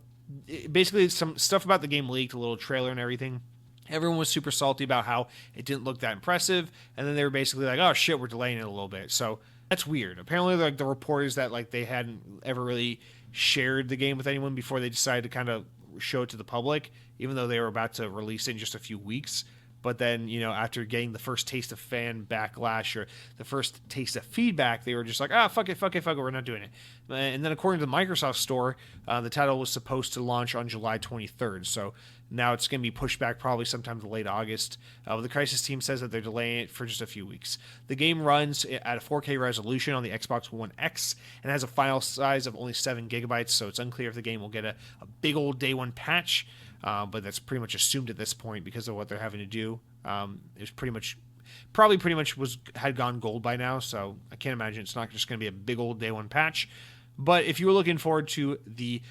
Speaker 1: basically some stuff about the game leaked, a little trailer and everything. Everyone was super salty about how it didn't look that impressive, and then they were basically like, oh shit, we're delaying it a little bit. So that's weird. Apparently, like, the report is that like they hadn't ever really shared the game with anyone before they decided to kind of show it to the public, even though they were about to release it in just a few weeks. But then, after getting the first taste of fan backlash or the first taste of feedback, they were just like, fuck it, we're not doing it. And then according to the Microsoft Store, the title was supposed to launch on July 23rd. So now it's going to be pushed back probably sometime to late August. The Crysis team says that they're delaying it for just a few weeks. The game runs at a 4K resolution on the Xbox One X and has a file size of only 7 gigabytes, so it's unclear if the game will get a big old day one patch. But that's pretty much assumed at this point because of what they're having to do. It's pretty much had gone gold by now, so I can't imagine it's not just going to be a big old day one patch. But if you were looking forward to the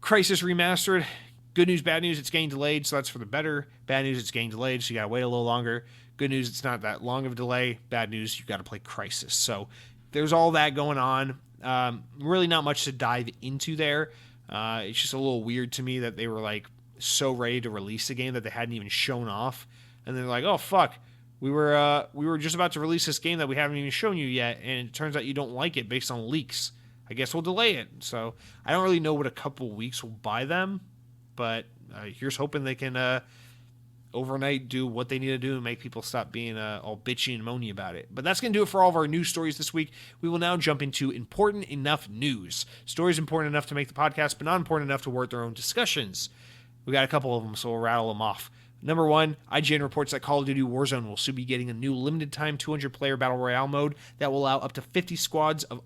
Speaker 1: Crysis Remastered, good news, bad news, it's getting delayed, so that's for the better. Bad news, it's getting delayed, so you gotta wait a little longer. Good news, it's not that long of a delay. Bad news, you gotta play Crysis. So there's all that going on. Really not much to dive into there. It's just a little weird to me that they were like so ready to release a game that they hadn't even shown off, and they're like, oh fuck, we were just about to release this game that we haven't even shown you yet, and it turns out you don't like it based on leaks. I guess we'll delay it. So I don't really know what a couple weeks will buy them, but here's hoping they can overnight do what they need to do and make people stop being all bitchy and moany about it. But that's going to do it for all of our news stories this week. We will now jump into important enough news. Stories important enough to make the podcast, but not important enough to warrant their own discussions. We got a couple of them, so we'll rattle them off. Number one, IGN reports that Call of Duty Warzone will soon be getting a new limited-time 200-player Battle Royale mode that will allow up to 50 quads of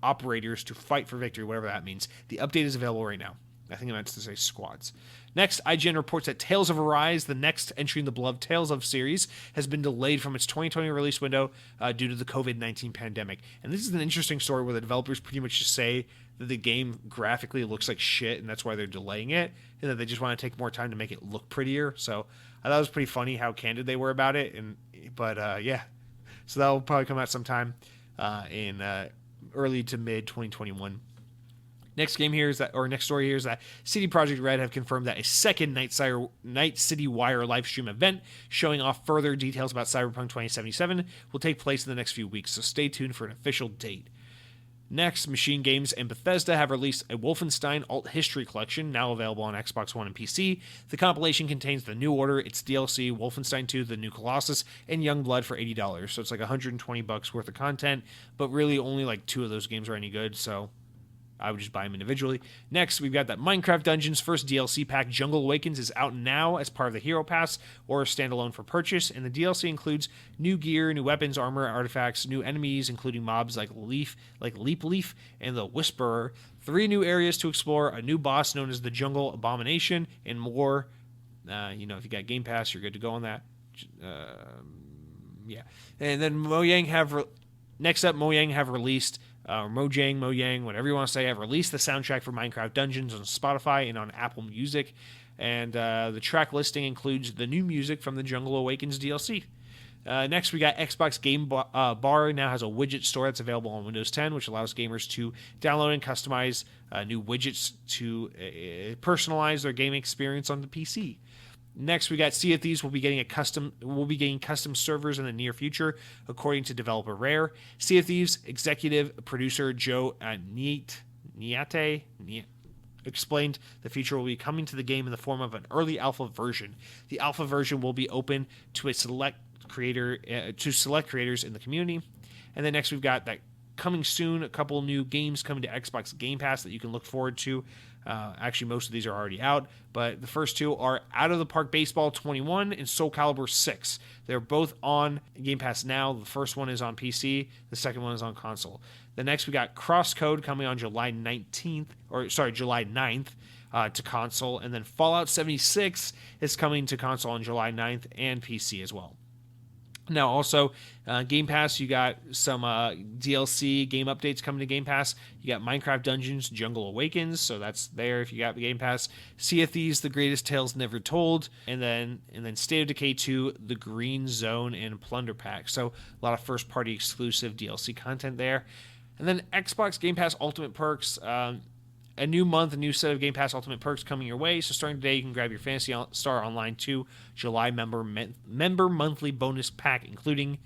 Speaker 1: operators to fight for victory, whatever that means. The update is available right now. I think I meant to say squads. Next, IGN reports that Tales of Arise, the next entry in the beloved Tales of series, has been delayed from its 2020 release window due to the COVID-19 pandemic. And this is an interesting story where the developers pretty much just say that the game graphically looks like shit, and that's why they're delaying it, and that they just want to take more time to make it look prettier. So I thought it was pretty funny how candid they were about it. But yeah, so that'll probably come out sometime in early to mid 2021. Next story here is that CD Projekt Red have confirmed that a second Night City Wire live stream event showing off further details about Cyberpunk 2077 will take place in the next few weeks, so stay tuned for an official date. Next, Machine Games and Bethesda have released a Wolfenstein Alt History Collection, now available on Xbox One and PC. The compilation contains The New Order, its DLC, Wolfenstein 2, The New Colossus, and Youngblood for $80. So it's like $120 worth of content, but really only like 2 of those games are any good, so I would just buy them individually. Next, we've got that Minecraft Dungeons first DLC pack, Jungle Awakens, is out now as part of the Hero Pass or standalone for purchase, and the DLC includes new gear, new weapons, armor, artifacts, new enemies, including mobs like Leap Leaf, and the Whisperer, 3 new areas to explore, a new boss known as the Jungle Abomination, and more. If you got Game Pass, you're good to go on that. Yeah. And then Mojang have released Mojang, whatever you want to say, have released the soundtrack for Minecraft Dungeons on Spotify and on Apple Music. And the track listing includes the new music from the Jungle Awakens DLC. Next, we got Xbox Game Bar now has a widget store that's available on Windows 10, which allows gamers to download and customize new widgets to personalize their gaming experience on the PC. Next, we got Sea of Thieves will be getting custom servers in the near future, according to developer Rare. Sea of Thieves executive producer Joe Niate explained the feature will be coming to the game in the form of an early alpha version. The alpha version will be open to select creators in the community. And then next, we've got that coming soon, a couple new games coming to Xbox Game Pass that you can look forward to. Actually, most of these are already out, but the first 2 are Out of the Park Baseball 21 and Soul Calibur 6. They're both on Game Pass now. The first one is on PC. The second one is on console. The next, we got Crosscode coming on July 9th to console, and then Fallout 76 is coming to console on July 9th and PC as well. Now, also, Game Pass, you got some DLC game updates coming to Game Pass. You got Minecraft Dungeons, Jungle Awakens, so that's there if you got the Game Pass. Sea of Thieves, The Greatest Tales Never Told, and then State of Decay 2, The Green Zone, and Plunder Pack. So a lot of first-party exclusive DLC content there. And then Xbox Game Pass Ultimate Perks. A new month, a new set of Game Pass Ultimate Perks coming your way. So starting today, you can grab your Phantasy Star Online 2 July member monthly bonus pack, including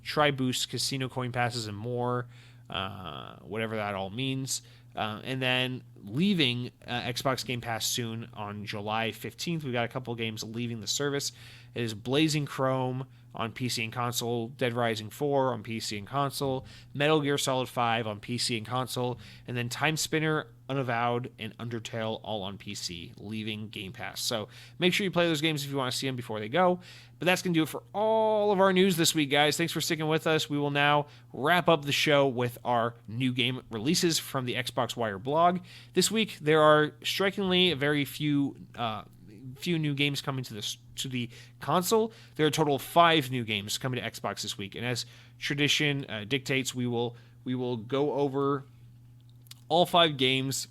Speaker 1: Tri-Boost, Casino Coin Passes, and more, whatever that all means. And then leaving Xbox Game Pass soon on July 15th, we've got a couple games leaving the service. It is Blazing Chrome on PC and console, Dead Rising 4 on PC and console, Metal Gear Solid 5 on PC and console, and then Time Spinner, Unavowed, and Undertale all on PC, leaving Game Pass. So make sure you play those games if you want to see them before they go. But that's going to do it for all of our news this week, guys. Thanks for sticking with us. We will now wrap up the show with our new game releases from the Xbox Wire blog. This week, there are strikingly very few new games coming to the console. There are a total of 5 new games coming to Xbox this week, and as tradition dictates, we will go over all 5 games,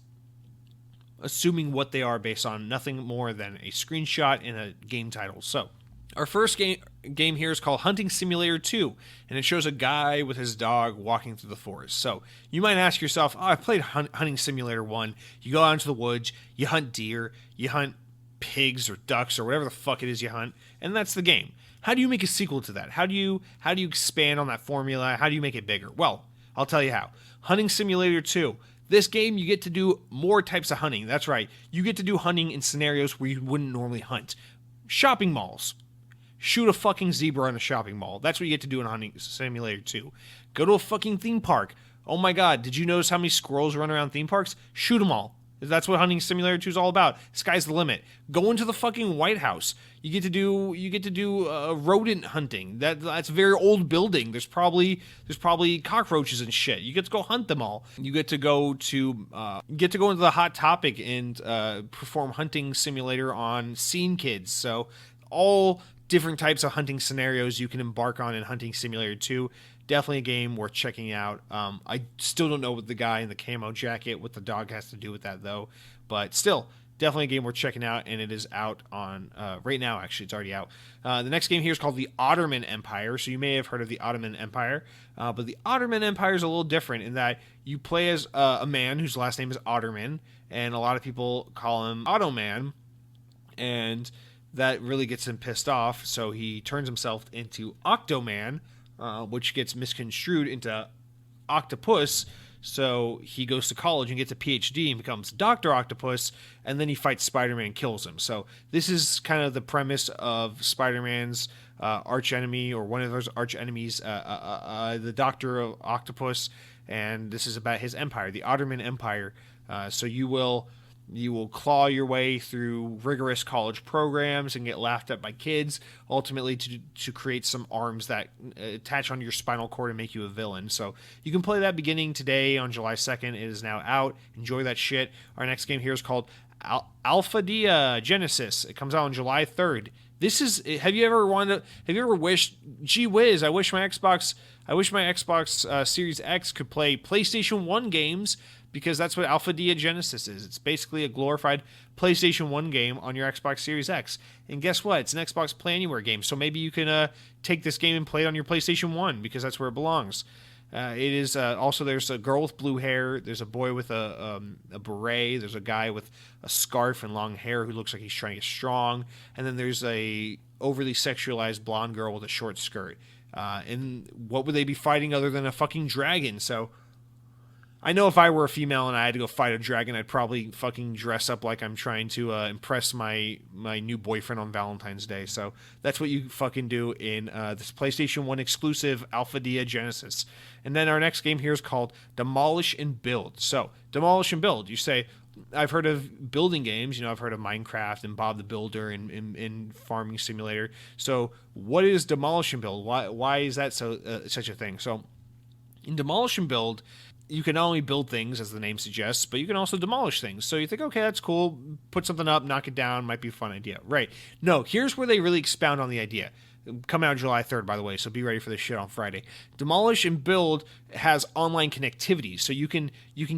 Speaker 1: assuming what they are based on nothing more than a screenshot and a game title. So our first game here is called Hunting Simulator 2, and it shows a guy with his dog walking through the forest. So you might ask yourself, oh, I've played Hunting Simulator 1. You go out into the woods, you hunt deer, you hunt pigs or ducks or whatever the fuck it is you hunt, and that's the game. How do you make a sequel to that? How do you expand on that formula? How do you make it bigger? Well, I'll tell you how. Hunting Simulator 2. This game, you get to do more types of hunting. That's right. You get to do hunting in scenarios where you wouldn't normally hunt. Shopping malls. Shoot a fucking zebra in a shopping mall. That's what you get to do in Hunting Simulator 2. Go to a fucking theme park. Oh my god, did you notice how many squirrels run around theme parks? Shoot them all. That's what Hunting Simulator 2 is all about. Sky's the limit. Go into the fucking White House. You get to do rodent hunting. That's a very old building. There's probably cockroaches and shit. You get to go hunt them all. You get to go into the Hot Topic and perform Hunting Simulator on Scene Kids. So all different types of hunting scenarios you can embark on in Hunting Simulator 2. Definitely a game worth checking out. I still don't know what the guy in the camo jacket with the dog has to do with that, though. But still, definitely a game worth checking out, and it is out on right now, actually. It's already out. The next game here is called the Ottoman Empire. So you may have heard of the Ottoman Empire. But the Ottoman Empire is a little different in that you play as a man whose last name is Otterman, and a lot of people call him Ottoman. And that really gets him pissed off, so he turns himself into Octoman, which gets misconstrued into octopus. So he goes to college and gets a PhD and becomes Dr. Octopus, and then he fights Spider-Man and kills him. So this is kind of the premise of Spider-Man's archenemy, or one of those archenemies, the Dr. Octopus, and this is about his empire, the Ottoman Empire. So you will claw your way through rigorous college programs and get laughed at by kids, ultimately to create some arms that attach onto your spinal cord and make you a villain. So you can play that beginning today on July 2nd. It is now out. Enjoy that shit. Our next game here is called Alpha Dia Genesis. It comes out on July 3rd. This is. Have you ever wished? Gee whiz! I wish my Xbox Series X could play PlayStation 1 games, because that's what Alpha Dia Genesis is. It's basically a glorified PlayStation 1 game on your Xbox Series X. And guess what? It's an Xbox Play Anywhere game. So maybe you can take this game and play it on your PlayStation 1, because that's where it belongs. It is also, there's a girl with blue hair. There's a boy with a beret. There's a guy with a scarf and long hair who looks like he's trying to get strong. And then there's a overly sexualized blonde girl with a short skirt. And what would they be fighting other than a fucking dragon? So I know if I were a female and I had to go fight a dragon, I'd probably fucking dress up like I'm trying to impress my new boyfriend on Valentine's Day. So that's what you fucking do in this PlayStation 1 exclusive Alpha Dia Genesis. And then our next game here is called Demolish and Build. So Demolish and Build. You say, I've heard of building games. I've heard of Minecraft and Bob the Builder and Farming Simulator. So what is Demolish and Build? Why is that such a thing? So in Demolish and Build, you can not only build things, as the name suggests, but you can also demolish things. So you think, okay, that's cool. Put something up, knock it down, might be a fun idea. Right. No, here's where they really expound on the idea. Come out July 3rd, by the way, so be ready for this shit on Friday. Demolish and Build has online connectivity, so you can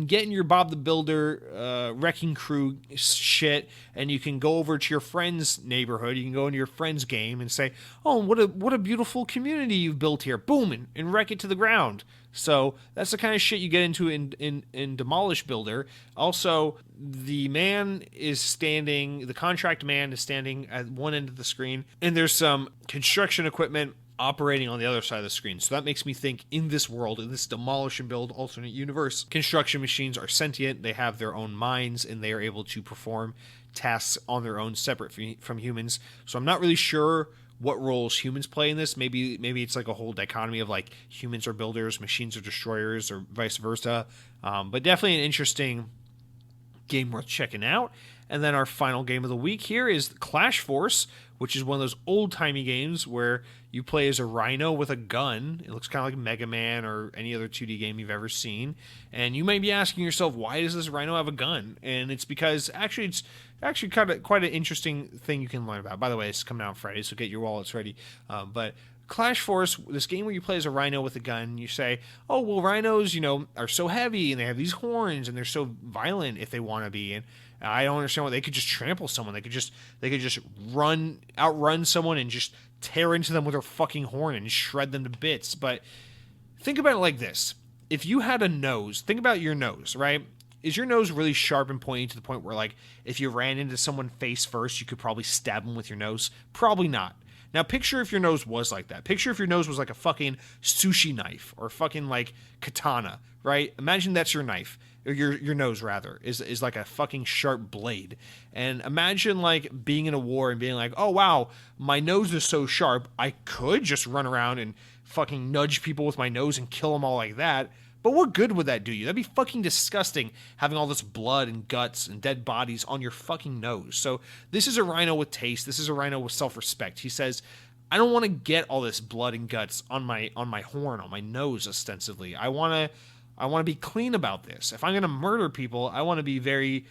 Speaker 1: get in your Bob the Builder wrecking crew shit, and you can go over to your friend's neighborhood. You can go into your friend's game and say, "Oh, what a beautiful community you've built here!" Boom, and wreck it to the ground. So that's the kind of shit you get into in Demolish Builder. Also, the contract man is standing at one end of the screen, and there's some construction equipment operating on the other side of the screen. So that makes me think, in this world, in this demolish and build alternate universe, construction machines are sentient, they have their own minds, and they are able to perform tasks on their own separate from humans. So I'm not really sure what roles humans play in this. Maybe it's like a whole dichotomy of like humans are builders, machines are destroyers, or vice versa. But definitely an interesting game worth checking out. And then our final game of the week here is Clash Force, which is one of those old-timey games where you play as a rhino with a gun. It looks kind of like Mega Man or any other 2D game you've ever seen. And you may be asking yourself, why does this rhino have a gun? And it's because it's actually quite an interesting thing you can learn about. By the way, it's coming out Friday, so get your wallets ready. But Clash Force, this game where you play as a rhino with a gun, you say, oh, well, rhinos, are so heavy and they have these horns and they're so violent if they want to be. And I don't understand why they could just trample someone. They could just outrun someone and just tear into them with their fucking horn and shred them to bits. But think about it like this. If you had a nose, think about your nose, right? Is your nose really sharp and pointy to the point where, like, if you ran into someone face first, you could probably stab them with your nose? Probably not. Now, picture if your nose was like that. Picture if your nose was like a fucking sushi knife or fucking, like, katana, right? Imagine that's your knife. Or your nose, rather, is like a fucking sharp blade. And imagine, like, being in a war and being like, oh, wow, my nose is so sharp, I could just run around and fucking nudge people with my nose and kill them all like that. But what good would that do you? That'd be fucking disgusting, having all this blood and guts and dead bodies on your fucking nose. So this is a rhino with taste. This is a rhino with self-respect. He says, I don't want to get all this blood and guts on my horn, on my nose, ostensibly. I want to be clean about this. If I'm going to murder people, I want to be very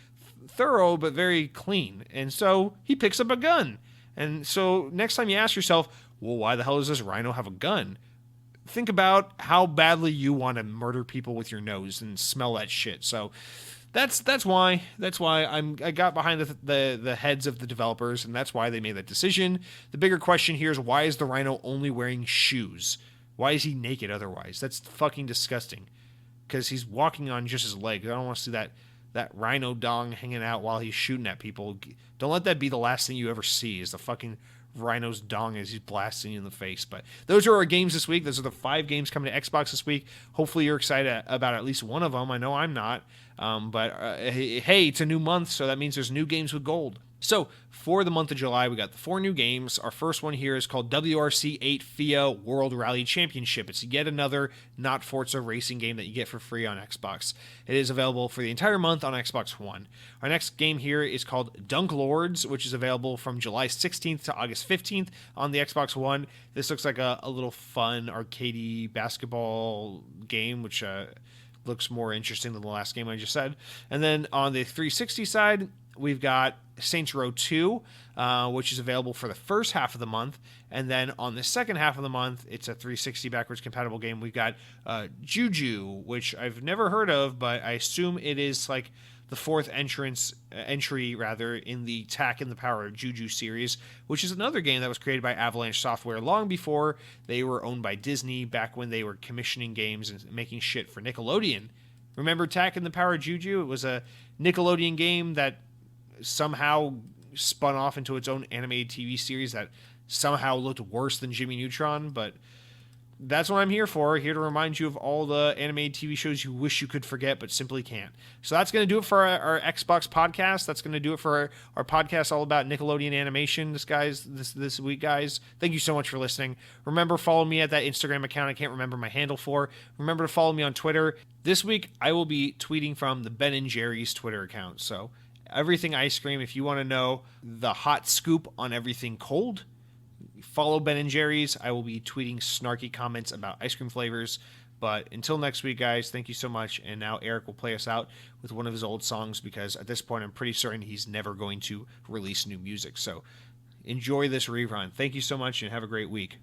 Speaker 1: thorough but very clean. And so he picks up a gun. And so next time you ask yourself, well, why the hell does this rhino have a gun? Think about how badly you want to murder people with your nose and smell that shit. So that's why I got behind the heads of the developers, and that's why they made that decision. The bigger question here is, why is the rhino only wearing shoes? Why is he naked otherwise? That's fucking disgusting. Because he's walking on just his legs. I don't want to see that rhino dong hanging out while he's shooting at people. Don't let that be the last thing you ever see, is the fucking rhino's dong as he's blasting you in the face. But those are our games this week. Those are the 5 games coming to Xbox this week. Hopefully you're excited about at least one of them. I know I'm not. But hey, it's a new month, so that means there's new games with gold. So for the month of July, we got the 4 new games. Our first one here is called WRC 8 FIA World Rally Championship. It's yet another not Forza racing game that you get for free on Xbox. It is available for the entire month on Xbox One. Our next game here is called Dunk Lords, which is available from July 16th to August 15th on the Xbox One. This looks like a little fun arcadey basketball game, which looks more interesting than the last game I just said. And then on the 360 side, we've got Saints Row 2, which is available for the first half of the month. And then on the second half of the month, it's a 360 backwards compatible game. We've got Juju, which I've never heard of, but I assume it is like the 4th entry in the Tak and the Power of Juju series, which is another game that was created by Avalanche Software long before they were owned by Disney, back when they were commissioning games and making shit for Nickelodeon. Remember Tak and the Power of Juju? It was a Nickelodeon game that somehow spun off into its own animated TV series that somehow looked worse than Jimmy Neutron, but that's what I'm here for, here to remind you of all the animated TV shows you wish you could forget but simply can't. So that's going to do it for our Xbox podcast. That's going to do it for our podcast all about Nickelodeon animation this week, guys. Thank you so much for listening. Remember, follow me at that Instagram account I can't remember my handle for. Remember to follow me on Twitter. This week, I will be tweeting from the Ben & Jerry's Twitter account, so everything ice cream. If you want to know the hot scoop on everything cold, follow Ben & Jerry's. I will be tweeting snarky comments about ice cream flavors. But until next week, guys, thank you so much. And now Eric will play us out with one of his old songs, because at this point I'm pretty certain he's never going to release new music. So enjoy this rerun. Thank you so much and have a great week.